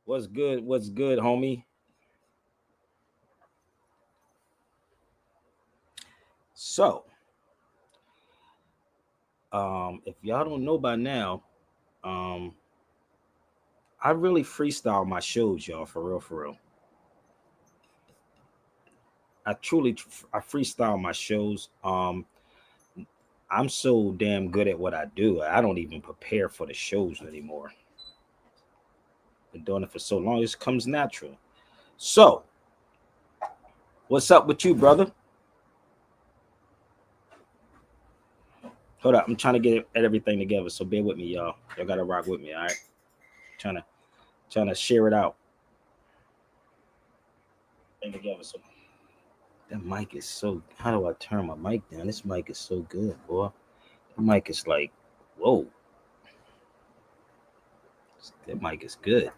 What's good? What's good, homie? So, if y'all don't know by now, um, I really freestyle my shows, y'all, for real, for real. I freestyle my shows. I'm so damn good at what I do. I don't even prepare for the shows anymore. Been doing it for so long, it comes natural. So, what's up with you, brother? Hold up, I'm trying to get everything together. So bear with me, y'all. Y'all gotta rock with me, all right? Trying to trying to share it out. Thing together. So that mic is so. How do I turn my mic down? This mic is so good, boy. The mic is like, whoa. That mic is good.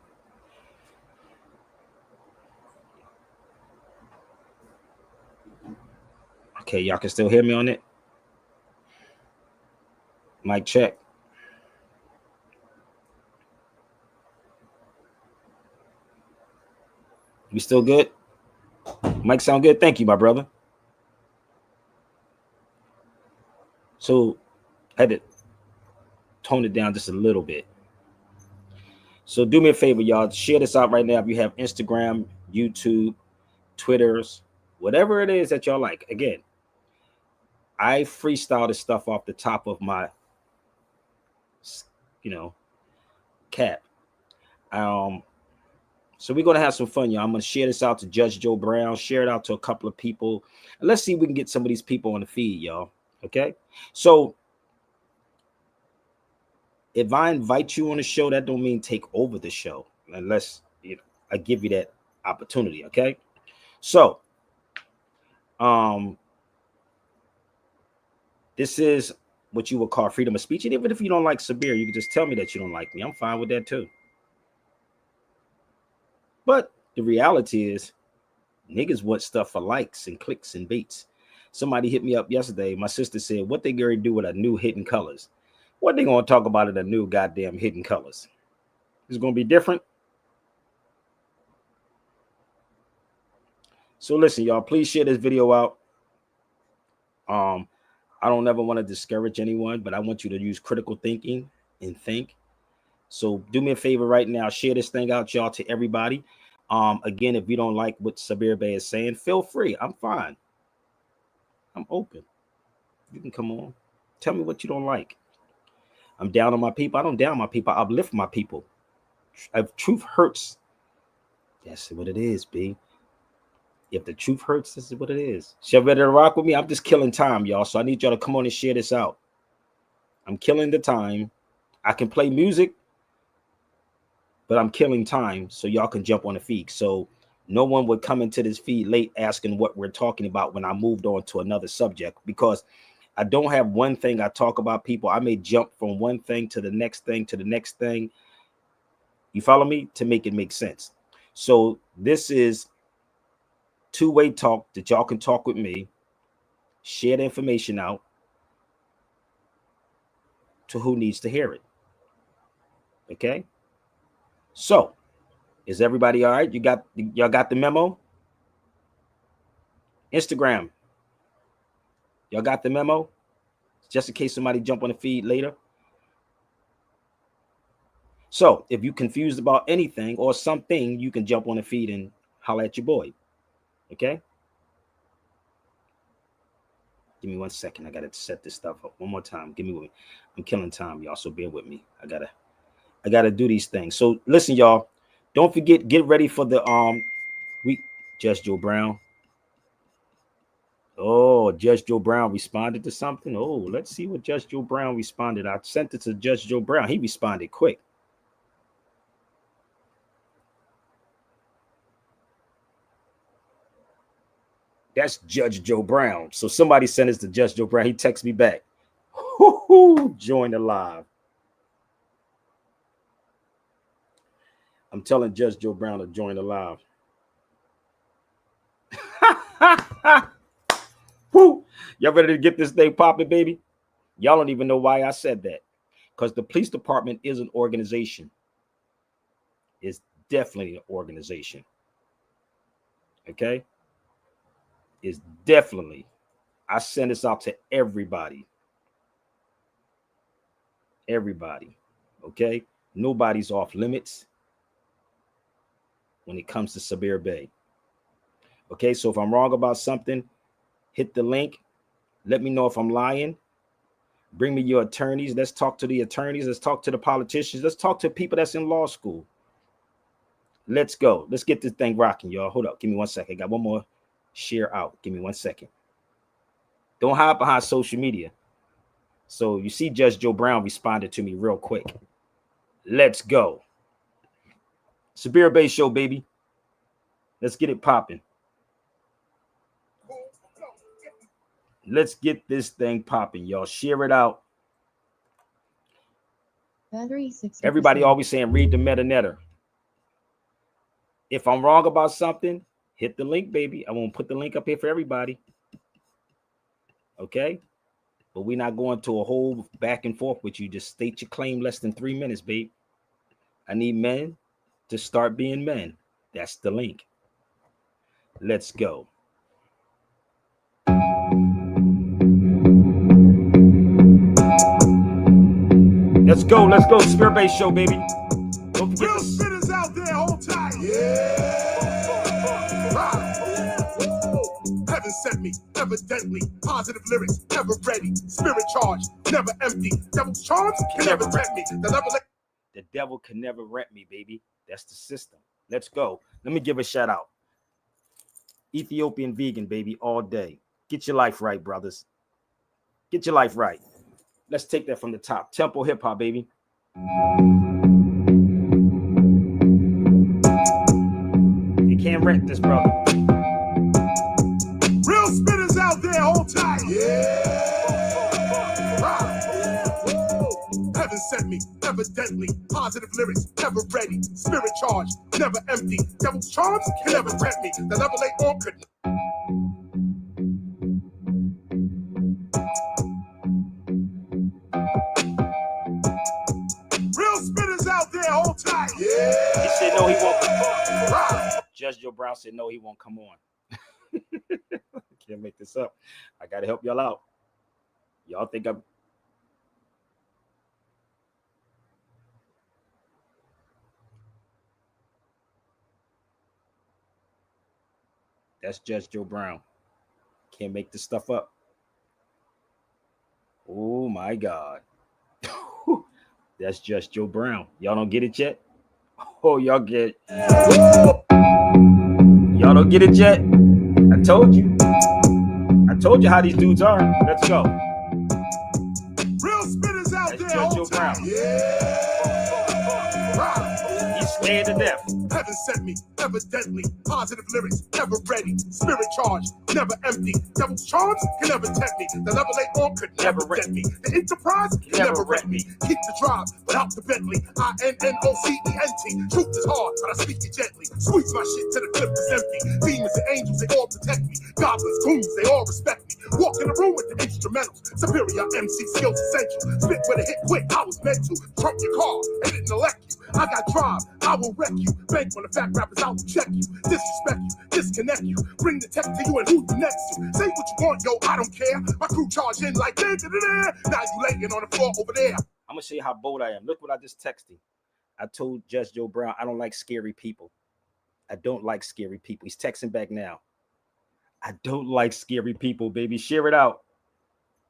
Okay, y'all can still hear me on it. Mic check. We still good? Mic sound good? Thank you, my brother. So I had to tone it down just a little bit. So do me a favor, y'all. Share this out right now. If you have Instagram, YouTube, Twitters, whatever it is that y'all like. Again, I freestyle this stuff off the top of my, you know, cap. Um, so we're gonna have some fun, y'all. I'm gonna share this out to Judge Joe Brown, share it out to a couple of people, and let's see if we can get some of these people on the feed, y'all. Okay. So if I invite you on the show, that don't mean take over the show unless I give you that opportunity. Okay. So um this is what you would call freedom of speech. And even if you don't like Sabir, you can just tell me that you don't like me. I'm fine with that too. But the reality is niggas want stuff for likes and clicks and baits. Somebody hit me up yesterday. My sister said, what they gonna do with a new Hidden Colors? What they gonna talk about in a new goddamn Hidden Colors? It's gonna be different. So listen, y'all, please share this video out. Um, I don't ever want to discourage anyone, but I want you to use critical thinking and think. So do me a favor right now, share this thing out, y'all, to everybody. Again, if you don't like what Sabir Bey is saying, feel free. I'm fine. I'm open. You can come on. Tell me what you don't like. I'm down on my people. I don't down my people. I uplift my people. If truth hurts, that's what it is, B. If the truth hurts, this is what it is. Y'all ready to rock with me? I'm just killing time, y'all. So I need y'all to come on and share this out. I'm killing the time. I can play music, but I'm killing time so y'all can jump on the feed. So no one would come into this feed late asking what we're talking about when I moved on to another subject, because I don't have one thing I talk about, people. I may jump from one thing to the next thing to the next thing. You follow me? To make it make sense. So this is two-way talk that y'all can talk with me, share the information out to who needs to hear it. Okay? So, is everybody all right? Y'all got the memo? Instagram, y'all got the memo? Just in case somebody jump on the feed later. So, if you're confused about anything or something, you can jump on the feed and holler at your boy. Okay? Give me 1 second. I gotta set this stuff up one more time. Give me one. I'm killing time, y'all. So bear with me. I gotta do these things. So listen, y'all. Don't forget, get ready for the we Judge Joe Brown. Oh, Judge Joe Brown responded to something. Oh, let's see what Judge Joe Brown responded. I sent it to Judge Joe Brown. He responded quick. That's Judge Joe Brown. So somebody sent us to Judge Joe Brown. He texted me back. Join the live. I'm telling Judge Joe Brown to join the live. Woo! Y'all ready to get this thing popping, baby? Y'all don't even know why I said that. Because the police department is an organization. It's definitely an organization. Okay? It's definitely. I send this out to everybody. Everybody. Okay? Nobody's off limits when it comes to Sabir Bay. Okay? So if I'm wrong about something, hit the link. Let me know if I'm lying. Bring me your attorneys. Let's talk to the attorneys. Let's talk to the politicians. Let's talk to people that's in law school. Let's go. Let's get this thing rocking, y'all. Hold up. Give me 1 second. Got one more share out. Give me 1 second. Don't hide behind social media. So you see Judge Joe Brown responded to me real quick. Let's go. Sabir Bay Show, baby. Let's get it popping. Let's get this thing popping, y'all. Share it out. Battery 60%. Everybody always saying read the meta-netter. If I'm wrong about something, hit the link, baby. I won't put the link up here for everybody. Okay? But we're not going to a whole back and forth with you. Just state your claim less than 3 minutes, babe. I need men to start being men. That's the link. Let's go. Let's go. Let's go. Spirit Bay Show, baby. Don't forget real spitters out there, hold tight. Yeah. Heaven sent me, evidently. Positive lyrics, never ready. Spirit charged, never empty. Devil's charms can never tempt me. The devil can never rent me, baby. That's the system. Let's go. Let me give a shout out. Ethiopian vegan, baby, all day. Get your life right, brothers. Get your life right. Let's take that from the top. Tempo hip hop, baby. You can't rent this, brother. Real spitters out there, hold tight. Yeah. Heaven sent me, evidently. Positive lyrics, never ready. Spirit charged, never empty. Devil's charms can never tempt me. The level ain't on could. Real spitters out there, hold tight. Yeah. He said no, he won't come on. Judge Joe Brown said no, he won't come on. Can't make this up. I gotta help y'all out. Y'all think I'm that's Judge Joe Brown. Can't make this stuff up. Oh my God. That's Judge Joe Brown. Y'all don't get it yet? Oh, y'all get it. Y'all don't get it yet? I told you. I told you how these dudes are. Let's go. Real spitters out That's there, Judge Joe hold Brown. tight. Yeah. He's scared to death. Heaven sent me, evidently. Positive lyrics, never ready. Spirit charged, never empty. Devil's charms can never tempt me. The level ain't on could never rent me. The enterprise can never rent me. Keep the drive without the Bentley. INNOCENT. Truth is hard, but I speak it gently. Squeeze my shit till the clip is empty. Demons and angels, they all protect me. Goblins, goons, they all respect me. Walk in the room with the instrumentals. Superior MC skills essential. Spit with a hit quick, I was meant to. Trump your car and didn't elect you. I got drive, I will wreck you. Bank when the fat rappers out to check you. Disrespect you, disconnect you. Bring the tech to you and who you next to. Say what you want, yo, I don't care. My crew charge in like da da da. Now you laying on the floor over there. I'm gonna show you how bold I am. Look what I just texted. I told Judge Joe Brown I don't like scary people. I don't like scary people. He's texting back now. I don't like scary people, baby. Share it out.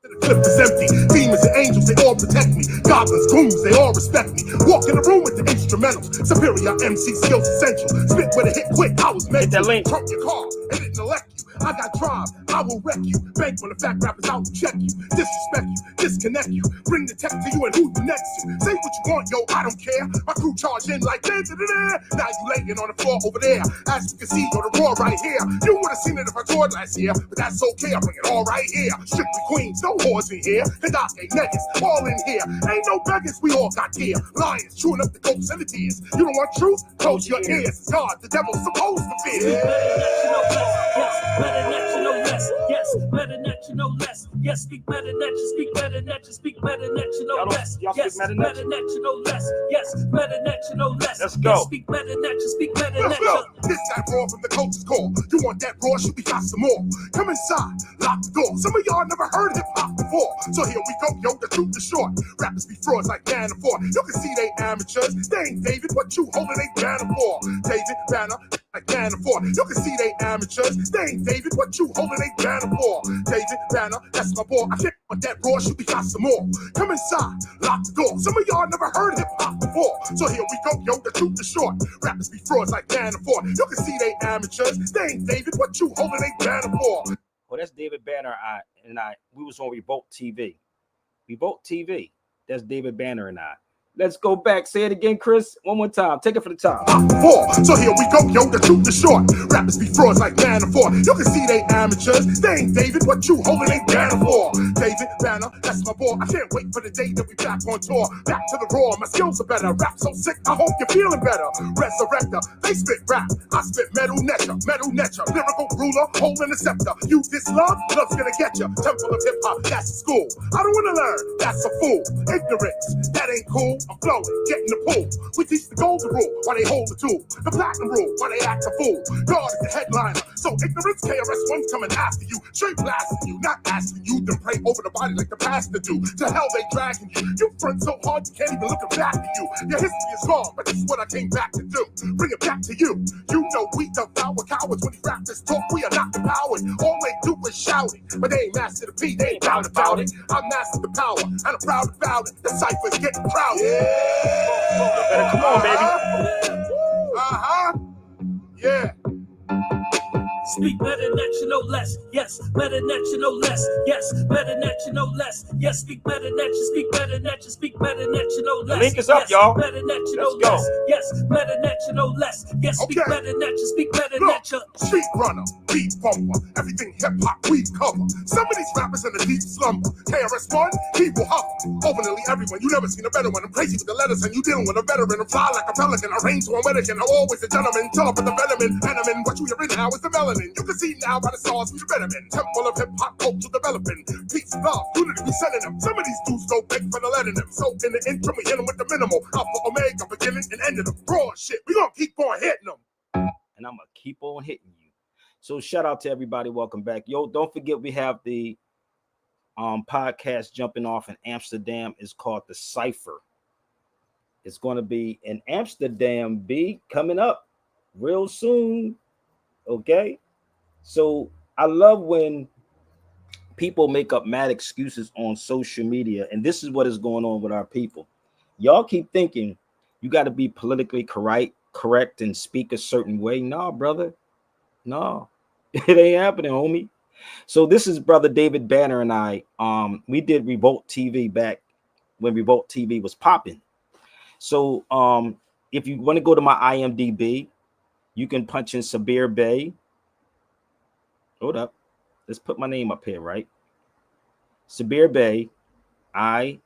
The clip is empty. Demons and angels, they all protect me. Goblins, goons, they all respect me. Walk in the room with the instrumentals. Superior MC skills essential. Spit with a hit quick, I was meant Hit that to. link. Trump your car and didn't elect you. I got drive, I will wreck you. Bank when the fat rappers out to check you. Disrespect you, disconnect you. Bring the tech to you and who you next to. Say what you want, yo, I don't care. My crew charge in like da da da. Now you laying on the floor over there. As you can see, on the raw right here. You would have seen it if I toured last year, but that's okay. I bring it all right here. Strictly Queens, no whores in here. Kadake, niggas, all in here. Ain't no beggars, we all got here. Lions, chewing up the ghosts and the tears. You don't want truth? Close your ears. God, the devil's supposed to fear. Better that you know less. Yes, better that you know less. Yes, speak better that you speak better that you speak better that you know less. Y'all Yes, speak better better that you know less. Yes, better that you, no less. Let's Yes, go. speak better than you, speak better than you. This that raw from the culture's core. You want that raw? Should we got some more? Come inside, lock the door. Some of y'all never heard hip hop before, so here we go, yo. The truth is short. Rappers be frauds like Banner for. You can see they amateurs. They ain't David. What you holding they banner for? David Banner. Like Banner for. You can see they amateurs. They ain't David. What you holding they banner for? David Banner. That's my boy. I can't want that raw. Should we got some more? Come inside, lock the door. Some of y'all never heard hip hop before, so here we go, yo. The truth is short. Rappers be frauds like Banner for. You can see they amateurs. They ain't David. What you holding they banner for? Well, that's David Banner. We was on Revolt TV. Revolt TV. That's David Banner and I. Let's go back. Say it again, Chris. One more time. Take it for the top. So here we go, yo. The truth is short. Rappers be frauds like Banner for. You can see they amateurs. They ain't David. What you holding they banner for? David Banner, that's my boy. I can't wait for the day that we back on tour. Back to the raw. My skills are better. Rap so sick. I hope you're feeling better. Resurrector. They spit rap. I spit metal netcher. Metal netcher. Lyrical ruler. Holding the scepter. You diss love. Love's gonna get you. Temple of hip hop. That's a school. I don't wanna learn. That's a fool. Ignorance. That ain't cool. I'm flowing, get in the pool. We teach the golden rule while they hold the tool. The platinum rule while they act a fool. God is the headliner, so ignorance KRS-One's coming after you. Straight blasting you, not asking you to pray over the body like the pastor do. To hell they dragging you. You front so hard you can't even look back at you. Your history is gone, but this is what I came back to do. Bring it back to you. You know we devour cowards when these rappers talk. We are not empowered. All they do is shouting, but they ain't master the beat. They ain't proud about it. I'm master the power, and I'm proud about it. The cipher's getting proud. Come on, baby. Yeah. Speak better than you, no less. Yes, better than you, no less. Yes, better than you, no less. Yes, speak better than you, speak better than you, speak better than you, no less. The link is up, yes, y'all. Better than you, no Let's go. less. Yes, better than you, no less. Yes, speak Okay. better than you, speak better than Look, you. street runner, beat bumper, everything hip hop we cover. Some of these rappers in a deep slumber. KRS-One, he will hover over nearly everyone. You never seen a better one. I'm crazy with the letters, and you dealing with a veteran. I fly like a pelican. I reign to a American. I'm always a gentleman. Tell up with the veteran. Venom, what you hearing now is the melanin. You can see now by the stars we better been. Temple of hip hop culture developing. Peace, love, unity we sending them. Some of these dudes go big for the letting them. So in the interim, we hit them with the minimal. Alpha, Omega, beginning and ending them. Raw shit. We gonna keep on hitting them. And I'm gonna keep on hitting you. So shout out to everybody. Welcome back. Yo, don't forget we have the podcast jumping off in Amsterdam. It's called The Cipher. It's going to be in Amsterdam, B, coming up real soon. Okay. So I love when people make up mad excuses on social media, and this is what is going on with our people. Y'all keep thinking you got to be politically correct and speak a certain way. No, brother. No, it ain't happening, homie. So this is brother David Banner and I. We did Revolt TV back when Revolt TV was popping. So if you want to go to my IMDb, you can punch in Sabir Bey. Hold up. Let's put my name up here, right? Sabir Bey, IMDb.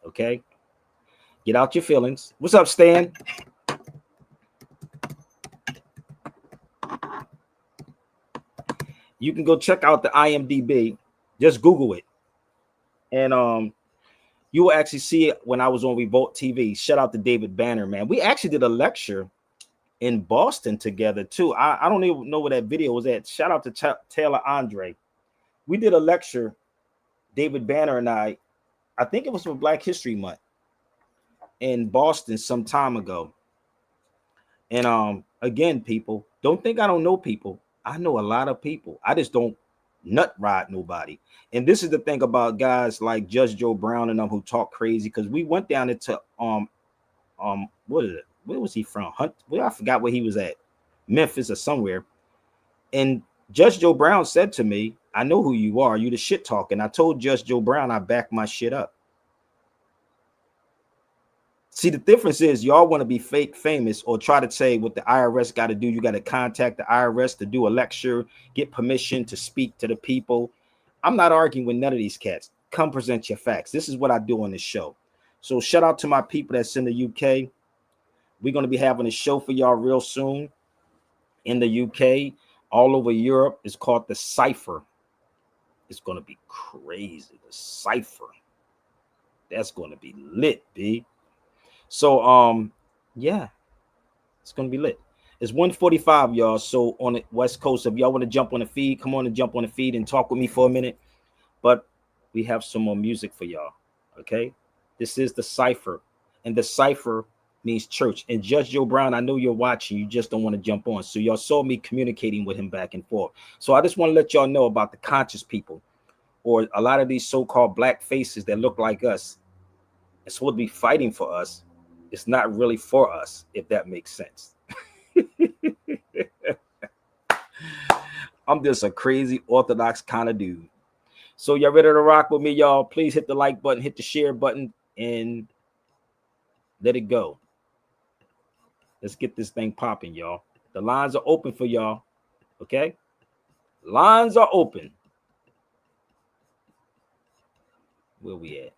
Okay. Get out your feelings. What's up, Stan? You can go check out the IMDb. Just Google it. And you will actually see it when I was on Revolt TV. Shout out to David Banner, man. We actually did a lecture in Boston together, too. I don't even know where that video was at. Shout out to Taylor Andre. We did a lecture, David Banner and I think it was for Black History Month in Boston some time ago. And again, people, don't think I don't know people. I know a lot of people. I just don't nut ride nobody. And this is the thing about guys like Judge Joe Brown and them who talk crazy, because we went down into what is it? Where was he from? Well, I forgot where he was at. Memphis or somewhere. And Judge Joe Brown said to me, I know who you are. You the shit talking. I told Judge Joe Brown I back my shit up. See, the difference is y'all want to be fake famous or try to say what the IRS got to do. You got to contact the IRS to do a lecture, get permission to speak to the people. I'm not arguing with none of these cats. Come present your facts. This is what I do on this show. So shout out to my people that's in the UK. We're going to be having a show for y'all real soon in the UK, all over Europe. It's called The Cipher. It's going to be crazy. The Cipher. That's going to be lit, B. So yeah, it's gonna be lit. It's 1:45, y'all. So on the West Coast, if y'all want to jump on the feed, come on and jump on the feed and talk with me for a minute. But we have some more music for y'all. Okay, this is the cipher, and the cipher means church. And Judge Joe Brown, I know you're watching. You just don't want to jump on. So y'all saw me communicating with him back and forth. So I just want to let y'all know about the conscious people, or a lot of these so-called black faces that look like us. It's supposed to be fighting for us. It's not really for us, if that makes sense. I'm just a crazy orthodox kind of dude. So y'all ready to rock with me, y'all? Please hit the like button, hit the share button, and let it go. Let's get this thing popping, y'all. The lines are open for y'all. Okay? Lines are open. Where we at?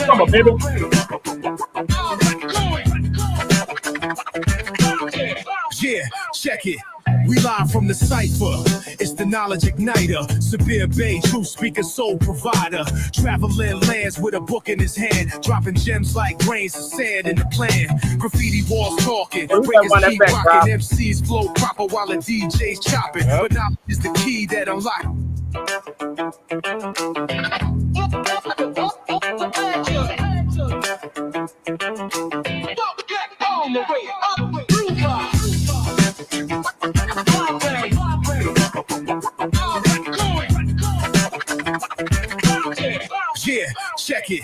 Come on, baby. Yeah, check it. We live from the cipher. It's the knowledge igniter. Severe Bay, true speaker, soul provider. Traveling lands with a book in his hand, dropping gems like grains of sand in the plan. Graffiti walls talking, breakers keep rocking, MCs flow proper while the DJ's chopping. But now is the key that unlocks. Yeah, check it.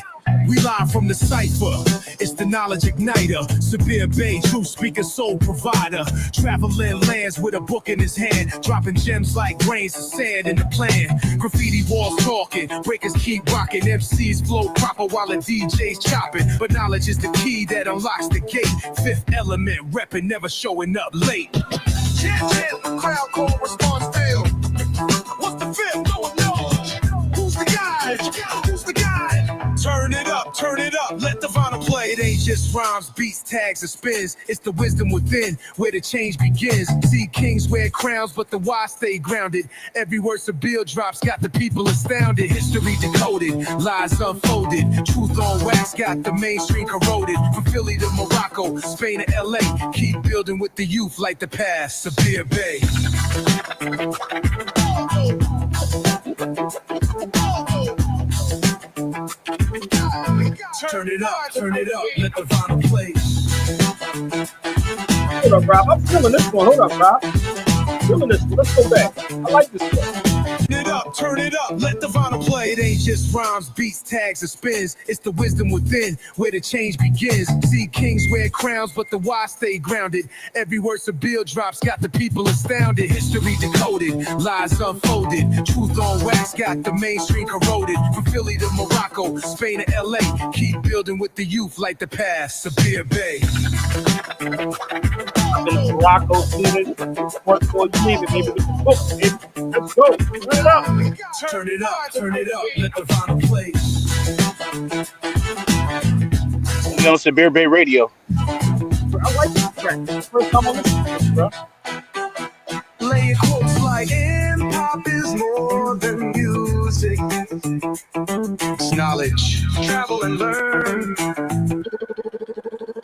We live from the cipher. It's the knowledge igniter. Severe Bay, true speaker, soul provider. Traveling lands with a book in his hand, dropping gems like grains of sand in the plan. Graffiti walls talking, breakers keep rocking, MCs flow proper while the DJ's chopping. But knowledge is the key that unlocks the gate. Fifth element, repping, never showing up late. Chant, the crowd call, response still. What's the fifth? No one knows. Who's the guy? Who's the guy? Turn it up, let the vinyl play. It ain't just rhymes, beats, tags, and spins. It's the wisdom within, where the change begins. See kings wear crowns, but the wise stay grounded. Every word Sabille drops got the people astounded. History decoded, lies unfolded. Truth on wax got the mainstream corroded. From Philly to Morocco, Spain to LA. Keep building with the youth like the past. Severe Bay. Turn it up, let the vinyl play. Hold up, Rob. I'm feeling this one. Hold up, Rob. Feeling this one. Let's go back. I like this one. Turn it up, let the vinyl play. It ain't just rhymes, beats, tags, and spins. It's the wisdom within, where the change begins. See kings wear crowns, but the wise stay grounded. Every word Sabille drops got the people astounded. History decoded, lies unfolded. Truth on wax got the mainstream corroded. From Philly to Morocco, Spain to LA. Keep building with the youth like the past. Severe Bay. I've been in Morocco, student. What for you need it, baby? Let's go. Turn it up, let the vinyl play. You know, Severe Bay Radio. I like this track. First time I'm listening to this, bro. Laying quotes like hip-hop is more than music. It's knowledge. Travel and learn.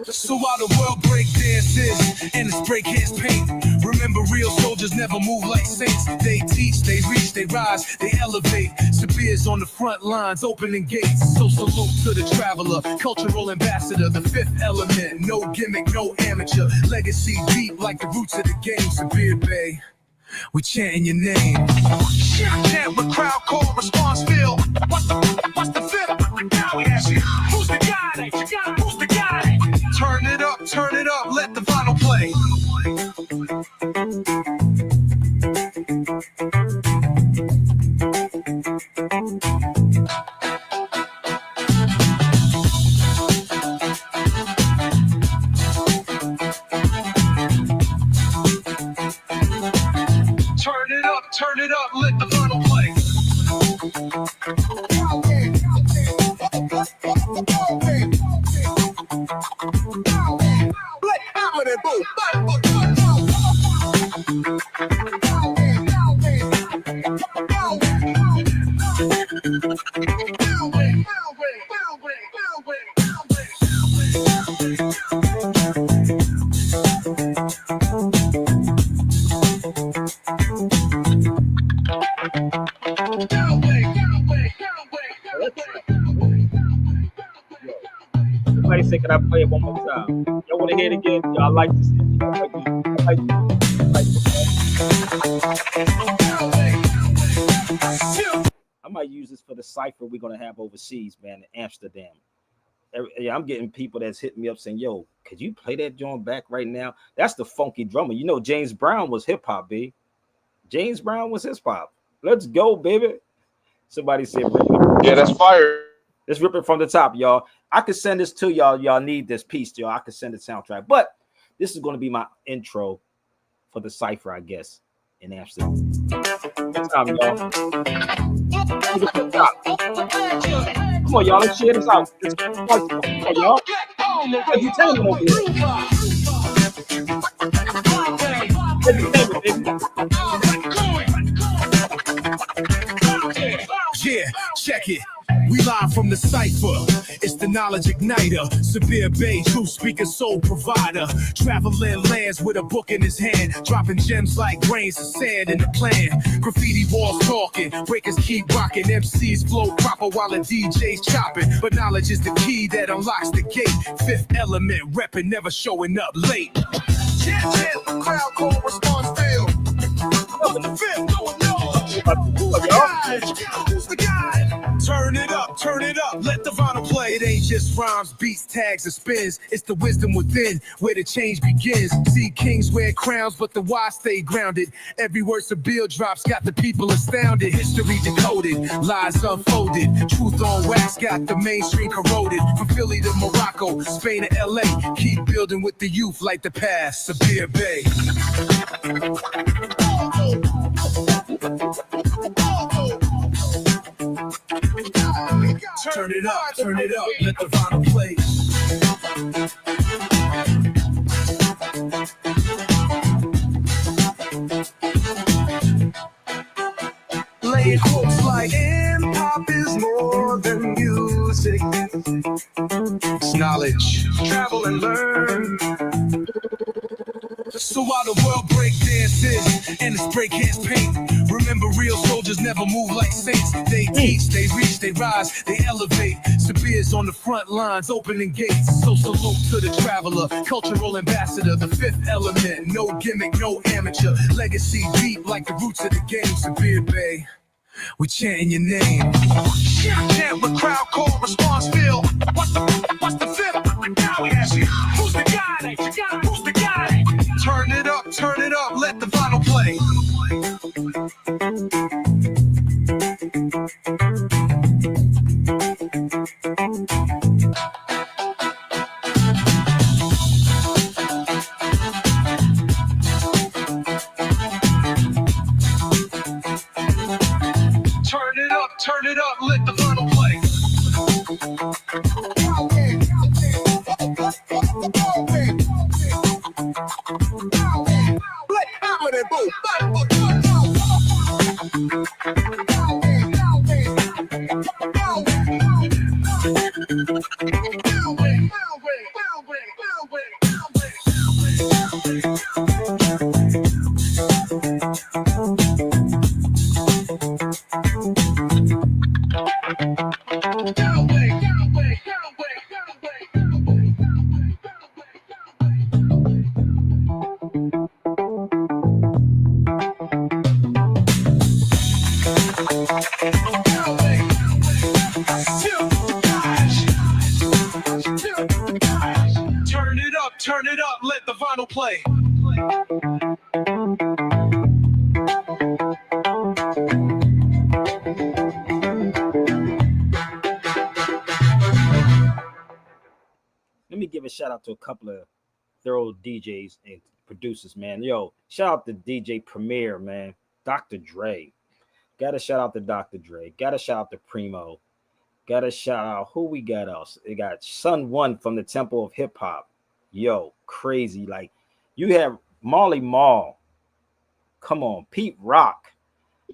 So while the world break dances and it's break hands paint, remember real soldiers never move like saints. They teach, they reach, they rise, they elevate. Sabire's on the front lines, opening gates. So salute to the traveler, cultural ambassador, the fifth element. No gimmick, no amateur. Legacy deep like the roots of the game. Sabire Bay, we chanting your name. Chant with crowd call, response feel. What's the fifth? Now we ask you, who's the guy? Who's the guy? Turn it up, let the vinyl play. Turn it up, let the vinyl play. Somebody say, can I play it one more time? Y'all want to hear it again? Y'all like this? I might use this for the cipher we're gonna have overseas, man, in Amsterdam. Yeah, I'm getting people that's hitting me up saying, "Yo, could you play that joint back right now?" That's the funky drummer. You know, James Brown was hip hop, B. James Brown was hip hop. Let's go, baby. Somebody said, Yeah, that's fire. let's rip it from the top, y'all. I could send this to y'all. Y'all need this piece, y'all. I could send it soundtrack, but this is going to be my intro for the cipher, I guess, in Amsterdam. Good time, y'all. Come on, y'all. Let's share this out. Come on, y'all. Entertainment over here. Entertainment, baby. Yeah, check it. We live from the cipher. It's the knowledge igniter. Severe Bay, true speaker, soul provider. Traveling lands with a book in his hand. Dropping gems like grains of sand in the plan. Graffiti walls talking. Breakers keep rocking. MCs flow proper while the DJ's chopping. But knowledge is the key that unlocks the gate. Fifth element, repping, never showing up late. Chant, chant, the crowd call, response, fail. What's the fifth? No one knows. Who's the guy? Who's the guy? Turn it up, let the vinyl play. It ain't just rhymes, beats, tags, and spins. It's the wisdom within, where the change begins. See kings wear crowns, but the wise stay grounded. Every word Sabille drops got the people astounded. History decoded, lies unfolded. Truth on wax got the mainstream corroded. From Philly to Morocco, Spain to LA. Keep building with the youth like the past. Severe Bay. Turn it up, let the vinyl play. Laying quotes like, hip-hop is more than music. It's knowledge, travel and learn. So while the world break dances and it's break hands paint, remember real soldiers never move like saints. They teach, they reach, they rise, they elevate. Sabirs on the front lines, opening gates. So salute to the traveler, cultural ambassador, the fifth element. No gimmick, no amateur. Legacy deep like the roots of the game. Sabir Bay, we chanting your name. Chant with crowd call, response feel. What's the fifth? Now we ask you, who's the guy? Who's the guy? Turn it up, let the vinyl play. Turn it up, let the vinyl play. Turn it up, let the vinyl play. Let me give a shout out to a couple of thorough DJs and producers, man. Yo, shout out to DJ Premier, man. Dr. Dre. Gotta shout out to Dr. Dre. Gotta shout out to Primo. Gotta shout out who we got else. We got Sun One from the Temple of Hip Hop. Yo, crazy. Like, you have Marley Marl. Come on, Pete Rock.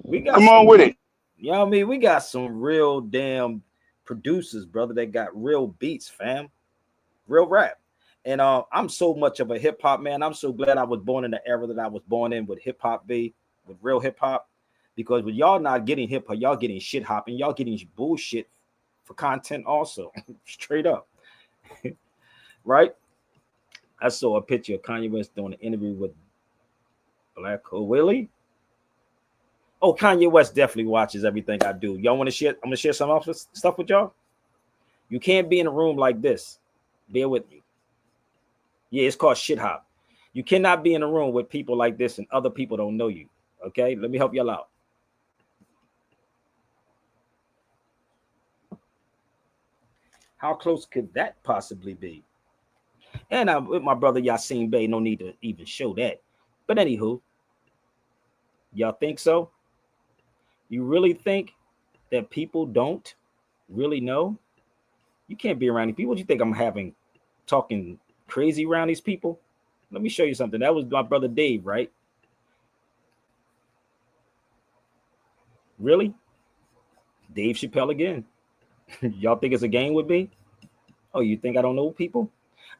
We got Come on some, with it. you know what I mean? We got some real damn producers, brother, that got real beats, fam. Real rap. And I'm so much of a hip hop man. I'm so glad I was born in the era that I was born in with hip hop be with real hip hop. Because with y'all not getting hip hop, y'all getting shit hopping, y'all getting bullshit for content also. Straight up. Right? I saw a picture of Kanye West doing an interview with Black Hole Willie. Oh, Kanye West definitely watches everything I do. Y'all want to share? I'm gonna share some other stuff with y'all. You can't be in a room like this. Bear with me. Yeah, it's called shit hop. You cannot be in a room with people like this and other people don't know you. Okay, let me help y'all out. How close could that possibly be? And I'm with my brother Yassine Bey. No need to even show that. But anywho, y'all think so? You really think that people don't really know? You can't be around these people. What do you think I'm having talking crazy around these people? Let me show you something. That was my brother Dave, right? Really? Dave Chappelle again. Y'all think it's a game with me? Oh, you think I don't know people?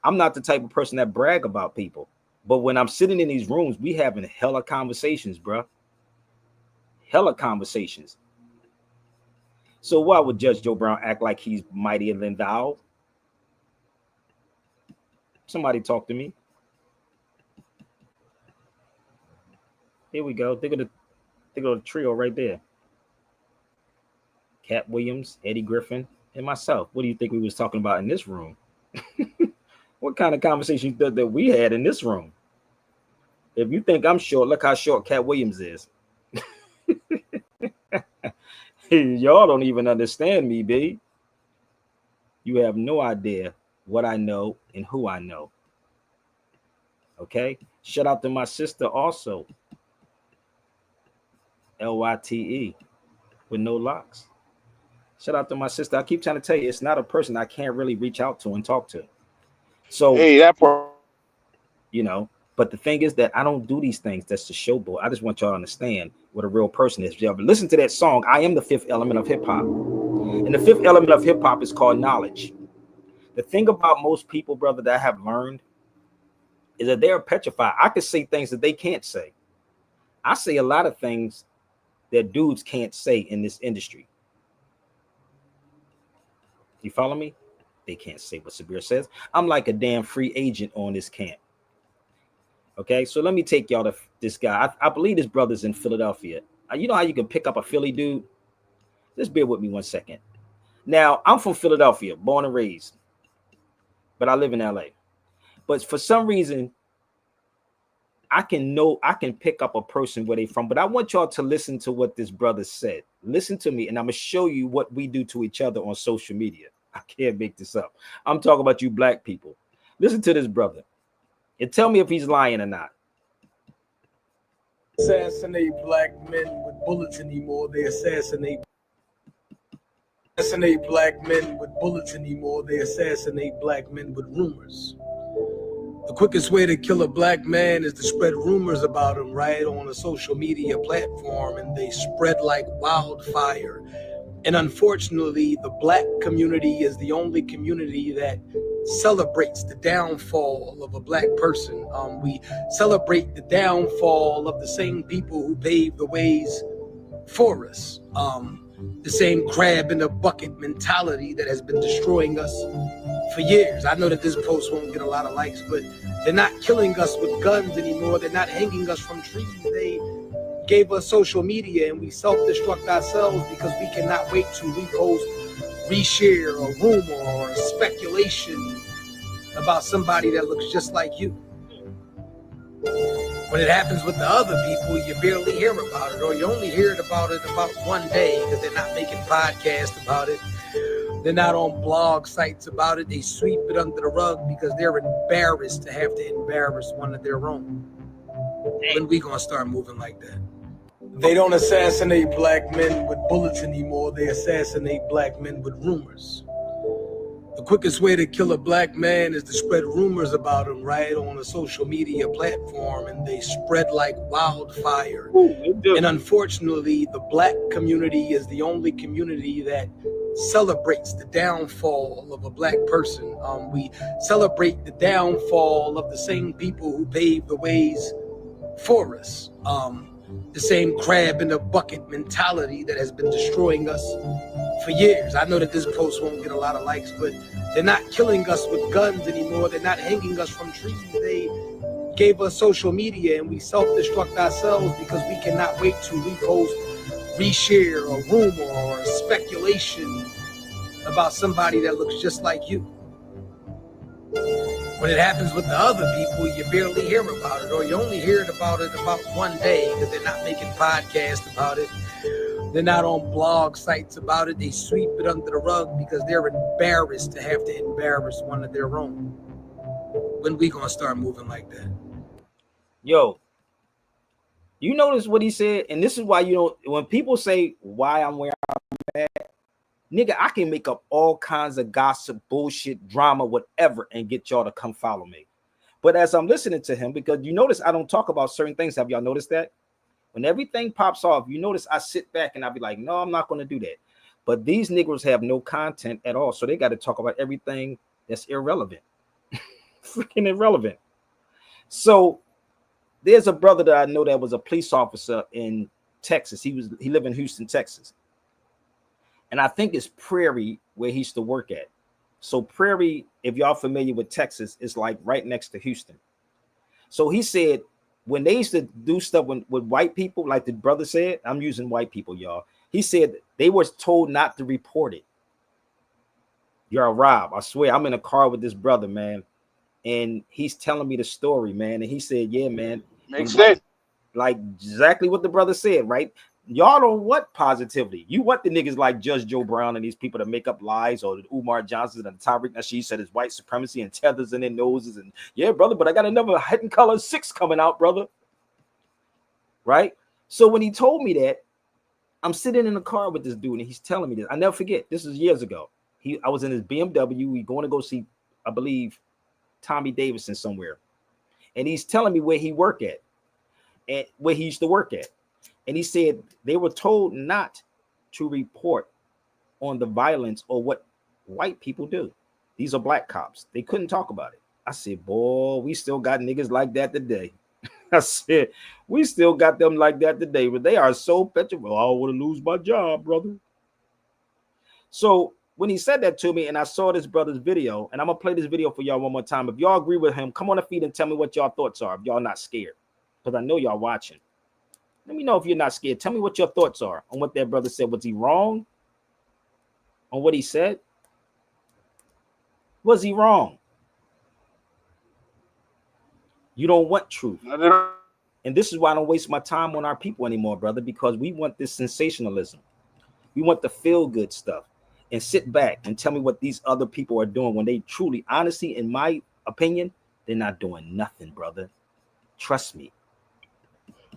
I'm not the type of person that brag about people. But when I'm sitting in these rooms, we having hella conversations, bro. Hella conversations. So why would Judge Joe Brown act like he's mightier than thou? Somebody talk to me. Here we go. Think of the trio right there. Cat Williams, Eddie Griffin, and myself. What do you think we was talking about in this room? What kind of conversation that we had in this room? If you think I'm short, look how short Cat Williams is. Y'all don't even understand me, B. You have no idea what I know and who I know. Okay? Shout out to my sister also. Lyte with no locks. Shout out to my sister. I keep trying to tell you, it's not a person I can't really reach out to and talk to. So, Hey, that part. you know, but the thing is that I don't do these things. That's the showboat. I just want y'all to understand what a real person is. Y'all listen to that song. I am the fifth element of hip hop. And the fifth element of hip hop is called knowledge. The thing about most people, brother, that I have learned is that they're petrified. I can say things that they can't say. I say a lot of things that dudes can't say in this industry. You follow me? They can't say what Sabir says. I'm like a damn free agent on this camp. Okay, so let me take y'all to this guy. I believe this brother's in Philadelphia. You know how you can pick up a Philly dude? Just bear with me 1 second. Now, I'm from Philadelphia, born and raised, but I live in LA. But for some reason, I can pick up a person where they from, but I want y'all to listen to what this brother said. Listen to me, and I'm gonna show you what we do to each other on social media. I can't make this up. I'm talking about you black people. Listen to this brother and tell me if he's lying or not. Assassinate black men with bullets anymore. They assassinate black men with bullets anymore. They assassinate black men with rumors. The quickest way to kill a black man is to spread rumors about him right on a social media platform, and they spread like wildfire. And unfortunately, the black community is the only community that celebrates the downfall of a black person. We celebrate the downfall of the same people who paved the ways for us. The same crab in a bucket mentality that has been destroying us for years. I know that this post won't get a lot of likes, but they're not killing us with guns anymore. They're not hanging us from trees. They gave us social media, and we self-destruct ourselves because we cannot wait to repost, reshare a rumor or a speculation about somebody that looks just like you. When it happens with the other people, you barely hear about it, or you only hear about one day because they're not making podcasts about it. They're not on blog sites about it. They sweep it under the rug because they're embarrassed to have to embarrass one of their own. When we gonna start moving like that? They don't assassinate black men with bullets anymore. They assassinate black men with rumors. The quickest way to kill a black man is to spread rumors about him, right, on a social media platform, and they spread like wildfire. And unfortunately, the black community is the only community that celebrates the downfall of a black person. We celebrate the downfall of the same people who paved the ways for us. The same crab in a bucket mentality that has been destroying us for years. I know that this post won't get a lot of likes, but they're not killing us with guns anymore. They're not hanging us from trees. They gave us social media, and we self-destruct ourselves because we cannot wait to repost, reshare a rumor or a speculation about somebody that looks just like you. When it happens with the other people, you barely hear about it, or you only hear about one day because they're not making podcasts about it. They're not on blog sites about it. They sweep it under the rug because they're embarrassed to have to embarrass one of their own. When we gonna start moving like that? Yo, you notice what he said? And this is why you don't, when people say why I'm where I'm at, nigga, I can make up all kinds of gossip, bullshit, drama, whatever, and get y'all to come follow me. But as I'm listening to him, because you notice I don't talk about certain things. Have y'all noticed that? When everything pops off, you notice I sit back and I'll be like, no, I'm not going to do that. But these Negroes have no content at all. So they got to talk about everything that's irrelevant. Freaking irrelevant. So there's a brother that I know that was a police officer in Texas. He lived in Houston, Texas. And I think it's Prairie where he used to work at. So Prairie, if y'all familiar with Texas, is like right next to Houston. So he said when they used to do stuff with white people, like the brother said, I'm using white people, y'all. He said they were told not to report it. You're Rob. I swear, I'm in a car with this brother, man. And he's telling me the story, man. And he said, yeah, man. Makes sense. Like exactly what the brother said, right? Y'all don't want positivity. You want the niggas like Judge Joe Brown and these people to make up lies, or the Umar Johnson and Tariq Nasheed said it's white supremacy and tethers in their noses. And yeah, brother, but I got another Head and Color 6 coming out, brother. Right? So when he told me that, I'm sitting in the car with this dude and he's telling me this. I never forget. This is years ago. I was in his BMW. We going to go see, I believe, Tommy Davidson somewhere. And he's telling me where he worked at and where he used to work at. And he said they were told not to report on the violence or what white people do. These are black cops. They couldn't talk about it. I said, boy, we still got niggas like that today. I said, we still got them like that today, but they are so petrified. I don't want to lose my job, brother. So when he said that to me and I saw this brother's video, and I'm going to play this video for y'all one more time. If y'all agree with him, come on the feed and tell me what y'all thoughts are if y'all not scared, because I know y'all watching. Let me know if you're not scared. Tell me what your thoughts are on what that brother said. Was he wrong on what he said? Was he wrong? You don't want truth. And this is why I don't waste my time on our people anymore, brother, because we want this sensationalism. We want the feel-good stuff. And sit back and tell me what these other people are doing when they truly, honestly, in my opinion, they're not doing nothing, brother. Trust me.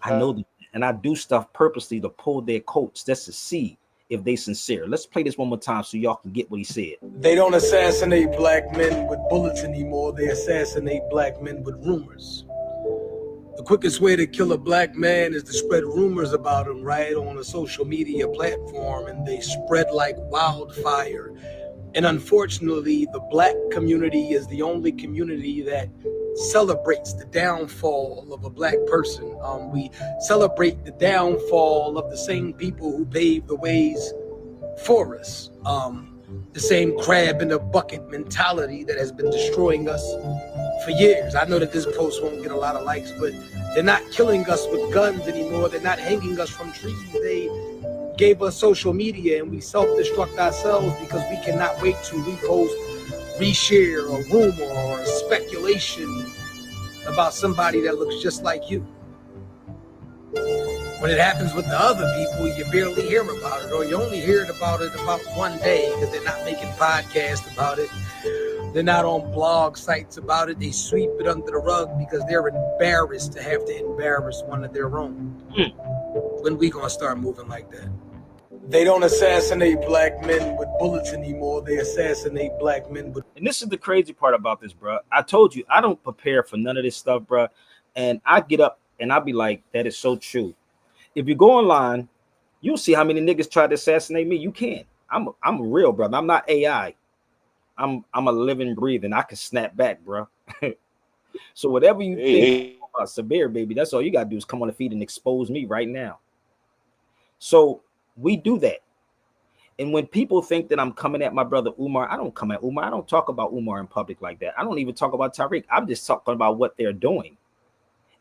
I know that. And I do stuff purposely to pull their coats just to see if they sincere. Let's play this one more time so y'all can get what he said. They don't assassinate black men with bullets anymore. They assassinate black men with rumors. The quickest way to kill a black man is to spread rumors about him, right, on a social media platform, and they spread like wildfire. And unfortunately, the black community is the only community that celebrates the downfall of a black person. We celebrate the downfall of the same people who paved the ways for us. The same crab in a bucket mentality that has been destroying us for years. I know that this post won't get a lot of likes, but they're not killing us with guns anymore. They're not hanging us from trees. They gave us social media, and we self-destruct ourselves because we cannot wait to repost, reshare a rumor or a speculation about somebody that looks just like you. When it happens with the other people, you barely hear about it, or you only hear about one day because they're not making podcasts about it. They're not on blog sites about it. They sweep it under the rug because they're embarrassed to have to embarrass one of their own. When we gonna start moving like that? They don't assassinate black men with bullets anymore. They assassinate black men with. And this is the crazy part about this, bro. I told you I don't prepare for none of this stuff, bro. And I get up and I'll be like, that is so true. If you go online, you'll see how many niggas tried to assassinate me. You can't. I'm real, brother. I'm not AI. I'm a living, breathing. I can snap back, bro. So whatever you think Hey, about Sabir, baby, that's all you gotta do is come on the feed and expose me right now. So we do that. And when people think that I'm coming at my brother Umar, I don't come at Umar. I don't talk about Umar in public like that. I don't even talk about Tariq. I'm just talking about what they're doing.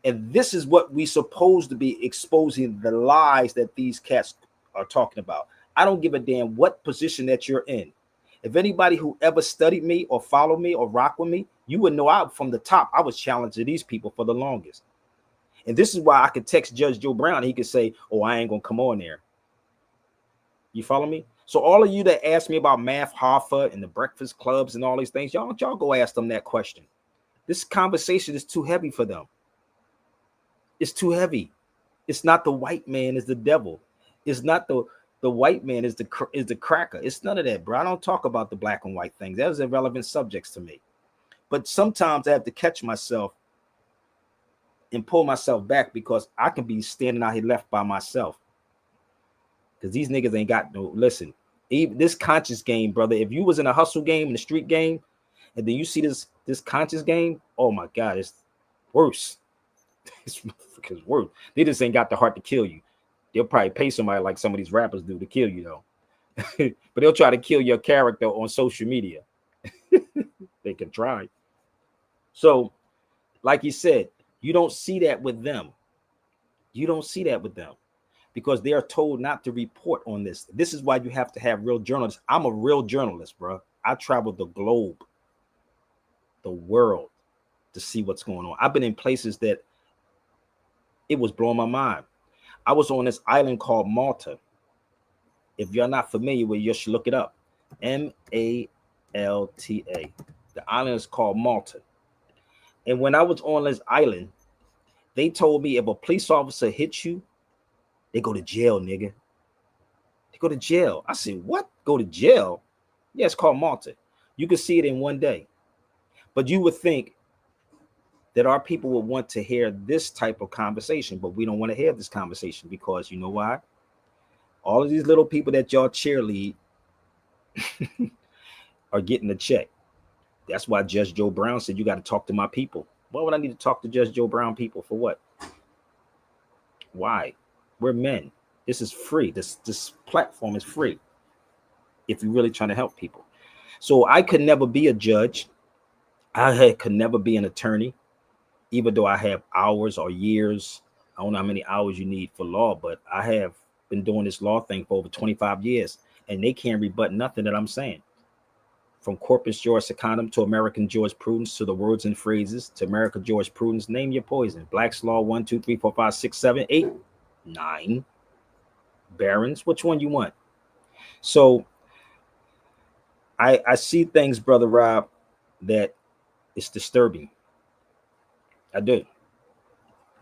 And this is what we supposed to be exposing, the lies that these cats are talking about. I don't give a damn what position that you're in. If anybody who ever studied me or followed me or rock with me, you would know I from the top, I was challenging these people for the longest. And this is why I could text Judge Joe Brown and he could say, oh, I ain't gonna come on there. You follow me? So all of you that ask me about Math Hoffa and the breakfast clubs and all these things, y'all go ask them that question. This conversation is too heavy for them. It's too heavy. It's not the white man is the devil. It's not the white man is the cracker. It's none of that, bro. I don't talk about the black and white things. That is irrelevant subjects to me. But sometimes I have to catch myself and pull myself back because I can be standing out here left by myself. Because these niggas ain't got no, listen, even this conscious game, brother. If you was in a hustle game, in the street game, and then you see this conscious game, oh my God, it's worse. It's worse. They just ain't got the heart to kill you. They'll probably pay somebody like some of these rappers do to kill you, though. But they'll try to kill your character on social media. They can try. So, like you said, you don't see that with them. You don't see that with them because they are told not to report on this. This is why you have to have real journalists. I'm a real journalist, bro. I traveled the globe, the world, to see what's going on. I've been in places that it was blowing my mind. I was on this island called Malta. If you're not familiar with it, you should look it up. Malta. The island is called Malta. And when I was on this island, they told me if a police officer hits you, they go to jail, nigga. They go to jail. I said, what? Go to jail? Yeah, it's called Malta. You can see it in one day. But you would think that our people would want to hear this type of conversation, but we don't want to hear this conversation because you know why? All of these little people that y'all cheerlead are getting a check. That's why Judge Joe Brown said you got to talk to my people. Why would I need to talk to Judge Joe Brown people for what? Why? We're men. This is free. This platform is free if you're really trying to help people. So I could never be a judge. Could never be an attorney, even though I have hours or years. I don't know how many hours you need for law, but I have been doing this law thing for over 25 years, and they can't rebut nothing that I'm saying. From corpus juris secundum to American jurisprudence to the words and phrases to American jurisprudence, name your poison. Black's Law 1, 2, 3, 4, 5, 6, 7, 8, 9. Barons, which one you want? So I see things, Brother Rob, that it's disturbing. I do.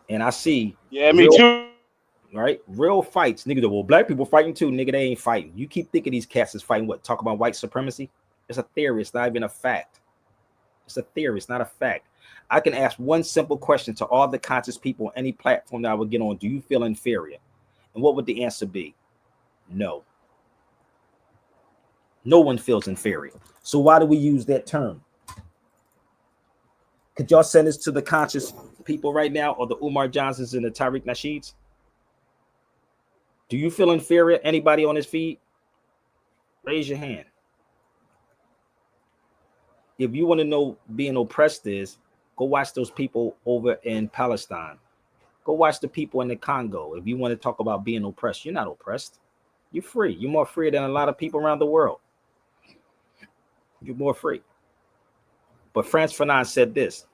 And I see yeah, me too. right? Real fights. Niggas go, well, black people fighting too. Nigga, they ain't fighting. You keep thinking these cats is fighting what? Talk about white supremacy? It's a theory. It's not even a fact. It's a theory. It's not a fact. I can ask one simple question to all the conscious people on any platform that I would get on. Do you feel inferior? And what would the answer be? No. No one feels inferior. So why do we use that term? Could y'all send this to the conscious people right now, or the Umar Johnsons and the Tariq Nasheeds? Do you feel inferior? Anybody on this feed? Raise your hand. If you want to know being oppressed is, go watch those people over in Palestine. Go watch the people in the Congo. If you want to talk about being oppressed, you're not oppressed. You're free. You're more free than a lot of people around the world. You're more free. But Frantz Fanon said this.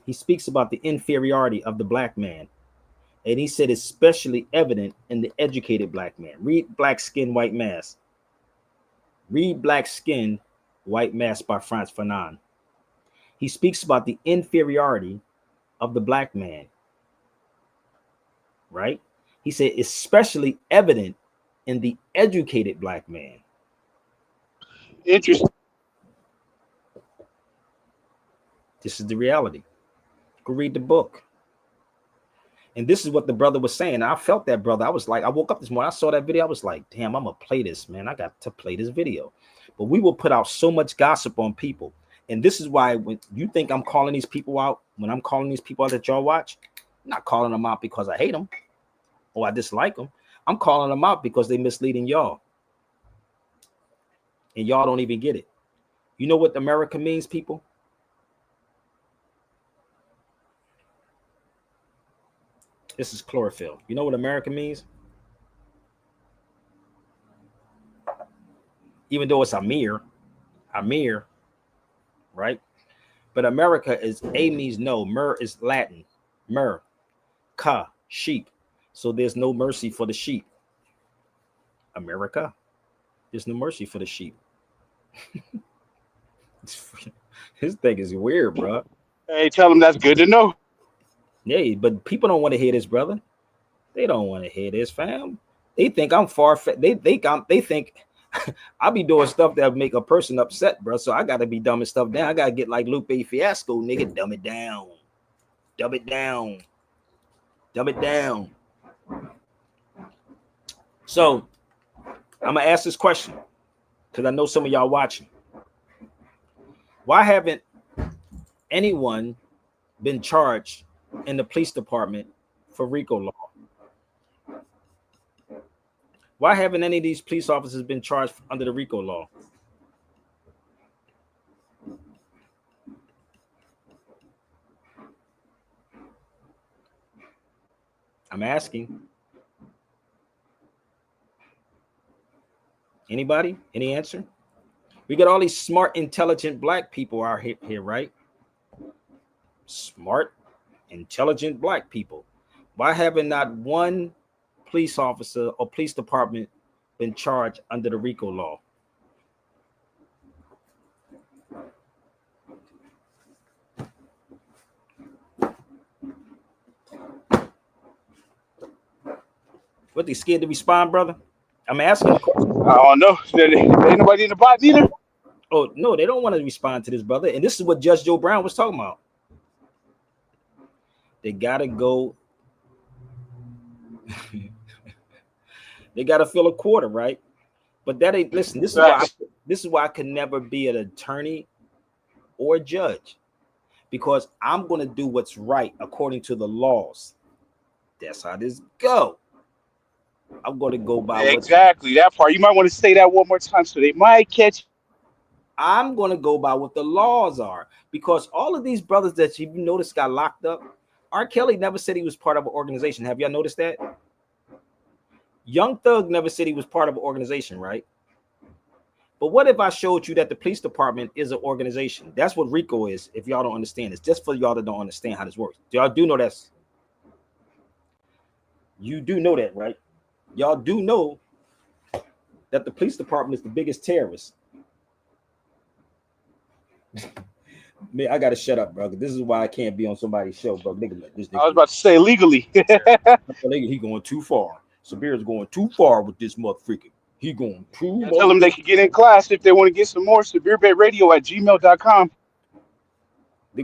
He speaks about the inferiority of the black man. And he said, especially evident in the educated black man. Read Black Skin, White Mask. Read Black Skin, White Mask by Frantz Fanon. He speaks about the inferiority of the black man. Right? He said, especially evident in the educated black man. Interesting. This is the reality. Go read the book. And this is what the brother was saying. I felt that, brother. I was like, I woke up this morning, I saw that video. I was like, damn, I'm going to play this, man. I got to play this video. But we will put out so much gossip on people. And this is why when you think I'm calling these people out, when I'm calling these people out that y'all watch, I'm not calling them out because I hate them or I dislike them. I'm calling them out because they're misleading y'all. And y'all don't even get it. You know what America means, people? This is chlorophyll. You know what America means? Even though it's Amir, right? But America is A means no. Mer is Latin. Mer, ka, sheep. So there's no mercy for the sheep. America, there's no mercy for the sheep. This thing is weird, bro. Hey, tell them that's good to know. Yeah, but people don't want to hear this, brother. They don't want to hear this, fam. They think I'm far-fetched. They think I be doing stuff that make a person upset, bro. So I gotta be dumbing stuff down. I gotta get like Lupe Fiasco, nigga. Dumb it down. Dumb it down. Dumb it down. So I'm gonna ask this question because I know some of y'all watching. Why haven't anyone been charged in the police department for RICO law? Why haven't any of these police officers been charged under the RICO law? I'm asking. Anybody? Any answer? We got all these smart, intelligent black people out here, right? Smart, intelligent black people. Why haven't not one police officer or police department been charged under the RICO law? What, they scared to respond, brother? I'm asking a question. I don't know. There ain't nobody in the bot neither. Oh, no, they don't want to respond to this, brother. And this is what Judge Joe Brown was talking about. They gotta go. They gotta fill a quarter, right? But that ain't, listen, this is why I could never be an attorney or a judge, because I'm gonna do what's right according to the laws. That's how this go. I'm gonna go by exactly that part. You might want to say that one more time so they might catch. I'm gonna go by what the laws are, because all of these brothers that you noticed got locked up, R. Kelly never said he was part of an organization. Have y'all noticed that? Young Thug never said he was part of an organization, right? But what if I showed you that the police department is an organization? That's what RICO is. If y'all don't understand, it's just for y'all that don't understand how this works. Y'all do know that's. You do know that, right? Y'all do know that the police department is the biggest terrorist. Man, I gotta shut up, bro. This is why I can't be on somebody's show, bro. Nigga, this nigga, I was about to say legally. he going too far. Sabir's going too far with this motherfucker. He going too. Yeah, tell them they can get in class if they want to get some more. SevereBayRadio@gmail.com. He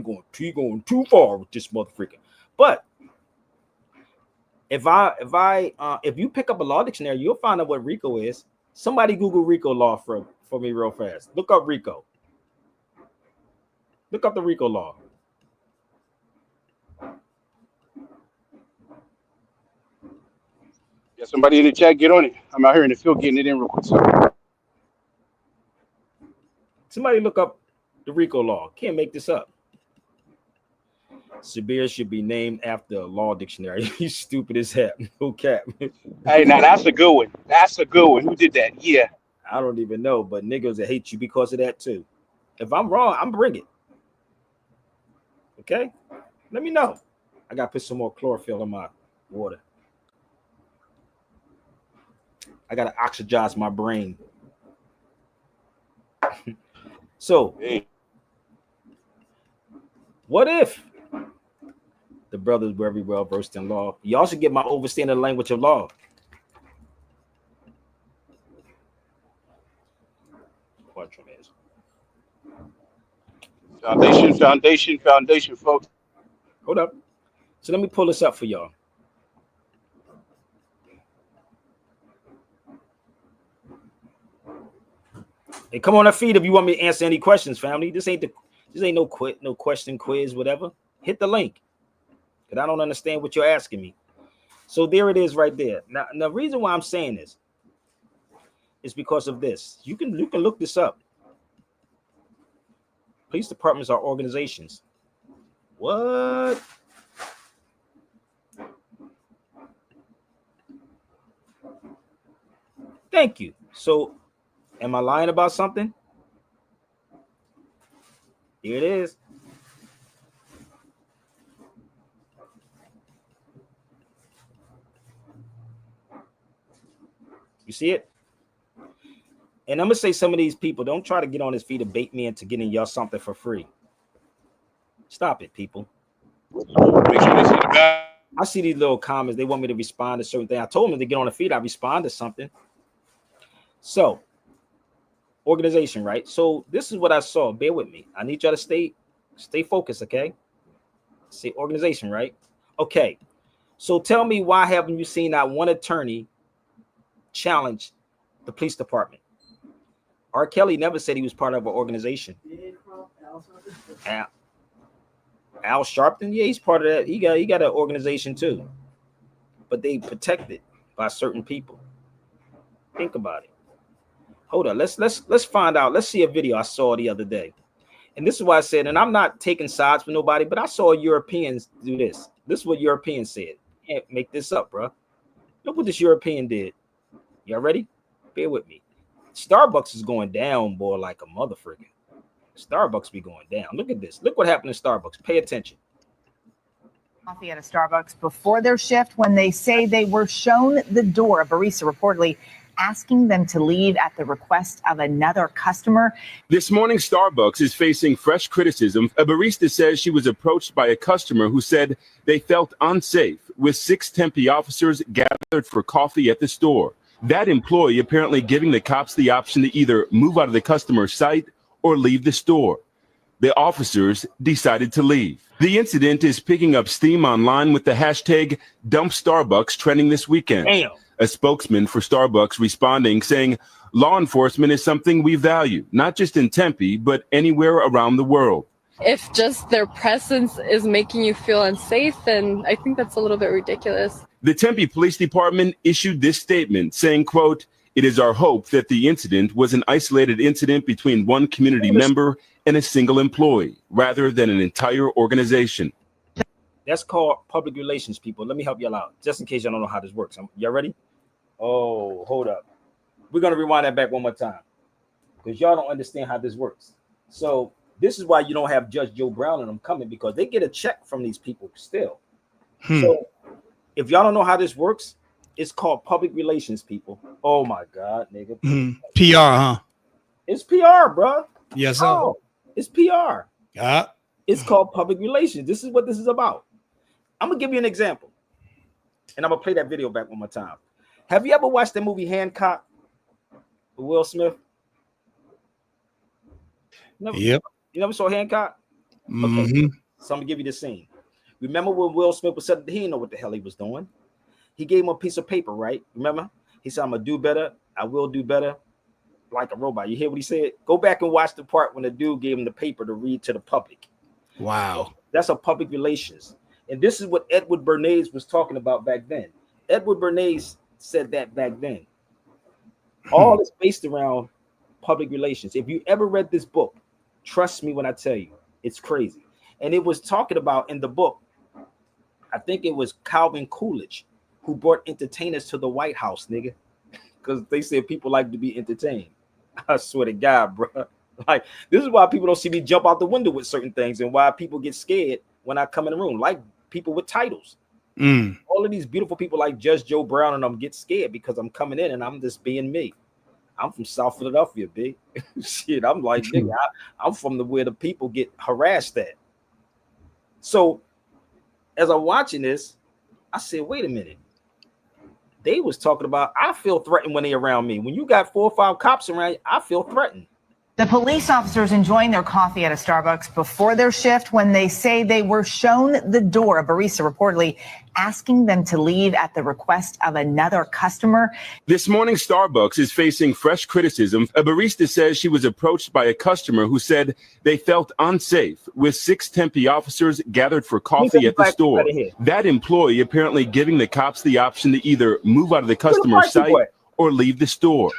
going too far with this motherfucker. But if you pick up a law dictionary, you'll find out what RICO is. Somebody Google RICO law for me real fast. Look up RICO. Look up the RICO law. Yeah, somebody in the chat, get on it. I'm out here in the field getting it in real quick. Somebody look up the RICO law. Can't make this up. Sabir should be named after a law dictionary. He's stupid as hell. No cap. Hey, now that's a good one. That's a good one. Who did that? Yeah. I don't even know, but niggas that hate you because of that too. If I'm wrong, I'm bring it. Okay? Let me know. I gotta put some more chlorophyll in my water. I gotta oxygize my brain. So, what if the brothers were very well versed in law? Y'all should get my overstanding the language of law. Foundation, folks. Hold up. So let me pull this up for y'all. Hey, come on our feed if you want me to answer any questions, family. This ain't no question quiz, whatever. Hit the link. Because I don't understand what you're asking me. So there it is right there. Now the reason why I'm saying this is because of this. You can look this up. Police departments are organizations. What? Thank you. So am I lying about something? Here it is. You see it? And I'm gonna say some of these people don't try to get on his feet to bait me into getting y'all something for free. Stop it, people. Make sure they see the back. I see these little comments. They want me to respond to certain things. I told them to get on the feed. I respond to something. So, organization, right? So this is what I saw. Bear with me. I need y'all to stay focused, okay? Say organization, right? Okay. So tell me, why haven't you seen that one attorney challenge the police department? R. Kelly never said he was part of an organization. Al Sharpton, yeah, he's part of that. He got an organization too, but they protected by certain people. Think about it. Hold on, let's find out. Let's see a video I saw the other day, and this is why I said, and I'm not taking sides for nobody, but I saw Europeans do this. This is what Europeans said. You can't make this up, bro. Look what this European did. Y'all ready? Bear with me. Starbucks is going down, boy, like a motherfucker. Starbucks be going down. Look at this. Look what happened to Starbucks. Pay attention. Coffee at a Starbucks before their shift when they say they were shown the door. A barista reportedly asking them to leave at the request of another customer. This morning, Starbucks is facing fresh criticism. A barista says she was approached by a customer who said they felt unsafe with 6 Tempe officers gathered for coffee at the store. That employee apparently giving the cops the option to either move out of the customer's sight or leave the store. The officers decided to leave. The incident is picking up steam online with the hashtag #DumpStarbucks trending this weekend. Damn. A spokesman for Starbucks responding, saying, law enforcement is something we value, not just in Tempe, but anywhere around the world. If just their presence is making you feel unsafe, then I think that's a little bit ridiculous. The Tempe Police Department issued this statement saying, quote, "It is our hope that the incident was an isolated incident between one community member and a single employee, rather than an entire organization." That's called public relations, people. Let me help y'all out, just in case y'all don't know how this works. Y'all ready? Oh, hold up. We're going to rewind that back one more time because y'all don't understand how this works. So this is why you don't have Judge Joe Brown and them coming, because they get a check from these people still. So if y'all don't know how this works, it's called public relations, people. Oh, my God, nigga. PR, huh? It's PR, bro. Yes, sir. Oh, it's PR. Yeah. It's called public relations. This is what this is about. I'm going to give you an example, and I'm going to play that video back one more time. Have you ever watched the movie Hancock with Will Smith? Never, Yep. You never saw Hancock? Okay. So I'm going to give you the scene. Remember when Will Smith was said he didn't know what the hell he was doing? He gave him a piece of paper, right? Remember? He said, I'm going to do better. I will do better. Like a robot. You hear what he said? Go back and watch the part when the dude gave him the paper to read to the public. Wow. That's a public relations. And this is what Edward Bernays was talking about back then. Edward Bernays said that back then. All is based around public relations. If you ever read this book, trust me when I tell you, it's crazy. And it was talking about in the book, I think it was Calvin Coolidge who brought entertainers to the White House, nigga. Because they said people like to be entertained. I swear to God, bro. Like, this is why people don't see me jump out the window with certain things and why people get scared when I come in the room, like people with titles. All of these beautiful people like Judge Joe Brown and them get scared because I'm coming in and I'm just being me. I'm from South Philadelphia, big. Shit, I'm like, nigga, I'm from where the people get harassed at. So as I'm watching this, I said, wait a minute. They was talking about, I feel threatened when they around me. When you got 4 or 5 cops around you, I feel threatened. The police officers enjoying their coffee at a Starbucks before their shift when they say they were shown the door. A barista reportedly asking them to leave at the request of another customer. This morning, Starbucks is facing fresh criticism. A barista says she was approached by a customer who said they felt unsafe with 6 Tempe officers gathered for coffee at the store. That employee apparently giving the cops the option to either move out of the customer's sight or leave the store.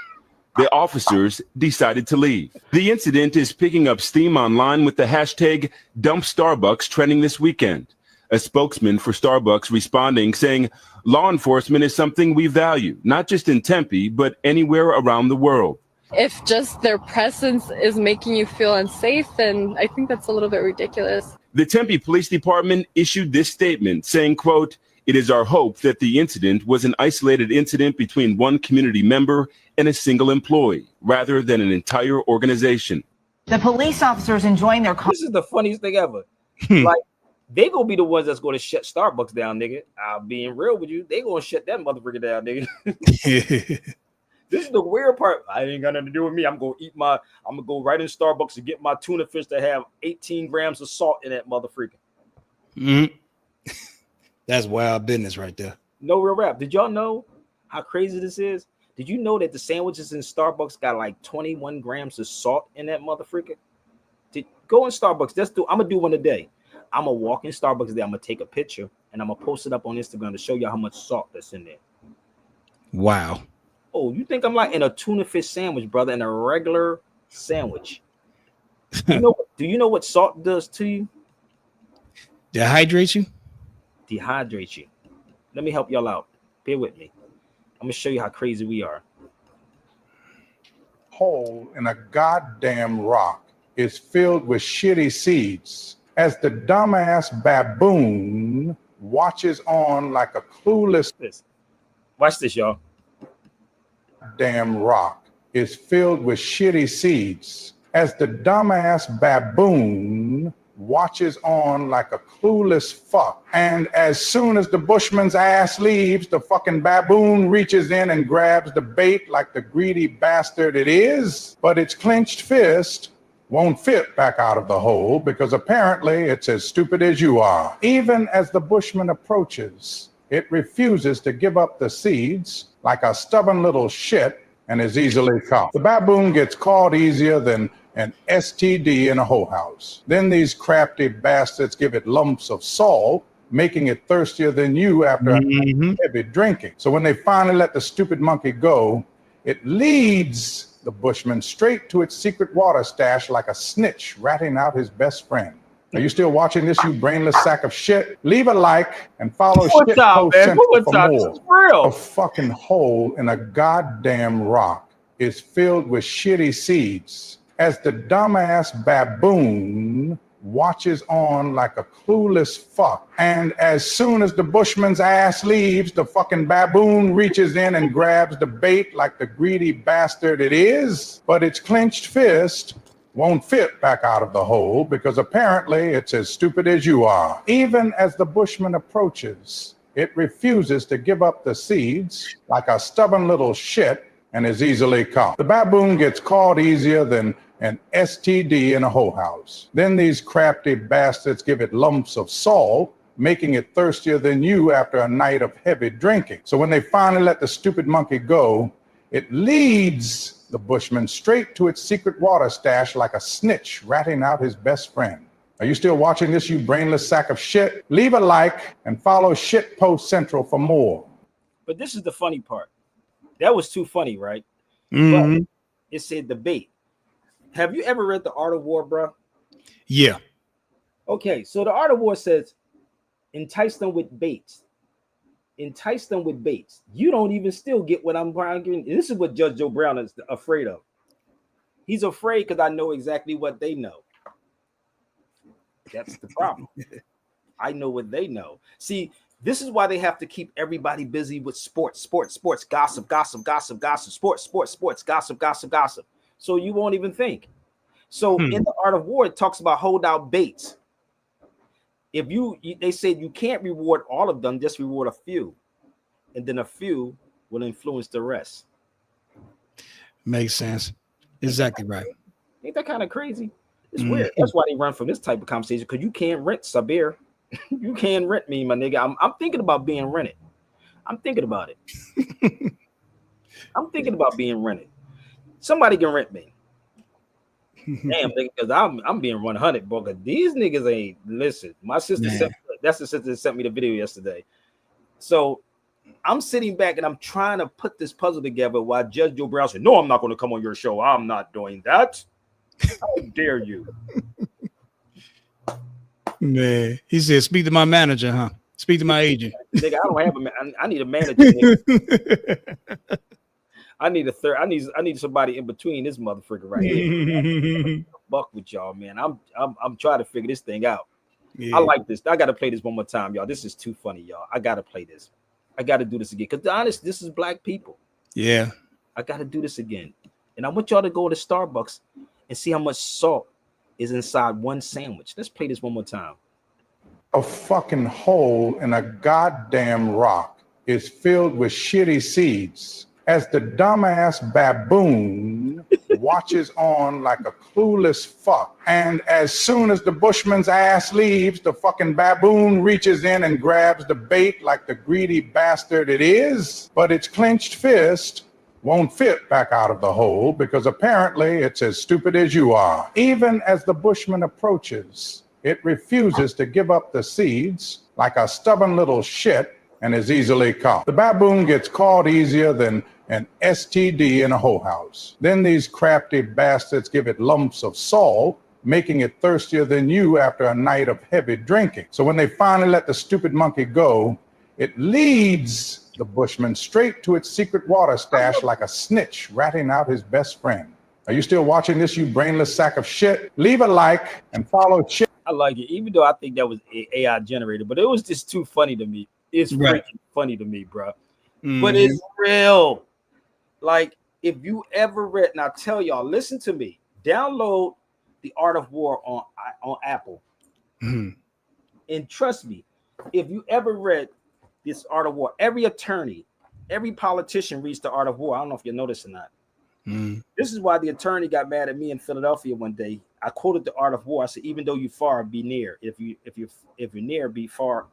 The officers decided to leave. The incident is picking up steam online with the hashtag #DumpStarbucks trending this weekend. A spokesman for Starbucks responding, saying, law enforcement is something we value, not just in Tempe, but anywhere around the world. If just their presence is making you feel unsafe, then I think that's a little bit ridiculous. The Tempe Police Department issued this statement saying, quote, "It is our hope that the incident was an isolated incident between one community member and a single employee, rather than an entire organization." The police officers enjoying their This is the funniest thing ever. Like, they gonna be the ones that's gonna shut Starbucks down, nigga. I'm being real with you. They gonna shut that motherfucker down, nigga. This is the weird part. I ain't got nothing to do with me. I'm gonna go right in Starbucks and get my tuna fish that have 18 grams of salt in that motherfucker. That's wild business right there. No real rap. Did y'all know how crazy this is? Did you know that the sandwiches in Starbucks got like 21 grams of salt in that motherfucker? Go in Starbucks. I'm gonna do one a day. I'm gonna walk in Starbucks today. I'm gonna take a picture and I'm gonna post it up on Instagram to show you how much salt that's in there. Wow. Oh, you think I'm like in a tuna fish sandwich, brother, in a regular sandwich? Do you know what salt does to you? Dehydrate you? Dehydrate you. Let me help y'all out. Bear with me. I'm gonna show you how crazy we are. Hole in a goddamn rock is filled with shitty seeds as the dumbass baboon watches on like a clueless. Watch this, y'all. Damn rock is filled with shitty seeds as the dumbass baboon watches on like a clueless fuck. And as soon as the bushman's ass leaves, the fucking baboon reaches in and grabs the bait like the greedy bastard it is, but its clenched fist won't fit back out of the hole because apparently it's as stupid as you are. Even as the bushman approaches, it refuses to give up the seeds like a stubborn little shit and is easily caught. The baboon gets caught easier than an STD in a hoe house. Then these crafty bastards give it lumps of salt, making it thirstier than you after heavy drinking. So when they finally let the stupid monkey go, it leads the bushman straight to its secret water stash like a snitch ratting out his best friend. Are you still watching this, you brainless sack of shit? Leave a like and follow Shit Post Central for more. A fucking hole in a goddamn rock is filled with shitty seeds as the dumbass baboon watches on like a clueless fuck. And as soon as the bushman's ass leaves, the fucking baboon reaches in and grabs the bait like the greedy bastard it is, but its clenched fist won't fit back out of the hole because apparently it's as stupid as you are. Even as the bushman approaches, it refuses to give up the seeds like a stubborn little shit and is easily caught. The baboon gets caught easier than an STD in a hoe house. Then these crafty bastards give it lumps of salt, making it thirstier than you after a night of heavy drinking. So when they finally let the stupid monkey go, it leads the bushman straight to its secret water stash like a snitch ratting out his best friend. Are you still watching this, you brainless sack of shit? Leave a like and follow Shit Post Central for more. But this is the funny part. That was too funny, right? But it said debate. Have you ever read The Art of War, bro? Yeah. Okay, so The Art of War says, entice them with baits. Entice them with baits. You don't even still get what I'm arguing. This is what Judge Joe Brown is afraid of. He's afraid because I know exactly what they know. That's the problem. I know what they know. See, this is why they have to keep everybody busy with sports, gossip, gossip. So you won't even think. So in The Art of War, it talks about hold out baits. If they said you can't reward all of them, just reward a few, and then a few will influence the rest. Makes sense. Exactly right. Ain't that kind of crazy? It's weird. That's why they run from this type of conversation, because you can't rent Sabir. You can't rent me, my nigga. I'm thinking about being rented. I'm thinking about it. I'm thinking about being rented. Somebody can rent me. Damn, because I'm being 100, bro. Cause these niggas ain't listen. My sister that's the sister that sent me the video yesterday. So I'm sitting back and I'm trying to put this puzzle together while Judge Joe Brown said, "No, I'm not going to come on your show. I'm not doing that. How dare you?" Man, he said, "Speak to my manager, huh? Speak to my agent." Nigga, I don't have a man. I need a manager. Nigga. I need a third. I need somebody in between this motherfucker right here. Buck with y'all, man. I'm trying to figure this thing out. Yeah. I like this. I gotta play this one more time, y'all. This is too funny, y'all. I gotta play this. I gotta do this again. Because honest, this is black people. Yeah. I gotta do this again. And I want y'all to go to Starbucks and see how much salt is inside one sandwich. Let's play this one more time. A fucking hole in a goddamn rock is filled with shitty seeds. As the dumbass baboon watches on like a clueless fuck. And as soon as the bushman's ass leaves, the fucking baboon reaches in and grabs the bait like the greedy bastard it is. But its clenched fist won't fit back out of the hole because apparently it's as stupid as you are. Even as the bushman approaches, it refuses to give up the seeds like a stubborn little shit and is easily caught. The baboon gets caught easier than an STD in a hoe house. Then these crafty bastards give it lumps of salt, making it thirstier than you after a night of heavy drinking. So when they finally let the stupid monkey go, it leads the bushman straight to its secret water stash like a snitch ratting out his best friend. Are you still watching this, you brainless sack of shit? Leave a like and follow shit. I like it, even though I think that was AI generated, but it was just too funny to me. It's freaking funny to me, bro. But it's real. Like, if you ever read, and I tell y'all, listen to me, download The Art of War on Apple. And trust me, if you ever read this Art of War, every attorney, every politician reads The Art of War. I don't know if you noticed or not. This is why the attorney got mad at me in Philadelphia one day. I quoted The Art of War. I said, even though you far, be near. If you're near, be far,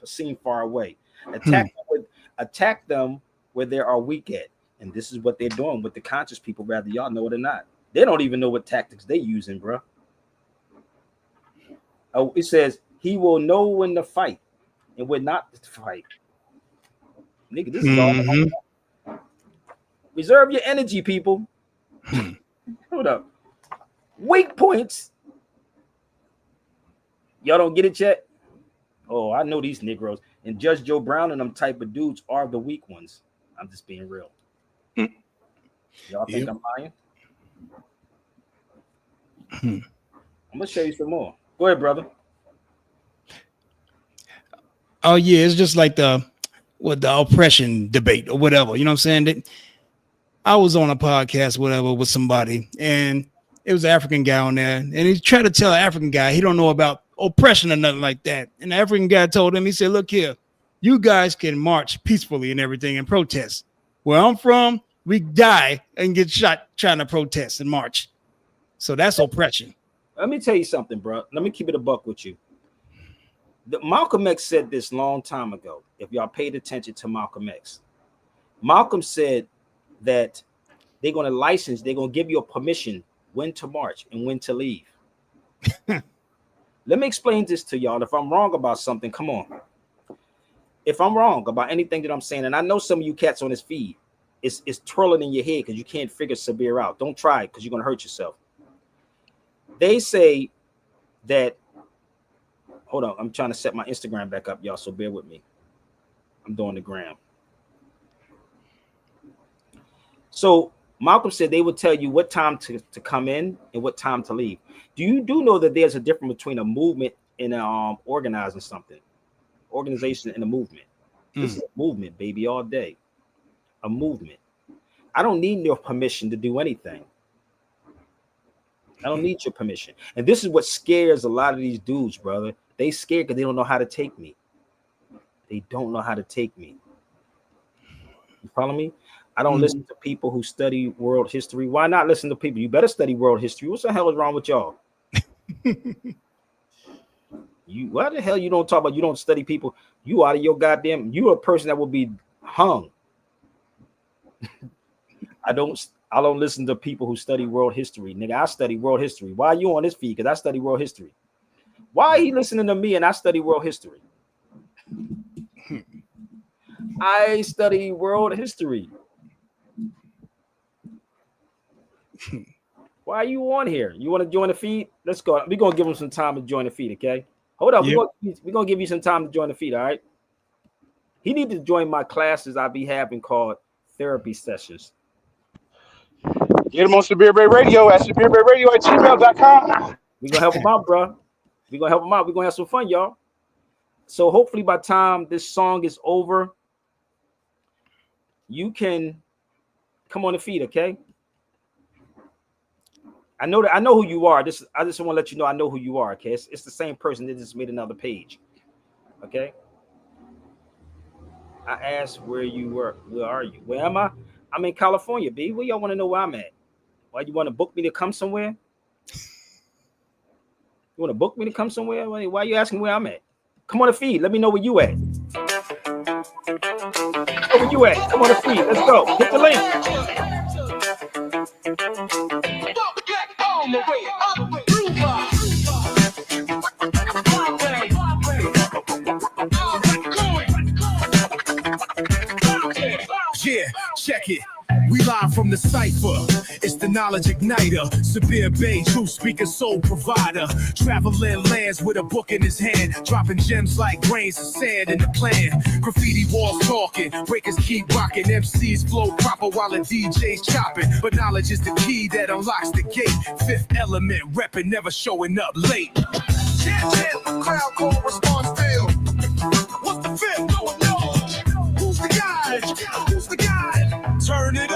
seen far away. Attack them where they are weak at. And this is what they're doing with the conscious people, whether y'all know it or not. They don't even know what tactics they using, bro. Oh, it says he will know when to fight and when not to fight. Nigga, this is all. Reserve your energy, people. Hold up. Weak points. Y'all don't get it yet? Oh, I know these Negroes. And Judge Joe Brown and them type of dudes are the weak ones. I'm just being real. Y'all think I'm lying? I'm gonna show you some more. Go ahead, brother. Oh yeah, it's just like the oppression debate or whatever. You know what I'm saying? I was on a podcast, whatever, with somebody, and it was an African guy on there, and he tried to tell an African guy he don't know about oppression or nothing like that. And the African guy told him, he said, "Look here, you guys can march peacefully and everything and protest. Where I'm from, we die and get shot trying to protest and march. So that's oppression." Let me tell you something, bro. Let me keep it a buck with you. Malcolm X said this long time ago. If y'all paid attention to Malcolm X, Malcolm said that they're going to give you a permission when to march and when to leave. Let me explain this to y'all. If I'm wrong about something, come on. If I'm wrong about anything that I'm saying, and I know some of you cats on this feed, it's twirling in your head because you can't figure Sabir out. Don't try it because you're going to hurt yourself. They say that, hold on, I'm trying to set my Instagram back up, y'all, so bear with me. I'm doing the gram. So Malcolm said they would tell you what time to come in and what time to leave. Do know that there's a difference between a movement and organizing something? Organization and a movement. This is a movement, baby, all day. A movement. I don't need your permission to do anything. I don't need your permission. And this is what scares a lot of these dudes, brother. They scared because they don't know how to take me. They don't know how to take me. You follow me? I don't listen to people who study world history. Why not listen to people? You better study world history. What the hell is wrong with y'all? What the hell you don't talk about? You don't study people. You out of your goddamn. You a person that will be hung. I don't listen to people who study world history, nigga. I study world history. Why are you on this feed? Because I study world history. Why are he listening to me and I study world history? I study world history. Why are you on here? You want to join the feed? Let's go. We're gonna give him some time to join the feed, okay? Hold up. Yep. We're gonna give you some time to join the feed, all right? He need to join my classes I be having called therapy sessions. Get him on Severe Bay Radio at severebayradio@gmail.com. We're gonna help him out, bro. We're gonna help him out. We're gonna have some fun, y'all. So hopefully by the time this song is over, you can come on the feed, okay? I know who you are. I just want to let you know I know who you are, okay? It's the same person that just made another page. Okay. I asked where you were. Where are you? Where am I? I'm in California, B. Where y'all want to know where I'm at? Why you want to book me to come somewhere? You want to book me to come somewhere? Why are you asking where I'm at? Come on the feed. Let me know where you at. Where you at? Come on the feed. Let's go. Hit the link. Yeah, check it. We live from the cipher. It's the knowledge igniter. Severe Bay, truth speaker, soul provider. Traveling lands with a book in his hand. Dropping gems like grains of sand in the plan. Graffiti walls talking. Breakers keep rocking. MCs flow proper while the DJ's chopping. But knowledge is the key that unlocks the gate. Fifth element, repping, never showing up late. Chant, the crowd call, response still. What's the fifth? No one knows. Who's the guy? Who's the guy? Turn it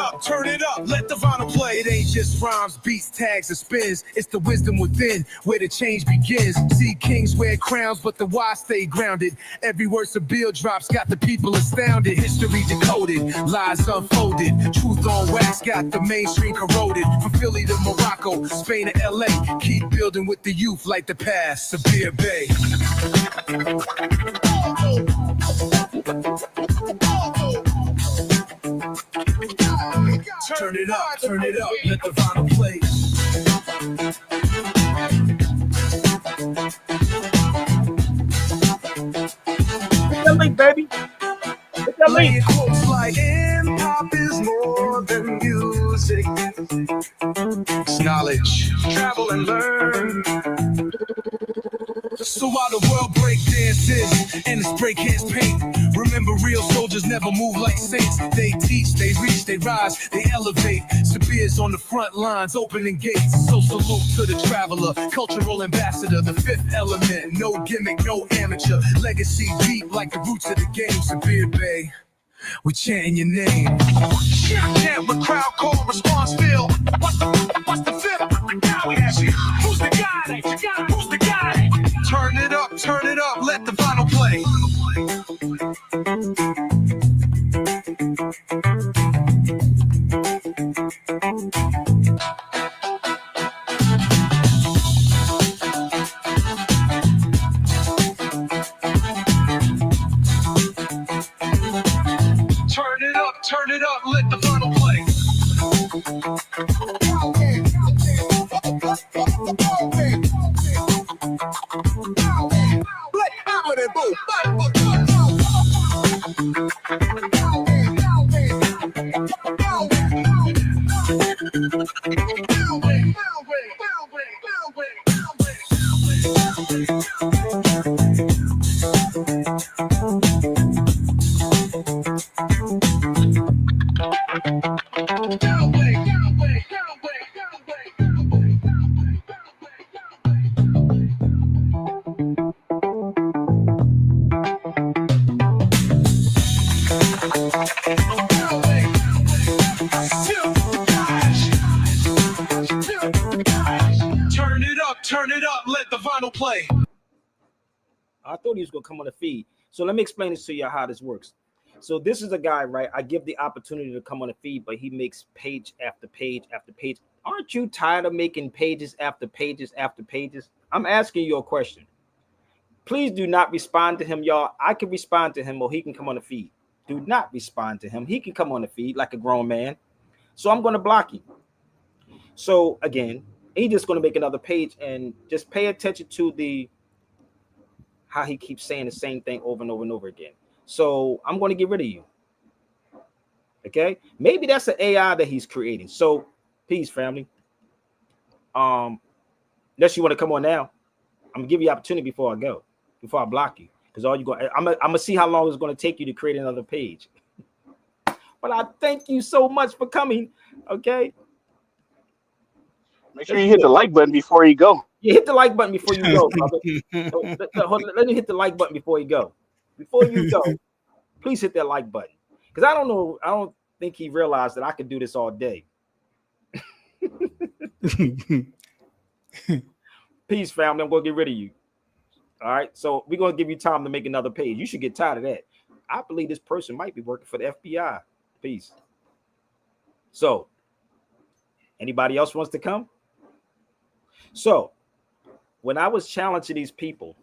up, let the vinyl play. It ain't just rhymes, beats, tags, and spins. It's the wisdom within where the change begins. See kings wear crowns, but the wise stay grounded. Every word Sabille drops got the people astounded. History decoded, lies unfolded. Truth on wax got the mainstream corroded. From Philly to Morocco, Spain to LA. Keep building with the youth like the past. Severe Bay. Turn it up, let the vinyl play. Hit that link, baby. Hit that link. Quotes like hip-hop is more than music. It's knowledge. Travel and learn. So while the world break dances and its break hands paint, remember real soldiers never move like saints. They teach, they reach, they rise, they elevate. Sabire's on the front lines, opening gates. So salute to the traveler, cultural ambassador, the fifth element. No gimmick, no amateur. Legacy deep like the roots of the game. Severe Bay, we chanting your name. Chant with crowd call, response feel. What's the fifth? Now we ask you, who's the guy? Who's the guy? Turn it up, let the vinyl play. Turn it up, let the vinyl play. Turn it up, let the vinyl play. I thought he was gonna come on the feed. So let me explain this to you how this works. So this is a guy, right? I give the opportunity to come on the feed, but he makes page after page after page. Aren't you tired of making pages after pages after pages? I'm asking you a question. Please do not respond to him, y'all. I can respond to him or he can come on the feed. Do not respond to him. He can come on the feed like a grown man. So I'm going to block him. So again, he's just going to make another page and just pay attention to how he keeps saying the same thing over and over and over again. So I'm going to get rid of you. Okay, maybe that's an AI that he's creating. So peace, family. Unless you want to come on now, I'm gonna give you opportunity before I block you, because all you go, I'm gonna see how long it's going to take you to create another page. But I thank you so much for coming. Okay, Make sure you hit the like button before you go. you hit the like button before you go, brother. Let me hit the like button before you go. Before you go, please hit that like button, because I don't think he realized that I could do this all day. Peace, family. I'm gonna get rid of you. All right, so we're gonna give you time to make another page. You should get tired of that. I believe this person might be working for the FBI. Peace. So, anybody else wants to come? So, when I was challenging these people,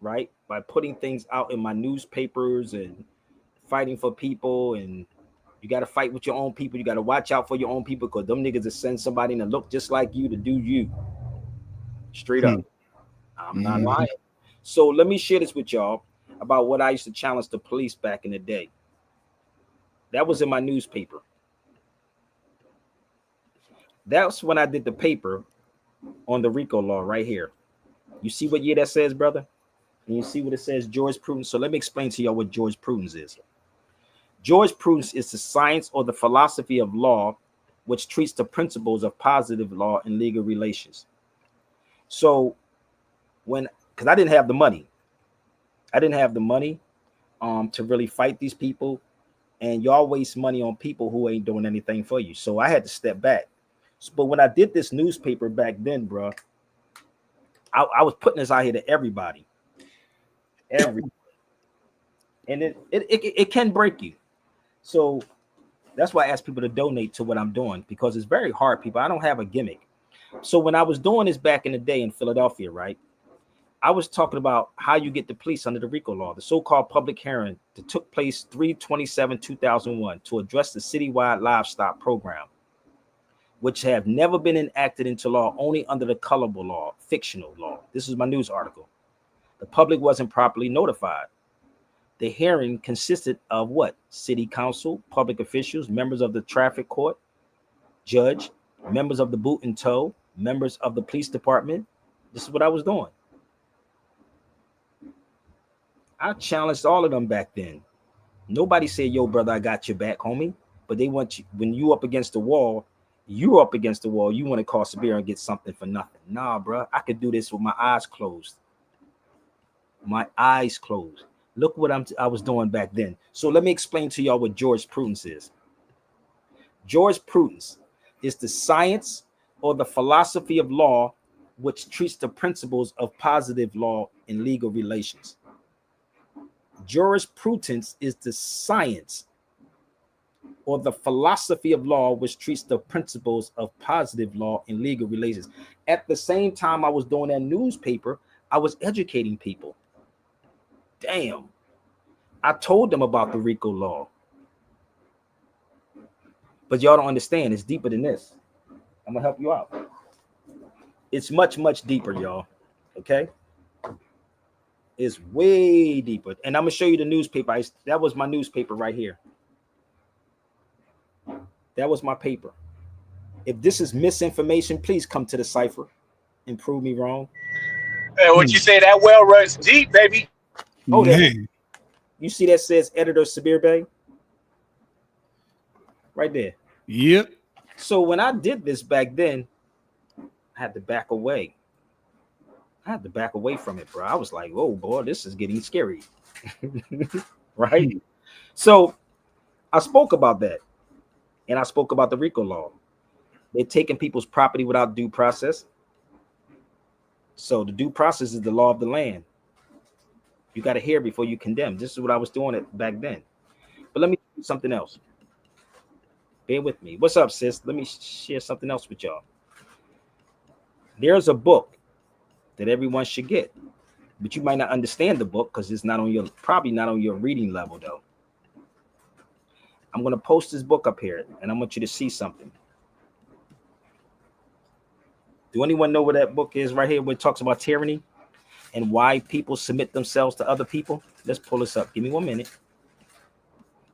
right, by putting things out in my newspapers and fighting for people, and you got to fight with your own people. You got to watch out for your own people, because them niggas will send somebody to look just like you to do you. Straight up. I'm not lying. So let me share this with y'all about what I used to challenge the police back in the day. That was in my newspaper. That's when I did the paper on the RICO law right here. You see what year that says, brother? And you see what it says, jurisprudence. So let me explain to y'all what jurisprudence is. Jurisprudence is the science or the philosophy of law which treats the principles of positive law and legal relations. So because I didn't have the money. To really fight these people, and y'all waste money on people who ain't doing anything for you. So I had to step back. But when I did this newspaper back then, bro, I was putting this out here to everybody. And it can break you. So that's why I ask people to donate to what I'm doing, because it's very hard, people. I don't have a gimmick. So when I was doing this back in the day in Philadelphia, right, I was talking about how you get the police under the RICO law, the so-called public hearing that took place 3/27/2001 to address the citywide livestock program, which have never been enacted into law, only under the colorable law, fictional law. This is my news article. The public wasn't properly notified. The hearing consisted of what? City council, public officials, members of the traffic court, judge, members of the boot and tow, members of the police department. This is what I was doing. I challenged all of them back then. Nobody said, yo, brother, I got your back, homie. But they want you, when you up against the wall, you're up against the wall. You want to call Sabir and get something for nothing. Nah, bro, I could do this with my eyes closed. My eyes closed. Look what I was doing back then. So let me explain to y'all what jurisprudence is. Jurisprudence is the science or the philosophy of law which treats the principles of positive law in legal relations. Jurisprudence is the science or the philosophy of law which treats the principles of positive law in legal relations. At the same time I was doing that newspaper, I was educating people. Damn. I told them about the RICO law. But y'all don't understand. It's deeper than this. I'm going to help you out. It's much, much deeper, y'all. Okay? It's way deeper. And I'm going to show you the newspaper. That was my newspaper right here. That was my paper. If this is misinformation, please come to the cipher and prove me wrong. Hey, what you say, that well runs deep, baby. Oh, you see that says editor Sabir Bey? Right there. Yep. So when I did this back then, I had to back away. I had to back away from it, bro. I was like, oh, boy, this is getting scary. Right? So I spoke about that. And I spoke about the RICO law. They're taking people's property without due process. So the due process is the law of the land. You got to hear before you condemn. This is what I was doing it back then. But let me do something else. Bear with me. What's up, sis? Let me share something else with y'all. There's a book that everyone should get, but you might not understand the book because it's not on your, probably not on your reading level though. I'm going to post this book up here and I want you to see something. Do anyone know what that book is right here where it talks about tyranny and why people submit themselves to other people? Let's pull this up. Give me 1 minute.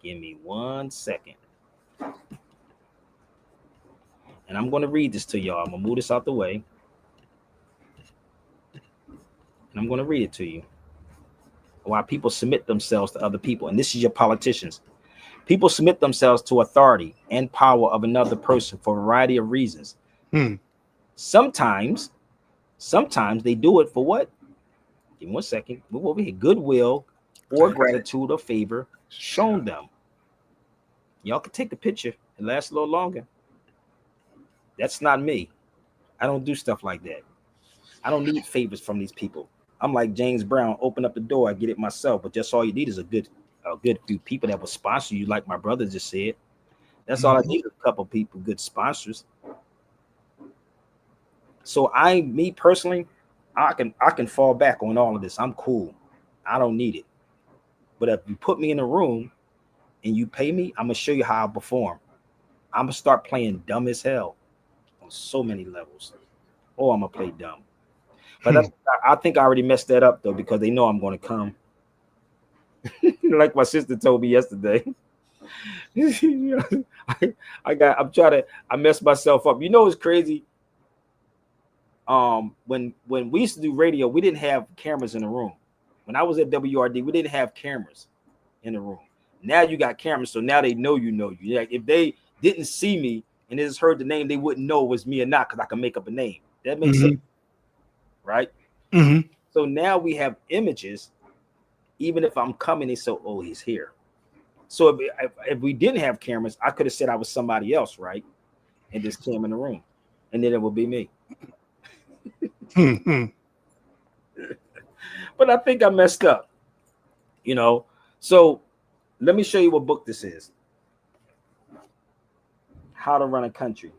Give me 1 second. And I'm going to read this to y'all. I'm going to move this out the way. And I'm going to read it to you. Why people submit themselves to other people. And this is your politicians. People submit themselves to authority and power of another person for a variety of reasons. Sometimes they do it for what? Give me 1 second. Move over here. Goodwill or gratitude or favor shown them. Y'all can take a picture. It lasts a little longer. That's not me. I don't do stuff like that. I don't need favors from these people. I'm like James Brown. Open up the door. I get it myself. But just all you need is a good few people that will sponsor you, like my brother just said. That's all I need. A couple people, good sponsors. So me personally, I can fall back on all of this. I'm cool. I don't need it. But if you put me in a room and you pay me, I'm gonna show you how I perform. I'm gonna start playing dumb as hell on so many levels. Oh, I'm gonna play dumb. But I think I already messed that up though, because they know I'm gonna come. Like my sister told me yesterday. I messed myself up. You know what's crazy? When we used to do radio, we didn't have cameras in the room. When I was at WRD, we didn't have cameras in the room. Now you got cameras, so now they know you. Like if they didn't see me and they just heard the name, they wouldn't know it was me or not because I can make up a name. That makes sense, right? So now we have images. Even if I'm coming, they say, "Oh, he's here." So if we didn't have cameras, I could have said I was somebody else, right? And just came in the room, and then it would be me. But I think I messed up, So let me show you what book this is. How to Run a Country.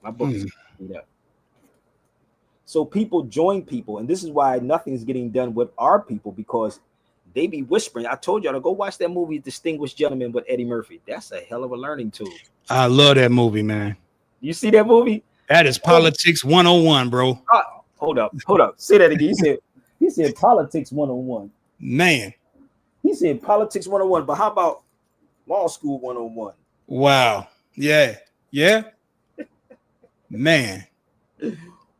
My book is up. So people join people, and this is why nothing's getting done with our people, because they be whispering. I told y'all to go watch that movie, Distinguished Gentleman, with Eddie Murphy. That's a hell of a learning tool. I love that movie, man. You see that movie? That is politics 101, bro. Hold up. Say that again. He said politics 101. Man. He said politics 101, but how about law school 101? Wow. Yeah. Man.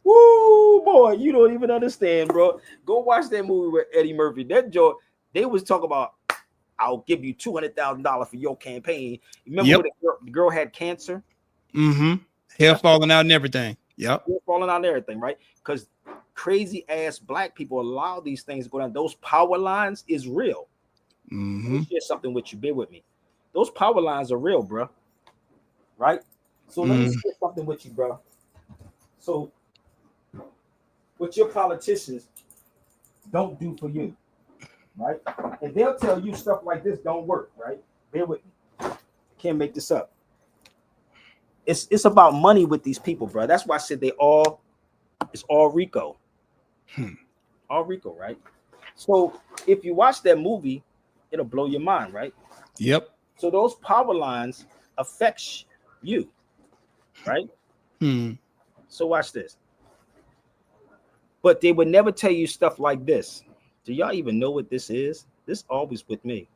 Woo, boy, you don't even understand, bro. Go watch that movie with Eddie Murphy. That joke, they was talking about, I'll give you $200,000 for your campaign. Remember when the girl had cancer? Hair falling out and everything. Hair falling out and everything, right? Because crazy ass black people allow these things to go down. Those power lines is real. Let me share something with you. Bear with me. Those power lines are real, bro. Right? So let me share something with you, bro. So what your politicians don't do for you, right? And they'll tell you stuff like this don't work, right? Bear with me. Can't make this up. It's about money with these people, bro. That's why I said it's all R.I.C.O. R.I.C.O, right? So if you watch that movie, it'll blow your mind, right? Yep. So those power lines affects you, right? So watch this. But they would never tell you stuff like this. Do y'all even know what this is? This always with me.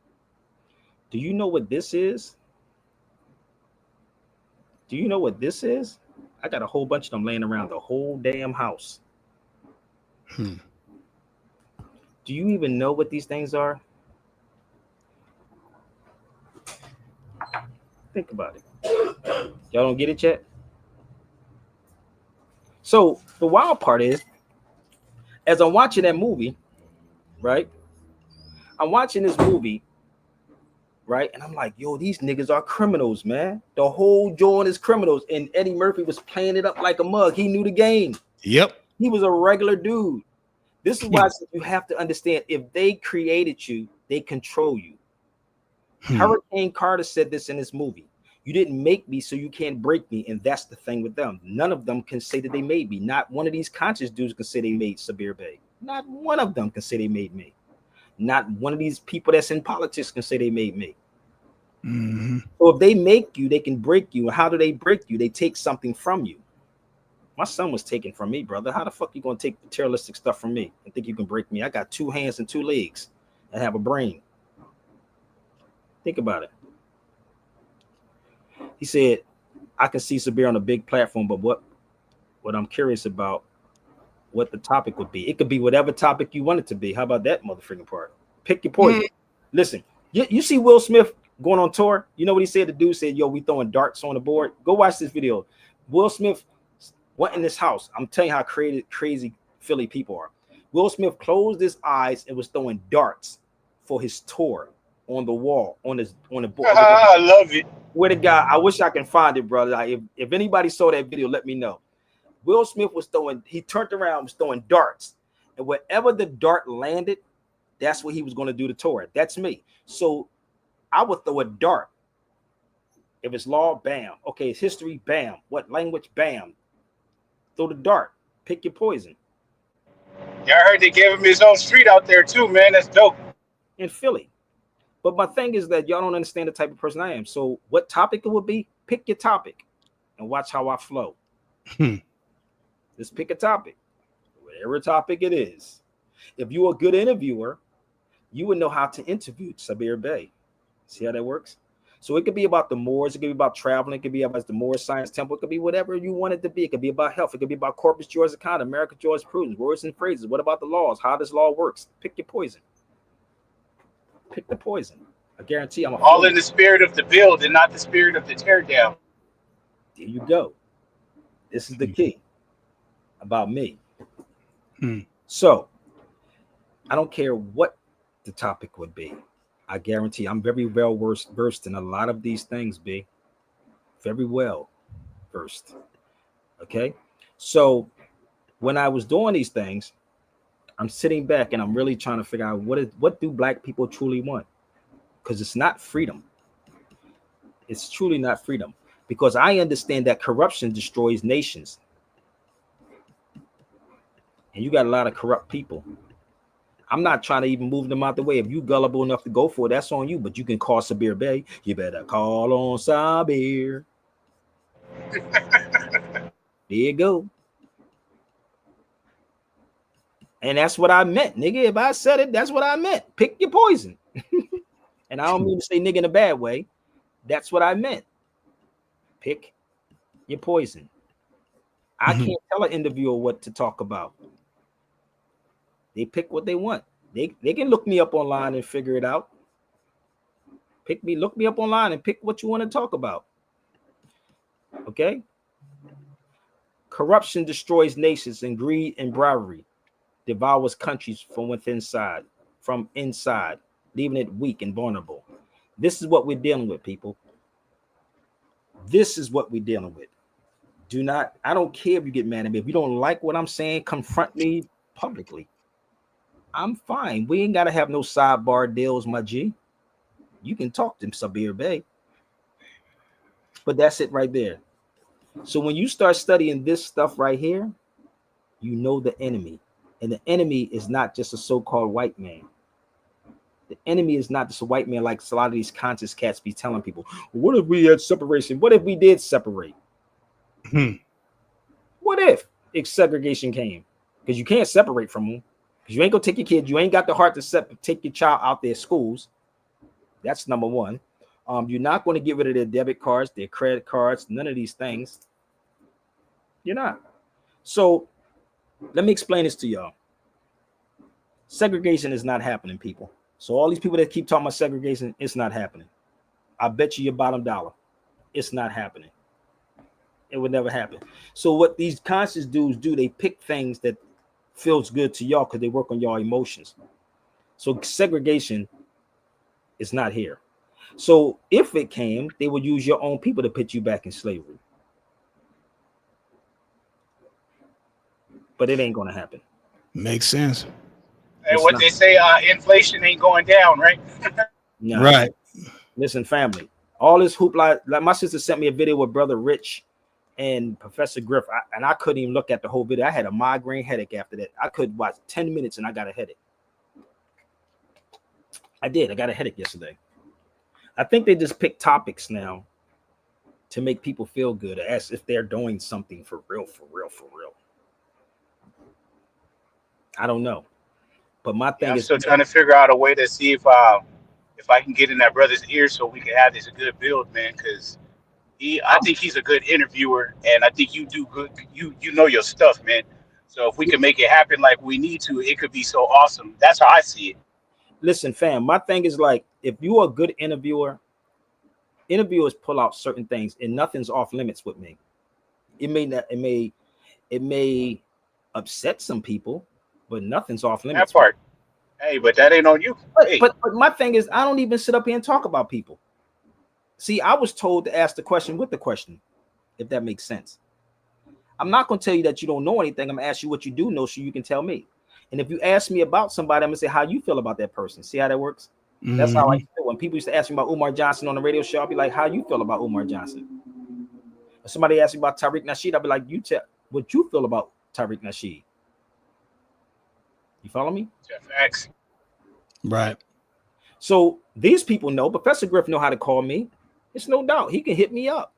Do you know what this is? Do you know what this is? I got a whole bunch of them laying around the whole damn house. Do you even know what these things are? Think about it. Y'all don't get it yet? So the wild part is, as I'm watching that movie, right? I'm watching this movie, right? And I'm like, yo, these niggas are criminals, man. The whole joint is criminals. And Eddie Murphy was playing it up like a mug. He knew the game. Yep. He was a regular dude. This is why I said you have to understand, if they created you, they control you. Hurricane Carter said this in his movie. You didn't make me, so you can't break me. And that's the thing with them. None of them can say that they made me. Not one of these conscious dudes can say they made Sabir Bey. Not one of them can say they made me. Not one of these people that's in politics can say they made me. So if they make you, they can break you. And how do they break you? They take something from you. My son was taken from me, brother. How the fuck you gonna take materialistic stuff from me and think you can break me? I got 2 hands and 2 legs and have a brain. Think about it. He said, I can see Sabir on a big platform, but what I'm curious about, what the topic would be. It could be whatever topic you want it to be. How about that motherfucking part? Pick your poison. Listen, you see Will Smith going on tour. You know what he said? The dude said, yo, we throwing darts on the board. Go watch this video. Will Smith went in this house. I'm telling you how crazy Philly people are. Will Smith closed his eyes and was throwing darts for his tour on the wall, on the board. I love it. Where the guy, I wish I can find it, brother. Like, if anybody saw that video, let me know. Will Smith was throwing, he turned around, was throwing darts. And wherever the dart landed, that's what he was going to do the tour. That's me. So I would throw a dart. If it's law, bam. Okay, it's history, bam. What language, bam. Throw the dart. Pick your poison. Yeah, I heard they gave him his own street out there too, man. That's dope. In Philly. But my thing is that y'all don't understand the type of person I am. So what topic it would be, pick your topic and watch how I flow. Just pick a topic, whatever topic it is. If you're a good interviewer, you would know how to interview Sabir Bey. See how that works? So it could be about the Moors, it could be about traveling, it could be about the Moor Science Temple, it could be whatever you want it to be. It could be about health, it could be about Corpus Juris Economy, America jurisprudence, words and phrases. What about the laws? How this law works? Pick your poison. Pick the poison. I guarantee I'm all in the spirit of the build and not the spirit of the tear down. There you go. This is the key about me. So I don't care what the topic would be. I guarantee I'm very well versed in a lot of these things, B. Very well versed. Okay. So when I was doing these things, I'm sitting back and I'm really trying to figure out what do black people truly want? Because it's not freedom. It's truly not freedom. Because I understand that corruption destroys nations. And you got a lot of corrupt people. I'm not trying to even move them out the way. If you gullible enough to go for it, that's on you. But you can call Sabir Bey. You better call on Sabir. There you go. And that's what I meant, nigga. If I said it, that's what I meant. Pick your poison. And I don't mean to say nigga in a bad way. That's what I meant. Pick your poison. I can't tell an interviewer what to talk about. They pick what they want. They can look me up online and figure it out. Look me up online and pick what you want to talk about. Okay? Corruption destroys nations, and greed and bribery devours countries from inside, leaving it weak and vulnerable. This is what we're dealing with, people. This is what we're dealing with. I don't care if you get mad at me. If you don't like what I'm saying, confront me publicly. I'm fine. We ain't got to have no sidebar deals, my G. You can talk to Sabir Bey. But that's it right there. So when you start studying this stuff right here, you know the enemy. And the enemy is not just a so-called white man. The enemy is not just a white man like a lot of these conscious cats be telling people. What if we had separation? What if we did separate? What if segregation came? Because you can't separate from them. Because you ain't gonna take your kids. You ain't got the heart to take your child out their schools. That's number one. You're not going to get rid of their debit cards, their credit cards, none of these things. You're not. So let me explain this to y'all. Segregation is not happening, people. So all these people that keep talking about segregation, it's not happening. I bet you your bottom dollar. It's not happening. It would never happen. So what these conscious dudes do, they pick things that feels good to y'all because they work on your emotions. So segregation is not here. So if it came, they would use your own people to put you back in slavery. But it ain't going to happen. Makes sense. And what they say, inflation ain't going down, right? No. Right. Listen, family. All this hoopla. Like my sister sent me a video with Brother Rich and Professor Griff, and I couldn't even look at the whole video. I had a migraine headache after that. I could watch 10 minutes and I got a headache. I did. I got a headache yesterday. I think they just pick topics now to make people feel good, as if they're doing something for real, for real, for real. I don't know. But my thing I'm is still trying to figure out a way to see if I can get in that brother's ear so we can have this good build, man. Because I think he's a good interviewer, and I think you do good. You know your stuff, man. So if we can make it happen like we need to, it could be so awesome. That's how I see it. listen, fam, my thing is like, if you're a good interviewer, interviewers pull out certain things, and nothing's off limits with me. It may upset some people, but nothing's off That limits. part. Hey, but that ain't on you. Hey. But my thing is, I don't even sit up here and talk about people. See, I was told to ask the question with the question, if that makes sense. I'm not going to tell you that you don't know anything. I'm going to ask you what you do know so you can tell me. And if you ask me about somebody, I'm going to say how you feel about that person. See how that works? That's how I feel. When people used to ask me about Umar Johnson on the radio show, I'll be like, how you feel about Umar Johnson? If somebody asks me about Tariq Nasheed, I'll be like, you tell what you feel about Tariq Nasheed. You follow me? Facts. Right. So these people know. Professor Griff know how to call me. It's no doubt. He can hit me up.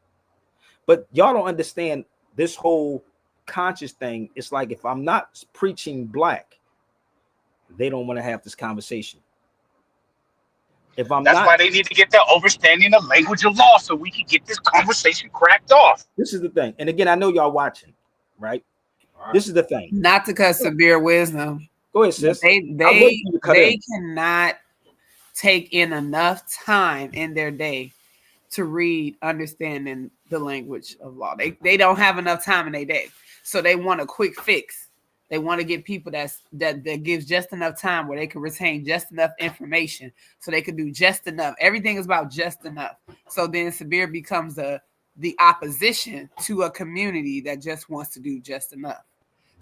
But y'all don't understand this whole conscious thing. It's like if I'm not preaching black, they don't want to have this conversation. If I'm That's not, why they need to get that understanding of language of law so we can get this conversation cracked off. This is the thing. And again, I know y'all watching, right? This is the thing. Not to cut severe wisdom. Go ahead, sis. They cannot take in enough time in their day to read, understanding the language of law. They don't have enough time in their day. So they want a quick fix. They want to get people that gives just enough time where they can retain just enough information so they can do just enough. Everything is about just enough. So then Sabir becomes the opposition to a community that just wants to do just enough.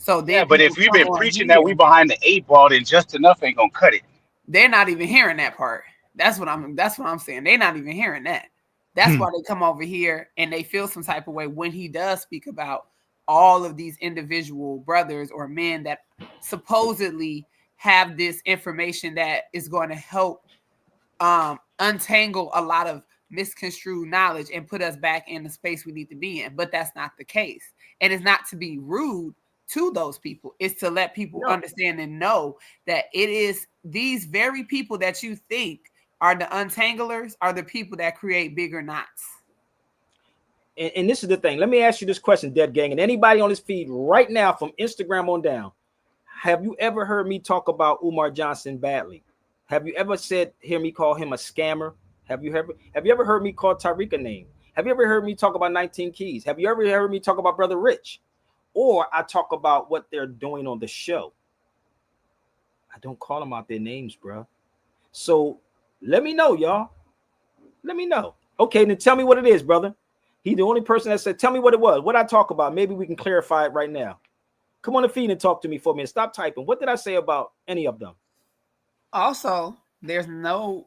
So yeah, but if we've been preaching that we behind the 8 ball, then just enough ain't gonna cut it. They're not even hearing that part. That's what I'm saying. They're not even hearing that. That's why they come over here and they feel some type of way when he does speak about all of these individual brothers or men that supposedly have this information that is going to help untangle a lot of misconstrued knowledge and put us back in the space we need to be in. But that's not the case. And it's not to be rude to those people. It's to let people understand and know that it is these very people that you think are the untanglers are the people that create bigger knots. And this is the thing. Let me ask you this question, Dead Gang, and anybody on this feed right now from Instagram on down. Have you ever heard me talk about Umar Johnson badly? Have you ever hear me call him a scammer? Have you ever heard me call Tariq a name? Have you ever heard me talk about 19 Keys? Have you ever heard me talk about Brother Rich? Or I talk about what they're doing on the show. I don't call them out their names, bro. So let me know, y'all. Let me know. Okay, then tell me what it is, brother. He's the only person that said, tell me what it was. What I talk about. Maybe we can clarify it right now. Come on the feed and talk to me for a minute. Stop typing. What did I say about any of them? Also, there's no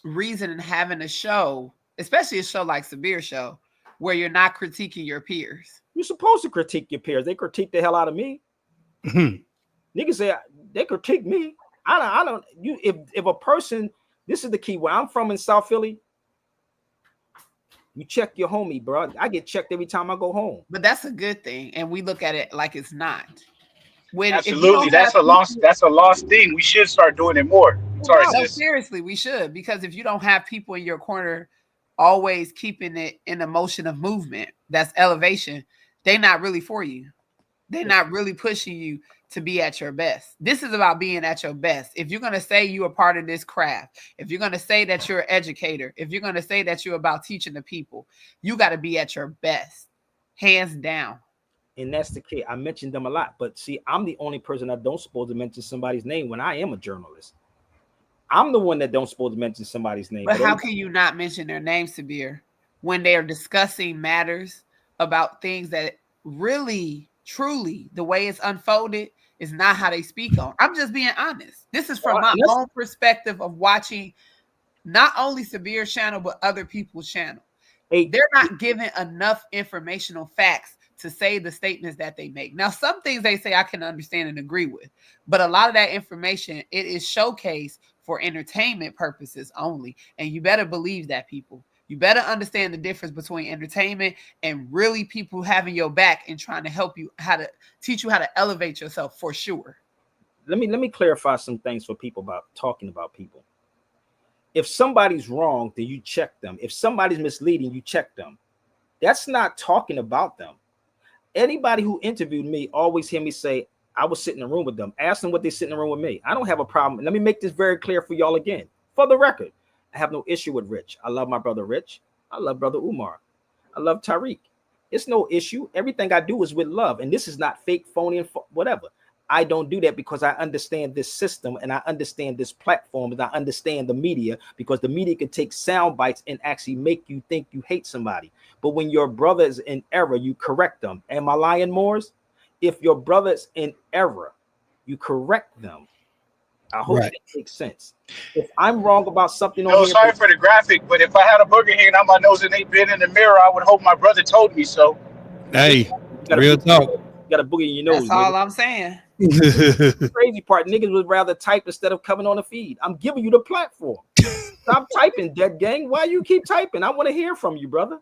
reason in having a show, especially a show like Sabir Show, where you're not critiquing your peers. You're supposed to critique your peers. They critique the hell out of me. Niggas say they critique me. I don't. If a person, this is the key. Where I'm from in South Philly, you check your homie, bro. I get checked every time I go home. But that's a good thing, and we look at it like it's not. Absolutely, that's a lost thing. We should start doing it more. Sorry, sis. Seriously, we should, because if you don't have people in your corner always keeping it in a motion of movement, that's elevation, they're not really for you. They're not really pushing you to be at your best. This is about being at your best. If you're going to say you're a part of this craft, if you're going to say that you're an educator, if you're going to say that you're about teaching the people, you got to be at your best, hands down. And that's the key. I mentioned them a lot, but see, I'm the only person that don't supposed to mention somebody's name when I am a journalist. I'm the one that don't supposed to mention somebody's name. But how can you not mention their name, Sabir, when they are discussing matters about things that really truly the way it's unfolded is not how they speak on. I'm just being honest. This is from Well, my and that's- own perspective of watching not only Sabir's channel, but other people's channel. Hey, They're not giving enough informational facts to say the statements that they make. Now, some things they say I can understand and agree with, but a lot of that information, it is showcased for entertainment purposes only. And you better believe that, people. You better understand the difference between entertainment and really people having your back and trying to help you how to teach you how to elevate yourself for sure. let me clarify some things for people about talking about people. If somebody's wrong, then you check them. If somebody's misleading, you check them. That's not talking about them. Anybody who interviewed me always hear me say, I was sitting in the room with them. Ask them what they sit in the room with me. I don't have a problem. Let me make this very clear for y'all again. For the record, I have no issue with Rich. I love my brother Rich. I love brother Umar. I love Tariq. It's no issue. Everything I do is with love. And this is not fake, phony, and whatever. I don't do that because I understand this system and I understand this platform and I understand the media, because the media can take sound bites and actually make you think you hate somebody. But when your brother is in error, you correct them. Am I lying, Moors? If your brother's in error, you correct them. I hope that makes sense. If I'm wrong about something on No, here, sorry for the graphic, but if I had a booger hanging out my nose and they been in the mirror, I would hope my brother told me so. Hey, real talk. You got a boogie in your nose. That's all I'm saying. The crazy part, niggas would rather type instead of coming on the feed. I'm giving you the platform. Stop typing, dead gang. Why you keep typing? I want to hear from you, brother.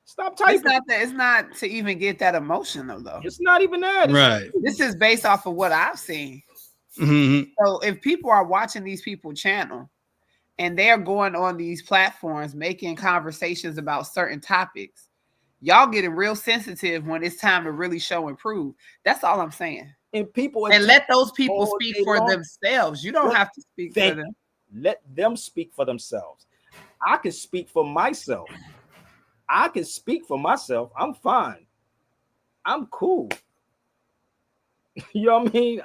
Stop typing. It's not to even get that emotional though. It's not even that. Right. This is based off of what I've seen. Mm-hmm. So if people are watching these people's channel and they're going on these platforms making conversations about certain topics, y'all getting real sensitive when it's time to really show and prove. That's all I'm saying. And people and let those people speak for themselves. You don't have to speak for them. Let them speak for themselves. I can speak for myself. I'm fine. I'm cool. You know what I mean?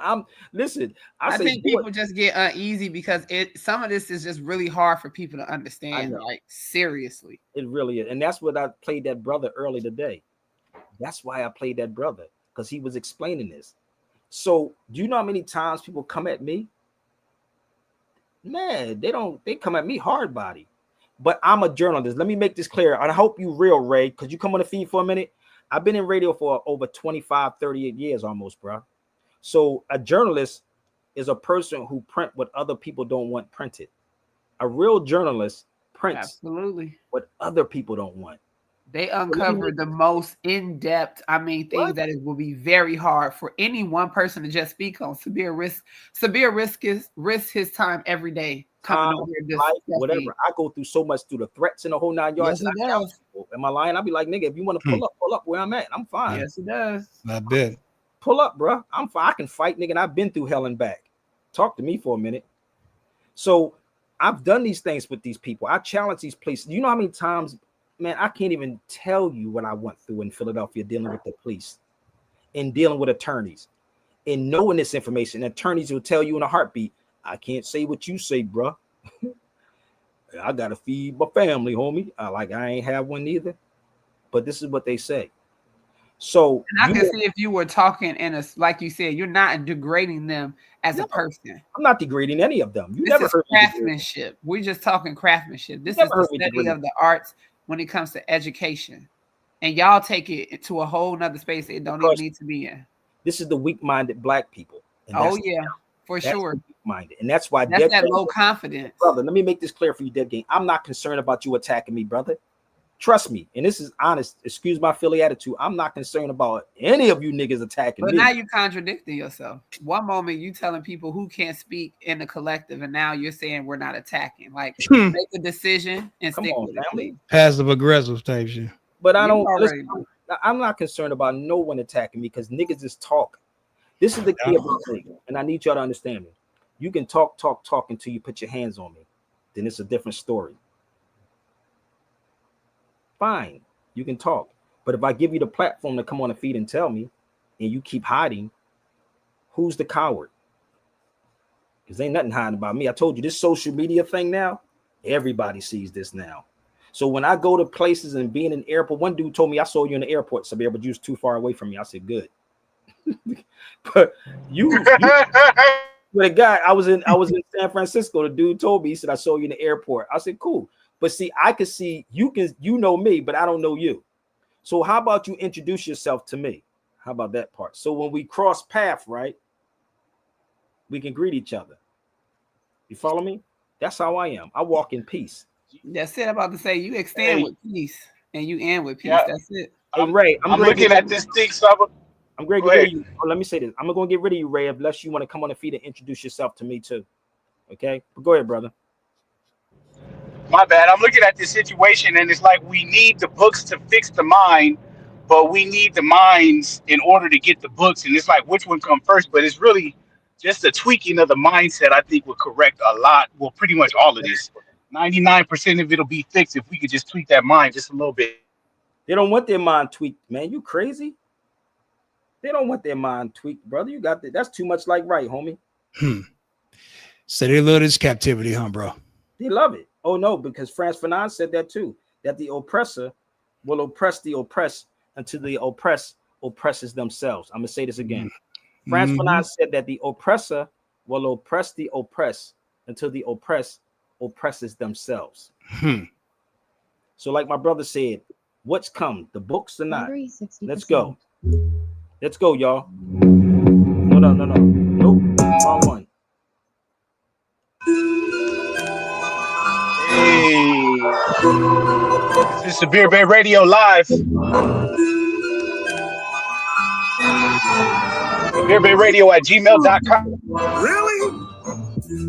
I think people just get uneasy because some of this is just really hard for people to understand. Like, seriously. It really is. And that's what I played that brother early today. That's why I played that brother, because he was explaining this. So do you know how many times people come at me? Man, they come at me hard body. But I'm a journalist. Let me make this clear. And I hope you real, Ray, because you come on the feed for a minute. I've been in radio for over 25, 38 years almost, bro. So a journalist is a person who print what other people don't want printed. A real journalist prints what other people don't want. They uncover the most in-depth, things that it will be very hard for any one person to just speak on. Sabir risks his time every day coming over here. Whatever. I go through so much through the threats and the whole 9 yards. Yes, it does. Am I lying? I'll be like, nigga, if you want to pull up where I'm at, I'm fine. Yes, it does. I bet. Pull up, bro. I'm fine. I can fight, nigga, and I've been through hell and back. Talk to me for a minute. So I've done these things with these people. I challenge these places. You know how many times, man, I can't even tell you what I went through in Philadelphia dealing with the police and dealing with attorneys and knowing this information. Attorneys will tell you in a heartbeat, I can't say what you say, bro. I got to feed my family, homie. I ain't have one either. But this is what they say. So and I can see if you were talking like you said, you're not degrading them as a person. I'm not degrading any of them. This is craftsmanship. We're just talking craftsmanship. This is the study of the arts when it comes to education. And y'all take it to a whole nother space it don't even need to be in. This is the weak-minded black people. Oh, yeah, for sure. Weak-minded. And that's why that's that low confidence. Brother, let me make this clear for you, Dead Game. I'm not concerned about you attacking me, brother. Trust me, and this is honest. Excuse my Philly attitude. I'm not concerned about any of you niggas attacking me. But now you contradicting yourself. One moment you telling people who can't speak in the collective, and now you're saying we're not attacking. Like, make a decision and stick with it. Passive aggressive type shit. But I'm not concerned about no one attacking me because niggas just talk. This is the key of the thing, and I need y'all to understand me. You can talk until you put your hands on me. Then it's a different story. Fine, you can talk. But if I give you the platform to come on the feed and tell me, and you keep hiding, who's the coward? Because ain't nothing hiding about me. I told you this social media thing now, everybody sees this now. So when I go to places and being in the airport, one dude told me I saw you in the airport, Sabir, but you was too far away from me. I said, good. But you with a guy, I was in San Francisco. The dude told me, he said, I saw you in the airport. I said, cool. But see, I could see you know me, but I don't know you. So how about you introduce yourself to me? How about that part? So when we cross path, right, we can greet each other. You follow me? That's how I am. I walk in peace. That's it. I'm about to say you extend with peace and you end with peace. Yeah. That's it. Hey, Ray, I'm looking at this thing, so I'm great to get rid of you. Oh, let me say this. I'm gonna get rid of you, Ray, unless you want to come on the feed and introduce yourself to me too. Okay, but go ahead, brother. My bad. I'm looking at this situation, and it's like we need the books to fix the mind, but we need the minds in order to get the books. And it's like, which one come first? But it's really just a tweaking of the mindset. I think would correct a lot. Well, pretty much all of this. 99% of it'll be fixed if we could just tweak that mind just a little bit. They don't want their mind tweaked, man. You crazy? They don't want their mind tweaked, brother. You got that. That's too much like right, homie. So they love this captivity, huh, bro? They love it. Oh no, because Frantz Fanon said that too. That the oppressor will oppress the oppressed until the oppressed oppresses themselves. I'm gonna say this again. Frantz Fanon said that the oppressor will oppress the oppressed until the oppressed oppresses themselves. So, like my brother said, what's come? The books or not? Let's go. Let's go, y'all. No. Nope. Wrong one. Hey, this is Severe Bay Radio Live. SevereBayRadio@gmail.com. Really?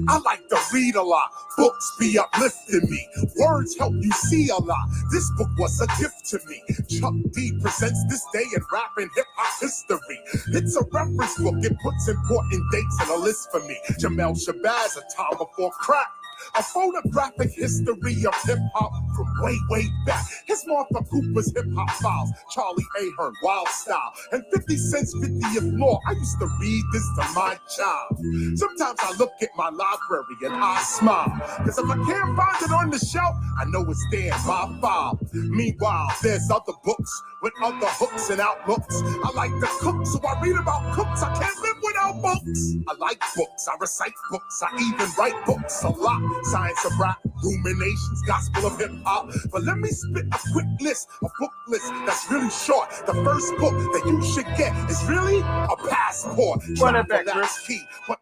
I like to read a lot. Books be uplifting me. Words help you see a lot. This book was a gift to me. Chuck D presents this day in rap and hip-hop history. It's a reference book. It puts important dates in a list for me. Jamel Shabazz, A Time Before Crack. A photographic history of hip-hop from way back. Here's Martha Cooper's hip-hop files, Charlie Ahern, Wild Style, and 50 Cent's 50th Law. I used to read this to my child. Sometimes I look at my library and I smile, because if I can't find it on the shelf, I know it's there in my file. Meanwhile, there's other books with other hooks and outlooks. I like to cook, so I read about cooks. I can't live without books. I like books, I recite books, I even write books a lot. Science of rap, ruminations, gospel of hip-hop. But let me spit a quick list, a book list that's really short. The first book that you should get is really a passport. Travel, that's key. But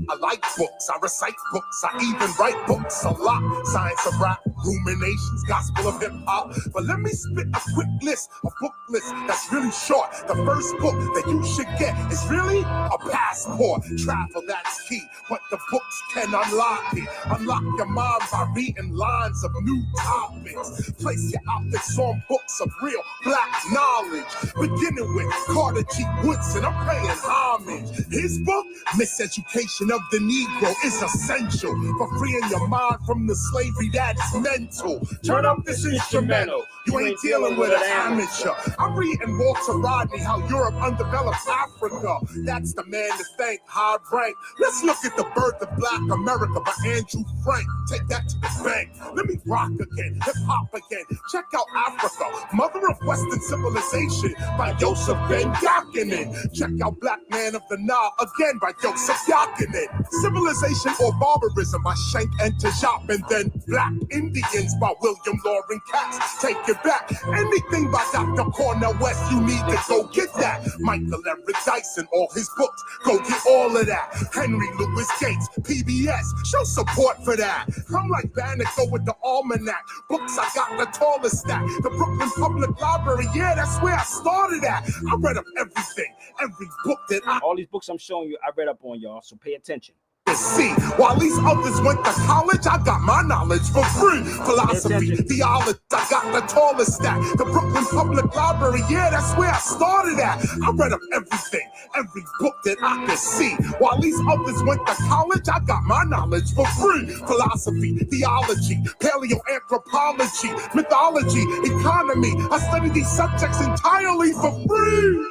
I like books, I recite books, I even write books a lot. Science of rap, ruminations, gospel of hip-hop. But let me spit a quick list, a book list that's really short. The first book that you should get is really a passport. Travel, that's key. But the books can unlock it. Unlock your mind by reading lines of new topics. Place your outfits on books of real black knowledge. Beginning with Carter G. Woodson, I'm paying homage. His book, Miseducation of the Negro, is essential for freeing your mind from the slavery that is mental. Turn up this instrumental. You ain't dealing with an amateur. I'm reading Walter Rodney, How Europe Undeveloped Africa. That's the man to thank, high rank. Let's look at the birth of Black America by Andrew Frank. Take that to the bank. Let me rock again, hip hop again. Check out Africa, mother of Western civilization by Joseph Ben Yakinen. Check out Black Man of the Nile again by Joseph Yakinen. Civilization or Barbarism by Schenck and Tajop. And then Black Indians by William Loring Katz. Take it back. Anything by Dr. Cornel West, you need to go get that. Michael Eric Dyson, all his books, go get all of that. Henry Louis Gates, PBS, show support for that. I'm like Bannock, go with the almanac. Books, I got the tallest stack. The Brooklyn Public Library, yeah, that's where I started at. I read up everything, every book that I... All these books I'm showing you, I read up on, y'all, so pay attention. See, while these others went to college, I got my knowledge for free. Philosophy, theology, I got the tallest stack. The Brooklyn Public Library, yeah, that's where I started at. I read up everything, every book that I could see. While these others went to college, I got my knowledge for free. Philosophy, theology, paleoanthropology, mythology, economy. I study these subjects entirely for free.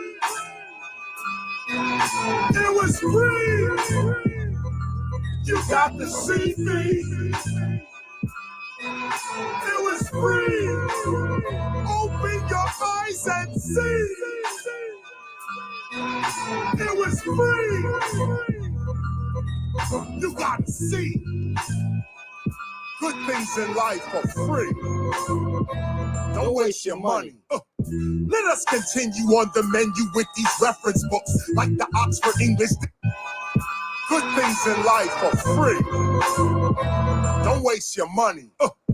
It was free. You got to see me. It was free. Open your eyes and see. It was free. You gotta see good things in life for free. Don't waste your money. Let us continue on the menu with these reference books like the Oxford English. Good things in life for free. Don't waste your money.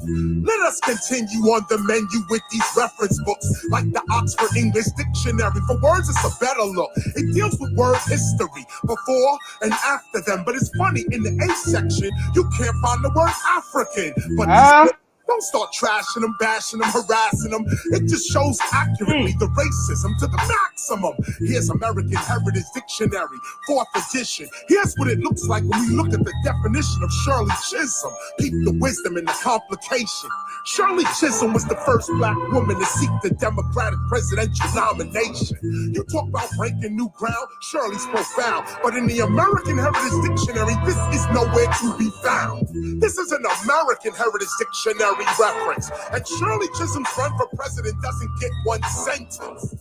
Let us continue on the menu with these reference books like the Oxford English Dictionary. For words, it's a better look. It deals with word history before and after them. But it's funny, in the A section, you can't find the word African. But these don't start trashing them, bashing them, harassing them. It just shows accurately the racism to the maximum. Here's American Heritage Dictionary, 4th edition. Here's what it looks like when we look at the definition of Shirley Chisholm. Peep the wisdom and the complication. Shirley Chisholm was the first black woman to seek the Democratic presidential nomination. You talk about breaking new ground, Shirley's profound. But in the American Heritage Dictionary, this is nowhere to be found. This is an American Heritage Dictionary reference. And Shirley Chisholm's run for president doesn't get one sentence.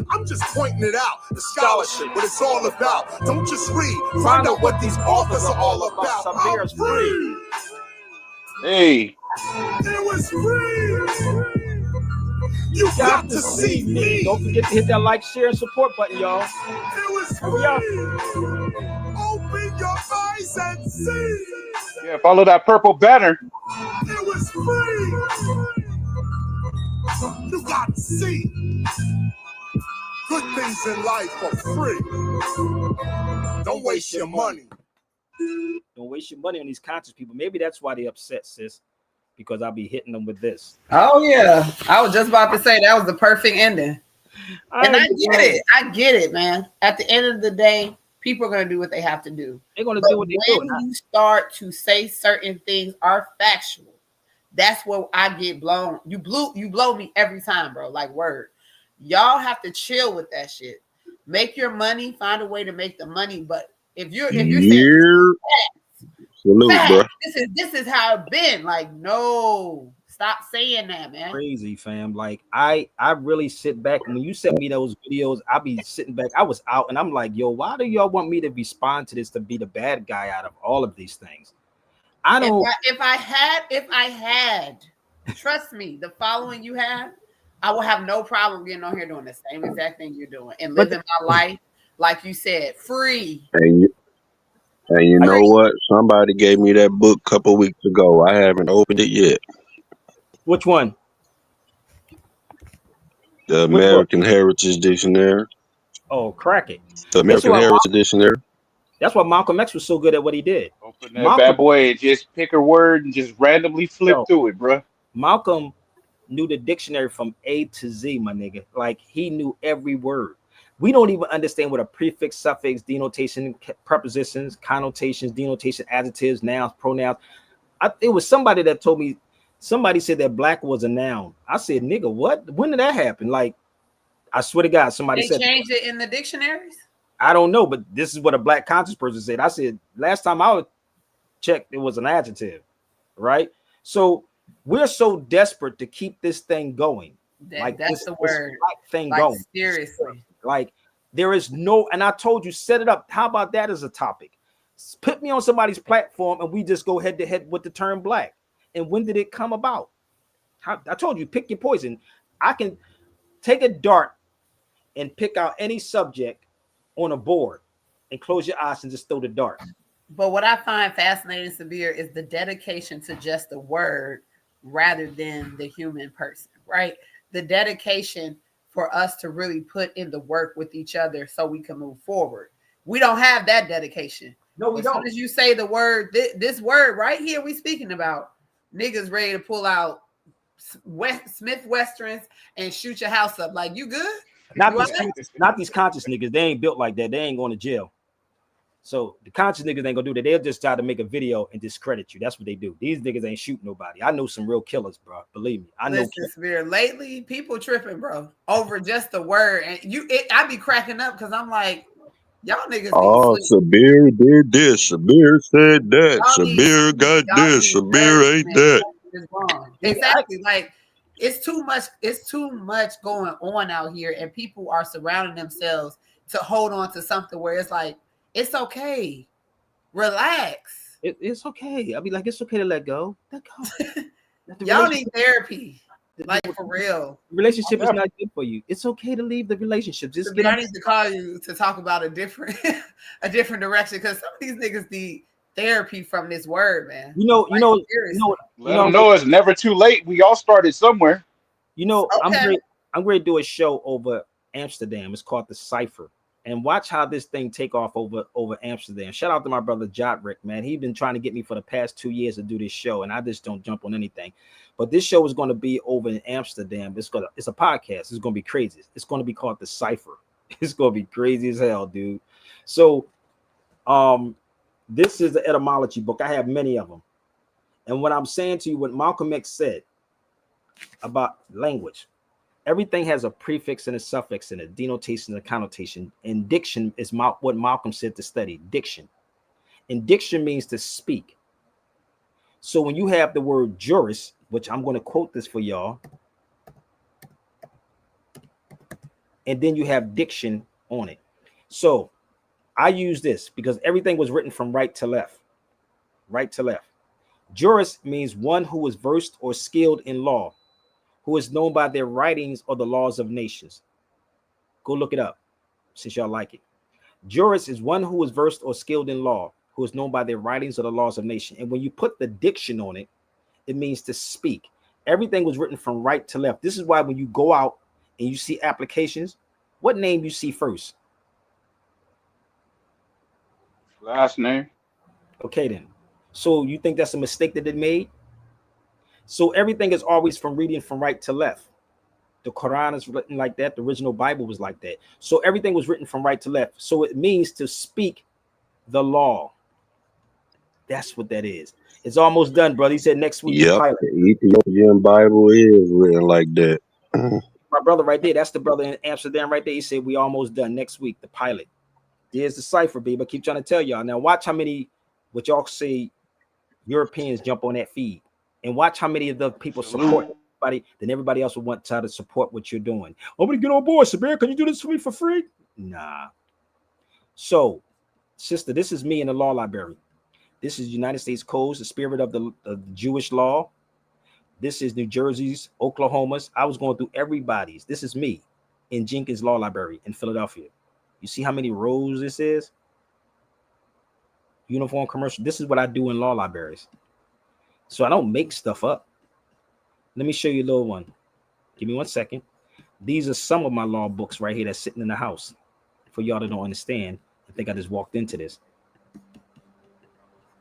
I'm just pointing it out. The scholarship, what it's all about. Don't just read. Find out what these authors are all about. I'm free. Hey. It was free. You got to see me. Don't forget to hit that like, share, and support button, y'all. It was free. Open your eyes and see. Yeah, follow that purple banner. It was free. You got to see good things in life for free. Don't waste your money. Don't waste your money on these conscious people. Maybe that's why they upset, sis, because I'll be hitting them with this. Oh yeah, I was just about to say that was the perfect ending. And I get it. I get it, man. At the end of the day, people are going to do what they have to do. They're going to do what they do. When you start to say certain things are factual, that's where I get blown. You blow me every time, bro. Like, word. Y'all have to chill with that shit. Make your money. Find a way to make the money. But if you're saying facts, this is how it's been. Like, no, stop saying that, man. Crazy, fam. Like, I really sit back, and when you sent me those videos, I be sitting back. I was out, and I'm like, yo, why do y'all want me to respond to this, to be the bad guy out of all of these things? I don't. If I had, trust me, the following you have, I will have no problem getting on here doing the same exact thing you're doing and living my life, like you said, free. And you know what? Somebody gave me that book a couple weeks ago. I haven't opened it yet. Which one? The American Heritage Dictionary. Oh, crack it. The American Heritage Dictionary. That's why Malcolm X was so good at what he did. Open that bad boy and just pick a word and just randomly flip through it, bro. Malcolm knew the dictionary from A to Z, my nigga. Like, he knew every word. We don't even understand what a prefix, suffix, denotation, prepositions, connotations, denotation, adjectives, nouns, pronouns. It was somebody that told me, somebody said that black was a noun. I said, nigga, what? When did that happen? Like, I swear to God, somebody said. They changed it in the dictionaries? I don't know, but this is what a black conscious person said. I said, last time I checked, it was an adjective, right? So we're so desperate to keep this thing going. That's the word. This thing going. Seriously. Like, there is no, and I told you, set it up. How about that as a topic? Put me on somebody's platform and we just go head to head with the term black. And when did it come about? I told you, pick your poison. I can take a dart and pick out any subject on a board and close your eyes and just throw the dart. But what I find fascinating, Sabir, is the dedication to just the word rather than the human person, right? The dedication for us to really put in the work with each other so we can move forward. We don't have that dedication. No, we don't. As soon as you say the word, this word right here we speaking about, niggas ready to pull out Smith Westerns and shoot your house up. Like, you good? Not these conscious niggas. They ain't built like that. They ain't going to jail. So the conscious niggas ain't gonna do that. They'll just try to make a video and discredit you. That's what they do. These niggas ain't shooting nobody. I know some real killers, bro. Believe me. I know. Listen, lately people tripping, bro, over just the word. And I be cracking up because I'm like, y'all niggas. Oh, Sabir did this. Sabir said that. Sabir got this. Sabir ate that. Is wrong. Exactly. Like, it's too much. It's too much going on out here, and people are surrounding themselves to hold on to something where it's like, it's okay. Relax. It's okay. I'll be like, it's okay to let go. Let go. Y'all need therapy. Like, for real. Relationship is not good for you. It's okay to leave the relationship. Just get I need to call you to talk about a different direction, because some of these niggas need therapy from this word, man. Let them know it's never too late. We all started somewhere. I'm going to do a show over Amsterdam. It's called The Cipher. And watch how this thing take off over Amsterdam. Shout out to my brother Jodrick, man. He's been trying to get me for the past 2 years to do this show, and I just don't jump on anything. But this show is going to be over in Amsterdam. It's a podcast. It's going to be crazy. It's going to be called The Cipher. It's going to be crazy as hell, dude. So, this is the etymology book. I have many of them. And what I'm saying to you, what Malcolm X said about language, everything has a prefix and a suffix and a denotation and a connotation. And diction is what Malcolm said to study, diction. And diction means to speak. So when you have the word juris, which I'm going to quote this for y'all, and then you have diction on it. So I use this because everything was written from right to left. Right to left. Juris means one who is versed or skilled in law, who is known by their writings or the laws of nations. Go look it up since y'all like it. Juris is one who is versed or skilled in law, who is known by their writings or the laws of nation. And when you put the diction on it, it means to speak. Everything was written from right to left. This is why when you go out and you see applications, what name you see first? Last name. Okay, then. So you think that's a mistake that they made? So everything is always from reading from right to left. The Quran is written like that. The original Bible was like that. So everything was written from right to left. So it means to speak the law. That's what that is. It's almost done, brother. He said next week. Yep, the Ethiopian Bible is written like that. My brother right there, that's the brother in Amsterdam right there. He said we almost done next week, the pilot. There's the cipher, baby. I keep trying to tell y'all. Now watch how many, what y'all say, Europeans jump on that feed. And watch how many of the people support everybody, then everybody else will want to try to support what you're doing. I'm going to get on board, Sabir. Can you do this for me for free? Nah. So, sister, this is me in the law library. This is United States codes, the spirit of the Jewish law. This is New Jersey's, Oklahoma's. I was going through everybody's. This is me in Jenkins Law Library in Philadelphia. You see how many rows this is? Uniform commercial. This is what I do in law libraries. So I don't make stuff up. Let me show you a little one. Give me 1 second. These are some of my law books right here that's sitting in the house. For y'all that don't understand, I think I just walked into this.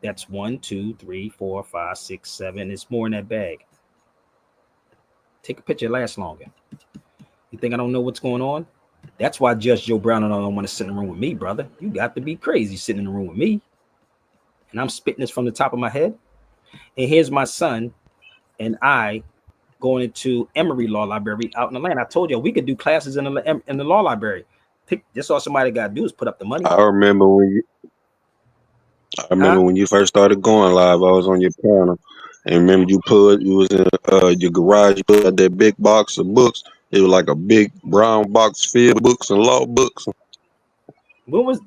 That's 1, 2, 3, 4, 5, 6, 7. It's more in that bag. Take a picture, it lasts longer. You think I don't know what's going on? That's why Judge Joe Brown don't want to sit in the room with me, brother. You got to be crazy sitting in the room with me. And I'm spitting this from the top of my head. And here's my son and I going into Emory Law Library out in Atlanta. I told you we could do classes in the law library. That's all somebody got to do is put up the money. I remember when you first started going live. I was on your panel, and remember you was in your garage. You put out that big box of books. It was like a big brown box filled with books and law books. What was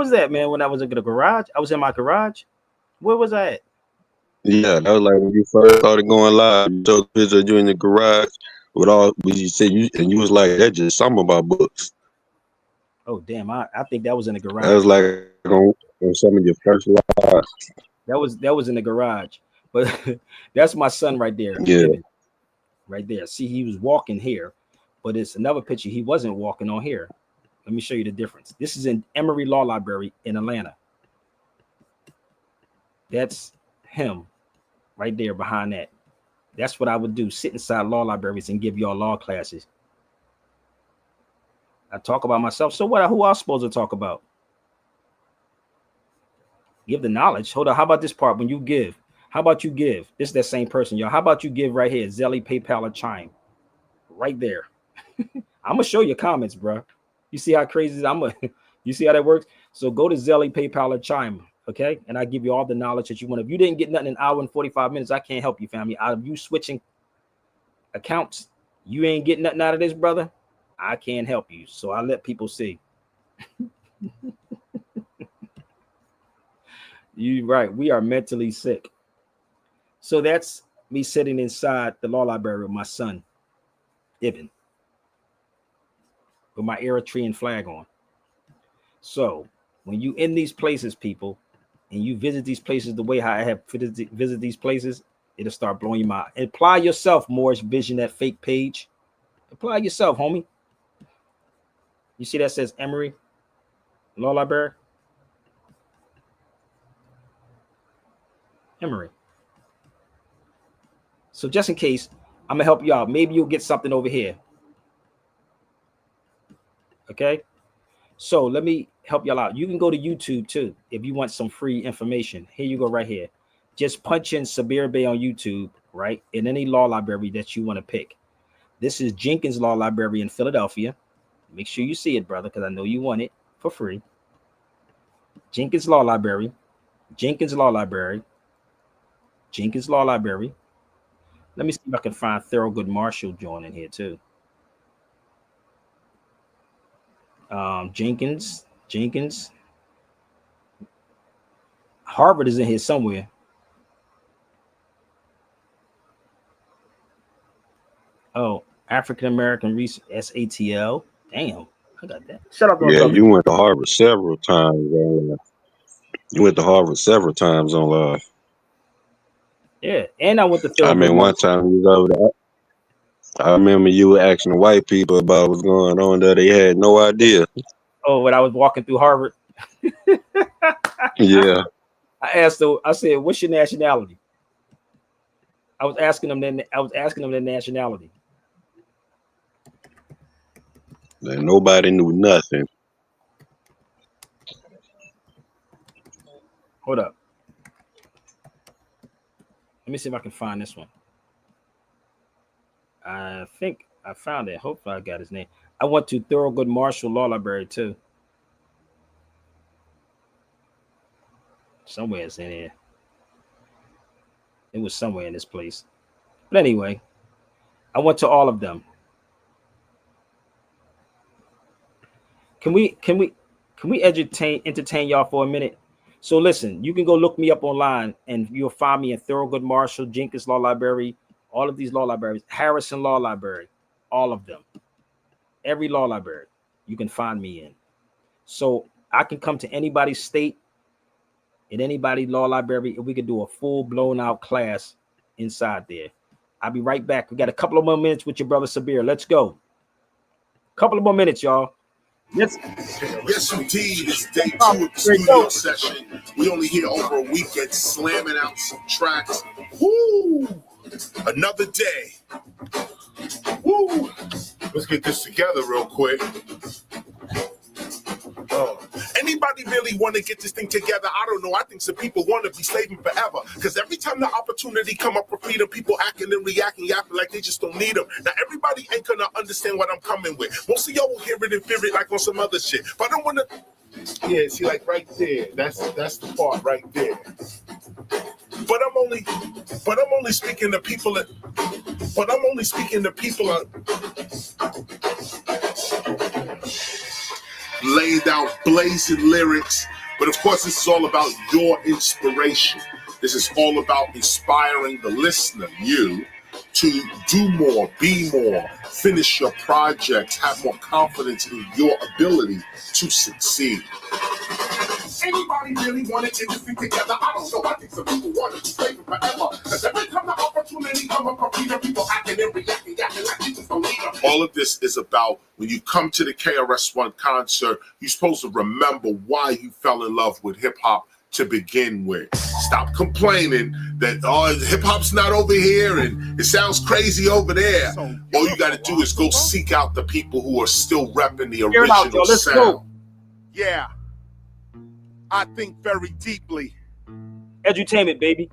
that, man? When I was in the garage, I was in my garage. Where was I at? Yeah, that was like when you first started going live. You took a picture of you in the garage with all. You said you was like, that's just some of my books. Oh damn! I think that was in the garage. That was like on some of your first lives. That was in the garage, but that's my son right there. Yeah, right there. See, he was walking here, but it's another picture. He wasn't walking on here. Let me show you the difference. This is in Emory Law Library in Atlanta. That's him right there behind that. That's what I would do. Sit inside law libraries and give y'all law classes. I talk about myself. So what? Who else supposed to talk about? Give the knowledge. Hold on. How about this part? When you give, how about you give? This is that same person, y'all. How about you give right here? Zelly, PayPal, or Chime. Right there. I'm gonna show you comments, bro. You see how crazy you see how that works? So go to Zelly, PayPal, or Chime, okay? And I give you all the knowledge that you want. If you didn't get nothing in an hour and 45 minutes, I can't help you, family. Out of you switching accounts, you ain't getting nothing out of this, brother. I can't help you. So I let people see. You right. We are mentally sick. So that's me sitting inside the law library with my son, Ibn, with my Eritrean flag on. So when you in these places, people, and you visit these places the way how I have visit these places, it'll start blowing your mind. Apply yourself, Morris Vision, that fake page. Apply yourself, homie. You see that says Emory Law Library? Emory. So just in case, I'm gonna help you out. Maybe you'll get something over here. Okay. So let me help y'all out. You can go to YouTube too if you want some free information. Here you go, right here. Just punch in Sabir Bey on YouTube, right? In any law library that you want to pick. This is Jenkins Law Library in Philadelphia. Make sure you see it, brother, because I know you want it for free. Jenkins Law Library, Jenkins Law Library, Jenkins Law Library. Let me see if I can find Thurgood Marshall joining here too. Jenkins. Harvard is in here somewhere. Oh, African American Research, SATL. Damn, I got that. Shut up, Yeah, brother. you went to Harvard several times. You went to Harvard several times on live. Yeah, and I went to I Thurgood mean, one Marshall. time you was over there. I remember you were asking the white people about what's going on there. They had no idea. Oh, when I was walking through Harvard. Yeah. I said, what's your nationality? I was asking them their nationality. And nobody knew nothing. Hold up. Let me see if I can find this one. I think I found it. Hopefully I got his name. I went to Thurgood Marshall Law Library too. Somewhere it's in here. It was somewhere in this place. But anyway, I went to all of them. Can we entertain y'all for a minute? So listen, you can go look me up online and you'll find me in Thurgood Marshall, Jenkins Law Library, all of these law libraries, Harrison Law Library, all of them. Every law library you can find me in. So I can come to anybody's state, in anybody's law library, and we could do a full blown out class inside there. I'll be right back. We got a couple of more minutes with your brother Sabir. Let's go. Couple of more minutes, y'all. Yes, indeed. It's day 2 of the studio session. We only here over a weekend slamming out some tracks. Woo! Another day. Woo! Let's get this together real quick. Anybody really want to get this thing together? I don't know. I think some people want to be slaving forever. Because every time the opportunity come up for freedom, people acting and reacting, yapping like they just don't need them. Now, everybody ain't going to understand what I'm coming with. Most of y'all will hear it and fear it like on some other shit. But I don't want to... Yeah, see, like right there. That's the part right there. But I'm only speaking to people that... But I'm only speaking to people... laid out blazing lyrics, but of course this is all about your inspiration. This is all about inspiring the listener, you, to do more, be more, finish your projects, have more confidence in your ability to succeed. Anybody really want to get this thing together? I don't know. I think some people want to be slaving forever. Because every time the opportunity come up for freedom, people acting and reacting like they just don't need them. All of this is about when you come to the KRS-One concert, you're supposed to remember why you fell in love with hip-hop to begin with. Stop complaining that, oh, hip-hop's not over here and it sounds crazy over there. All you got to do is go seek out the people who are still repping the original sound. Go. Yeah. I think very deeply. Edutainment, baby.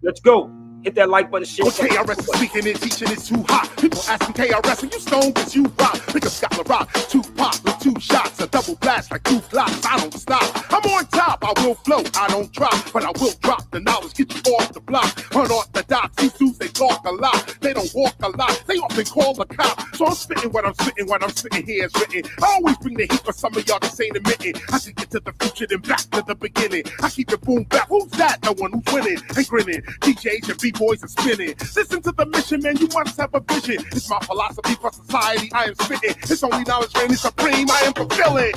Let's go. Hit that like button, shit. Okay, KRS is speaking and teaching is too hot. People asking KRS, are you stoned? Cause you rock. Pick up Scott LaRock, 2 pop with 2 shots, a double blast like 2 blocks. I don't stop. I'm on top. I will float. I don't drop, but I will drop the knowledge. Get you off the block. Unorthodox. These dudes, they talk a lot. They don't walk a lot. They often call the cop. So I'm spitting what I'm spitting here is written. I always bring the heat for some of y'all just ain't admitting. I take it to the future then back to the beginning. I keep it boom back. Who's that? The one who's winning and grinning. DJs and B-boys are spinning. Listen to the mission, man. You must have a vision. It's my philosophy for society. I am spitting. It's only knowledge reigning supreme. I am fulfilling.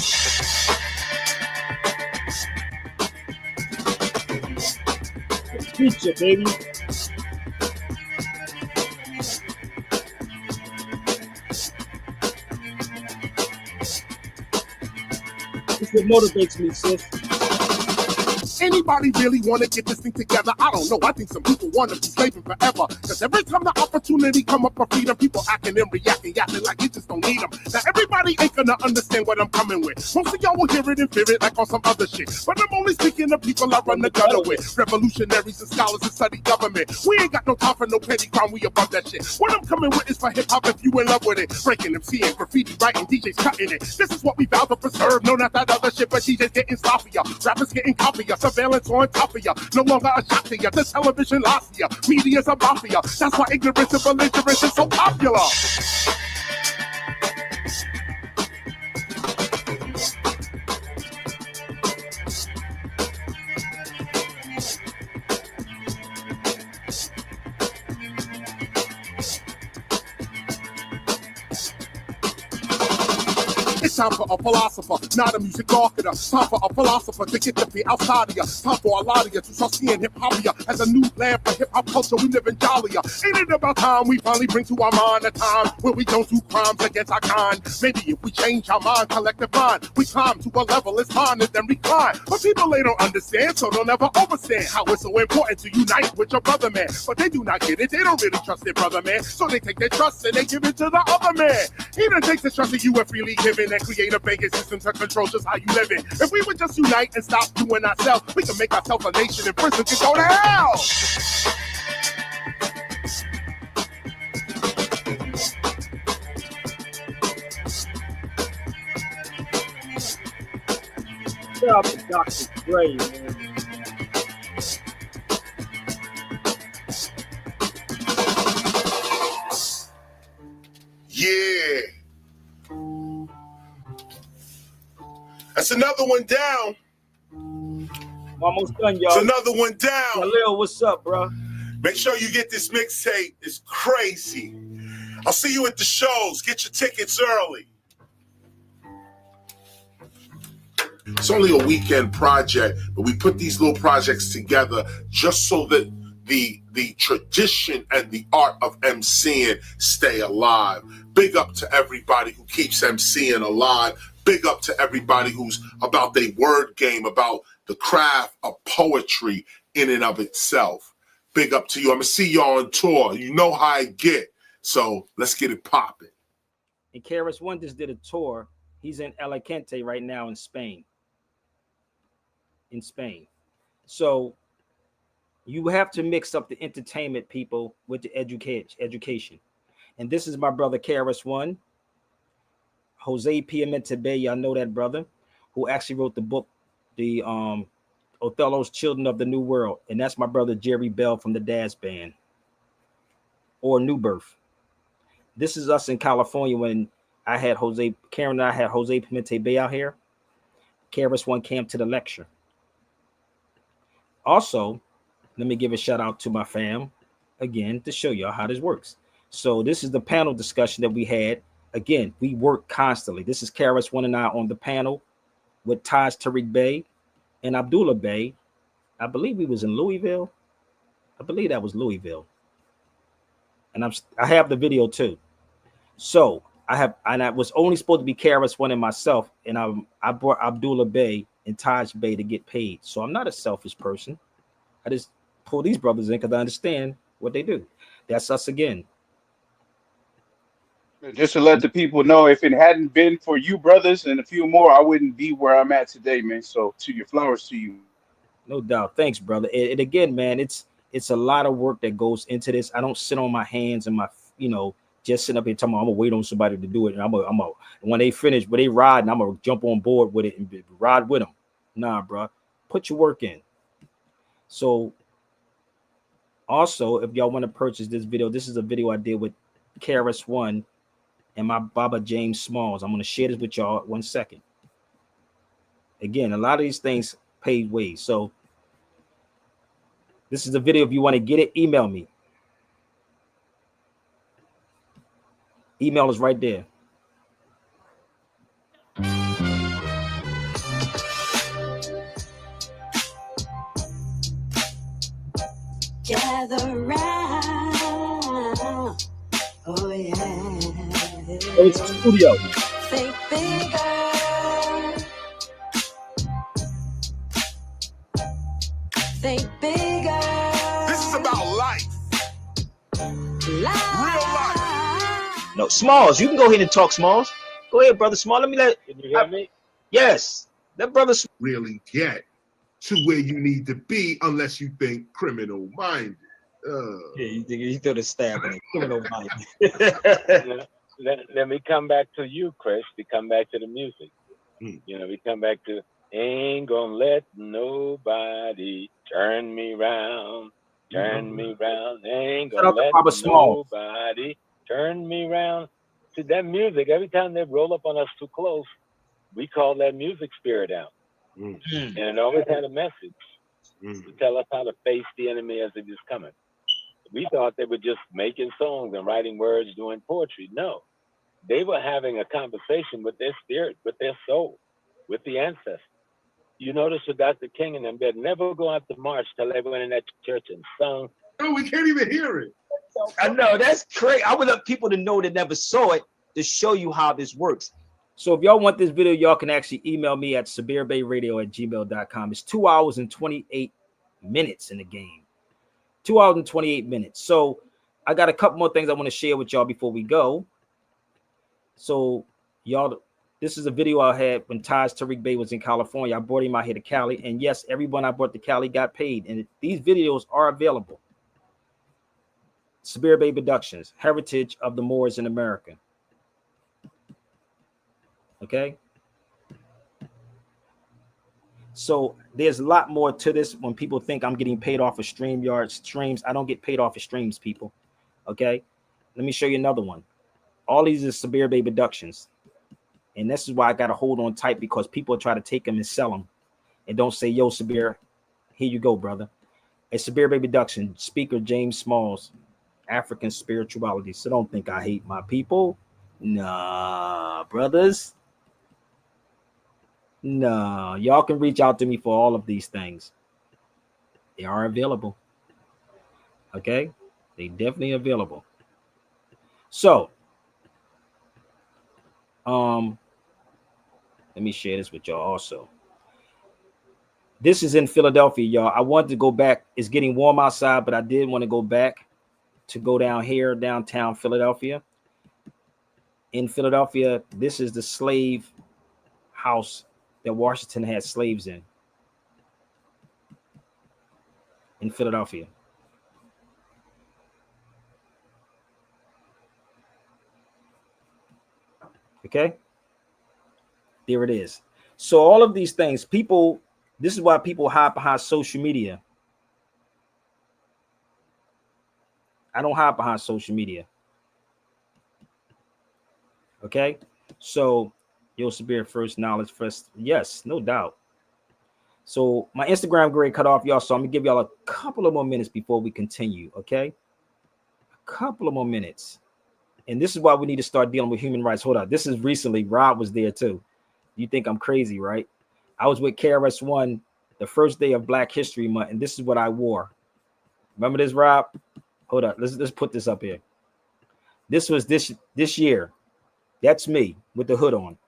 Feature, baby. This what motivates me, sis. Anybody really want to get this thing together? I don't know. I think some people want to be slaving forever. Because every time the opportunity come up for freedom, people acting and reacting, yapping like you just don't need them. Now everybody ain't gonna understand what I'm coming with. Most of y'all will hear it and fear it like on some other shit. But I'm only speaking to people I run the gutter with. Revolutionaries and scholars that study government. We ain't got no time for no petty crime. We above that shit. What I'm coming with is for hip hop if you in love with it. Breaking MC and graffiti, writing, DJs cutting it. This is what we vow to preserve. No, not that other shit, but DJs getting sloppier. Rappers getting coppier. Surveillance on top of ya. No longer a shock to ya. The television lost ya. Media's a mafia. That's why ignorance and belligerence is so popular. It's time for a philosopher, not a music marketer. Time for a philosopher to get the beat outside of ya. Time for a lot of ya to start seeing hip-hopia as a new land for hip-hop culture. We live in jollier. Ain't it about time we finally bring to our mind a time where we don't do crimes against our kind? Maybe if we change our mind, collective mind, we climb to a level it's fine and then recline. But people, they don't understand, so they'll never understand how it's so important to unite with your brother, man. But they do not get it. They don't really trust their brother, man. So they take their trust and they give it to the other man. He done takes the trust of you and freely given and create a banking system to control just how you live in. If we would just unite and stop doing ourselves, we can make ourselves a nation and prison can go to hell. Shout out to Dr. Dre, man. Yeah. That's another one down. I'm almost done, y'all. It's another one down. Lil, what's up, bro? Make sure you get this mixtape. It's crazy. I'll see you at the shows. Get your tickets early. It's only a weekend project, but we put these little projects together just so that the tradition and the art of MCing stay alive. Big up to everybody who keeps MCing alive. Big up to everybody who's about their word game, about the craft of poetry in and of itself. Big up to you. I'm going to see y'all on tour. You know how I get. So let's get it popping. And KRS-One just did a tour. He's in Alicante right now in Spain. So you have to mix up the entertainment, people, with the education. And this is my brother KRS-One, Jose Piamente Bay, y'all know that brother, who actually wrote the book, the Othello's Children of the New World. And that's my brother Jerry Bell from the Daz Band, or New Birth. This is us in California when Karen and I had Jose Pimente Bay out here. KRS-One came to the lecture. Also, let me give a shout out to my fam again to show y'all how this works. So this is the panel discussion that we had. Again, we work constantly. This is KRS-One and I on the panel with Taj Tariq Bey and Abdullah Bey. I believe we was in Louisville. I believe that was Louisville. And I have the video too. So I was only supposed to be KRS-One and myself, and I brought Abdullah Bey and Taj Bey to get paid. So I'm not a selfish person. I just pull these brothers in because I understand what they do. That's us again. Just to let the people know, if it hadn't been for you brothers and a few more, I wouldn't be where I'm at today, man. So to your flowers to you. No doubt. Thanks, brother. And again, man, it's a lot of work that goes into this. I don't sit on my hands and just sitting up here talking about I'm gonna wait on somebody to do it. And I'm when they finish, when they ride, and I'm gonna jump on board with it and ride with them. Nah, bro. Put your work in. So Also, if y'all want to purchase this video, this is a video I did with KRS-One and my Baba James Smalls. I'm going to share this with y'all 1 second. Again, a lot of these things pay ways. So this is the video. If you want to get it, email me. Email is right there. Gather round. Oh yeah. Oh, it's a studio. Think bigger. Think bigger. This is about life. Real life. No, Smalls, you can go ahead and talk, Smalls. Go ahead, brother Small. Let me let. Can you hear me? Yes, that brother. Really get to where you need to be unless you think criminal minded. Yeah, you think you throw the stab in it. Criminal minded. Let me come back to you, Chris. We come back to the music. You know, we come back to ain't gonna let nobody turn me round, turn me round. Ain't gonna let nobody turn me round. See that music, every time they roll up on us too close, we call that music spirit out. And it always had a message to tell us how to face the enemy as it is coming. We thought they were just making songs and writing words, doing poetry. No, they were having a conversation with their spirit, with their soul, with the ancestors. You notice with Dr. King and them, they'd never go out to march till they went in that church and sung. No, we can't even hear it. I know, that's crazy. I would love people to know that never saw it to show you how this works. So if y'all want this video, y'all can actually email me at sabirbayradio@gmail.com. It's 2 hours and 28 minutes in the game. 2 hours and 28 minutes. So I got a couple more things I want to share with y'all before we go. So y'all, this is a video I had when Tariq Bey was in California. I brought him out here to Cali. And yes, everyone I brought to Cali got paid. And these videos are available. Sabir Bey Productions, Heritage of the Moors in America. Okay. So there's a lot more to this. When people think I'm getting paid off of StreamYard streams, I don't get paid off of streams, people. Okay. Let me show you another one. All these is Sabir Bey Productions. And this is why I got to hold on tight, because people try to take them and sell them and don't say, yo, Sabir, here you go, brother. It's Sabir Bey Production, speaker James Smalls, African spirituality. So don't think I hate my people. Nah, brothers. No, y'all can reach out to me for all of these things. They are available. Okay, they definitely available. So, let me share this with y'all also. This is in Philadelphia, y'all. I wanted to go back. It's getting warm outside, but I did want to go back to go down here, downtown Philadelphia. In Philadelphia, this is the slave house that Washington had slaves in Philadelphia. Okay, there it is. So all of these things, people, this is why people hide behind social media. I don't hide behind social media. Okay, so Yo Sabir, first knowledge first. Yes, no doubt. So my Instagram grade cut off, y'all. So I'm gonna give y'all a couple of more minutes before we continue. Okay, a couple of more minutes. And this is why we need to start dealing with human rights. Hold on. This is recently. Rob was there too. You think I'm crazy, right? I was with KRS-One the first day of Black History Month, and this is what I wore. Remember this, Rob? Hold up. Let's put this up here. This was this year. That's me with the hood on.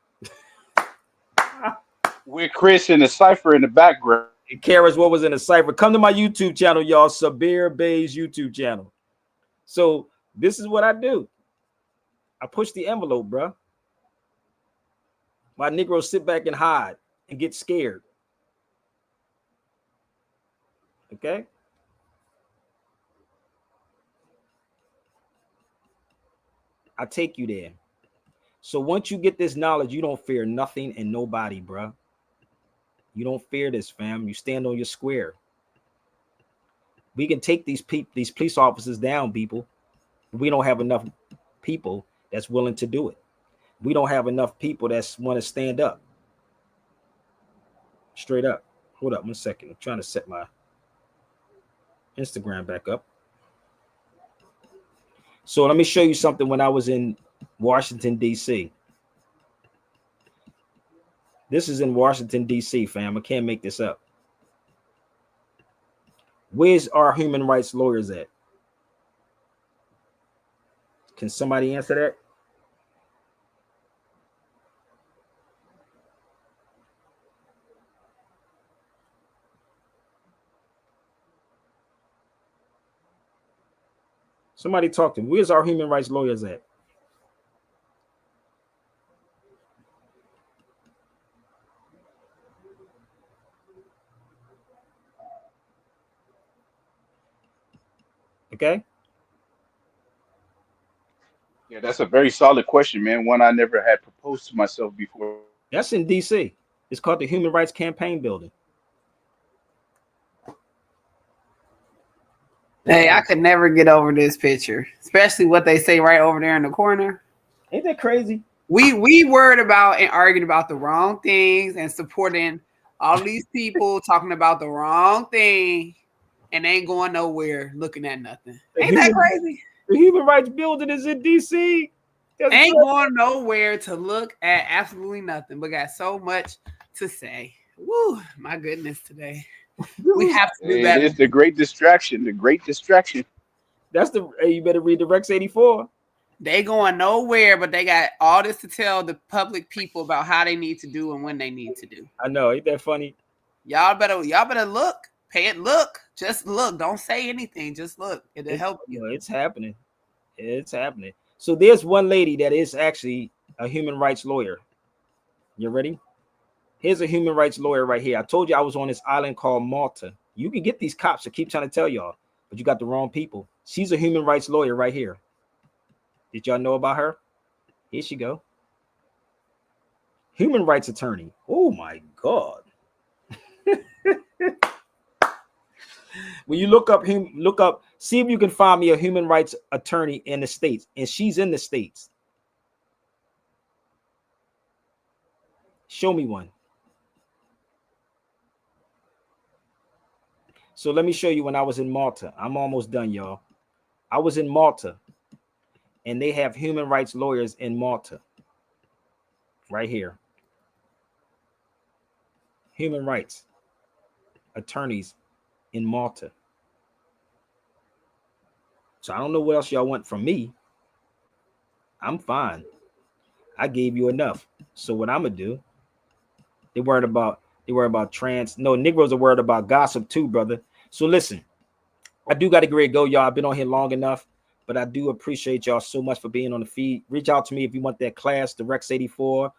With Chris in the cipher in the background. And KRS, what was in the cipher? Come to my YouTube channel, y'all. Sabir Bey's YouTube channel. So this is what I do. I push the envelope, bro. My Negroes sit back and hide and get scared. Okay. I take you there. So once you get this knowledge, you don't fear nothing and nobody, bro. You don't fear this, fam. You stand on your square. We can take these police officers down, people. We don't have enough people that's willing to do it. We don't have enough people that want to stand up. Straight up. Hold up 1 second. I'm trying to set my Instagram back up. So let me show you something when I was in Washington, D.C. This is in Washington, D.C., fam. I can't make this up. Where's our human rights lawyers at? Can somebody answer that? Somebody talk to me. Where's our human rights lawyers at? Okay. Yeah, that's a very solid question, man. One I never had proposed to myself before. That's in D.C. It's called the Human Rights Campaign Building. Hey, I could never get over this picture, especially what they say right over there in the corner. Ain't that crazy? We worried about and arguing about the wrong things and supporting all these people talking about the wrong thing and ain't going nowhere looking at nothing. Ain't that crazy? The Human Rights Building is in D.C. Ain't going nowhere to look at absolutely nothing, but got so much to say. Woo, my goodness, today. We have to do better. It's the great distraction. The great distraction. That's the. Hey, you better read the Rex 84. They going nowhere, but they got all this to tell the public people about how they need to do and when they need to do. I know. Ain't that funny? Y'all better look. Pay it. Look. Just look. Don't say anything. Just look. It'll help you. It's happening. It's happening. So there's one lady that is actually a human rights lawyer. You ready? Here's a human rights lawyer right here. I told you I was on this island called Malta. You can get these cops. I keep trying to tell y'all, but you got the wrong people. She's a human rights lawyer right here. Did y'all know about her? Here she go. Human rights attorney. Oh my God. When you look up, see if you can find me a human rights attorney in the States, and she's in the States. Show me one. So let me show you when I was in Malta. I'm almost done, y'all. I was in Malta, and they have human rights lawyers in Malta. Right here. Human rights attorneys in Malta. So I don't know what else y'all want from me. I'm fine. I gave you enough. So what I'm gonna do? They worried about trans. No, Negroes are worried about gossip too, brother. So listen, I do got to get ready to go, y'all. I've been on here long enough, but I do appreciate y'all so much for being on the feed. Reach out to me if you want that class, the Rex 84,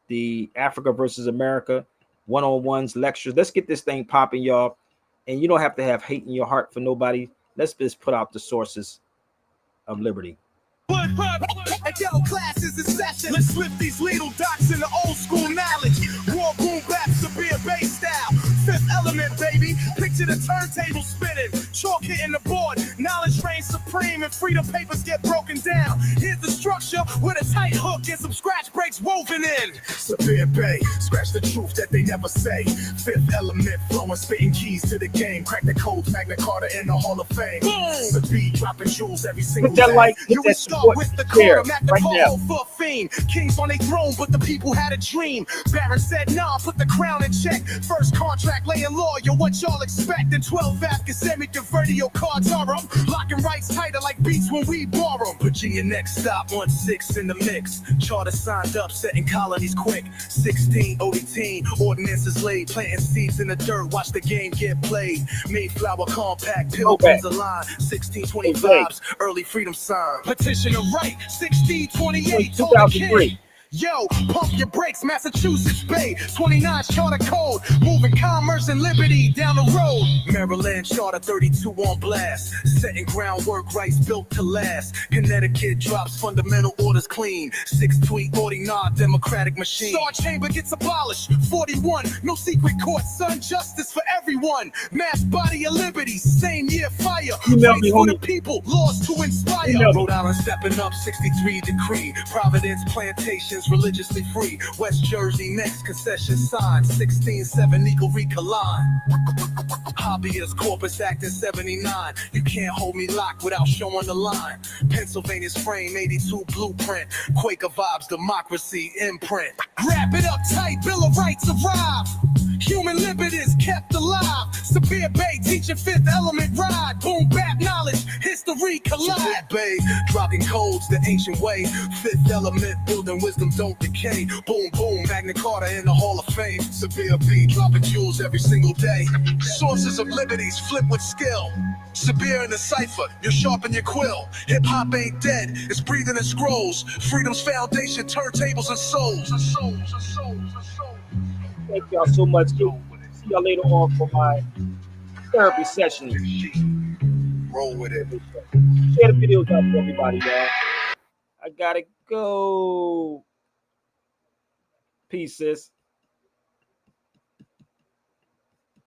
the Africa versus America one-on-ones, lectures. Let's get this thing popping, y'all. And you don't have to have hate in your heart for nobody. Let's just put out the sources of liberty. And yo, class is in session. Let's slip these little dots into old school knowledge. War boom bap, severe bass style. Fifth element, baby. Picture the turntable spinning. Chalk hitting the board. Knowledge reigns supreme and freedom papers get broken down. Here's the structure with a tight hook and some scratch breaks woven in. Severe bay. Scratch the truth that they never say. Fifth element, flowing, spitting keys to the game. Crack the codes, Magna Carta in the Hall of Fame. The beat dropping jewels every single Put that day. like, hit that support with the share Magna right Carta now. for fame. Kings on their throne, but the people had a dream. Baron said, nah, put the crown in check. First contract, laying lawyer, what y'all expect? In 12 African semi-convertible cards are up. Locking rights tighter like beats when we borrow. Virginia next stop, 1-6 in the mix. Charter signed up, setting colonies quick. 16, 18, ordinances laid. Planting seeds in the dirt, watch the game get played. Mayflower compact, pilgrims align. 1625's early freedom sign. Petition of right, 1628, 2003. Yo, pump your brakes, Massachusetts Bay. 29 charter code, moving commerce and liberty down the road. Maryland charter 32 on blast, setting groundwork, rights built to last. Connecticut drops fundamental orders clean. 6-tweet 49 democratic machine. Star chamber gets abolished. 41, no secret court, son, justice for everyone. Mass body of liberty, same year fire. Fights for the people, laws to inspire. Rhode Island stepping up, 63 decree. Providence plantations religiously free. West Jersey next concession sign. 16-7 equal line. Hobbyist Corpus Act in 79. You can't hold me locked without showing the line. Pennsylvania's frame 82 blueprint. Quaker vibes, democracy imprint. Wrap it up tight, Bill of Rights arrive. Human liberties kept alive. Severe Bay teaching fifth element ride. Boom bap knowledge, history collide. Bay dropping codes the ancient way. Fifth element building wisdom don't decay. Boom boom, Magna Carta in the Hall of Fame. Severe B dropping jewels every single day. Sources of liberties flip with skill. Severe in the cipher, you sharpen your quill. Hip hop ain't dead, it's breathing in scrolls. Freedom's foundation, turntables and souls. Thank y'all so much. See y'all later on for my therapy session. Roll with it. Share the videos out for everybody, y'all. I gotta go. Peace, sis.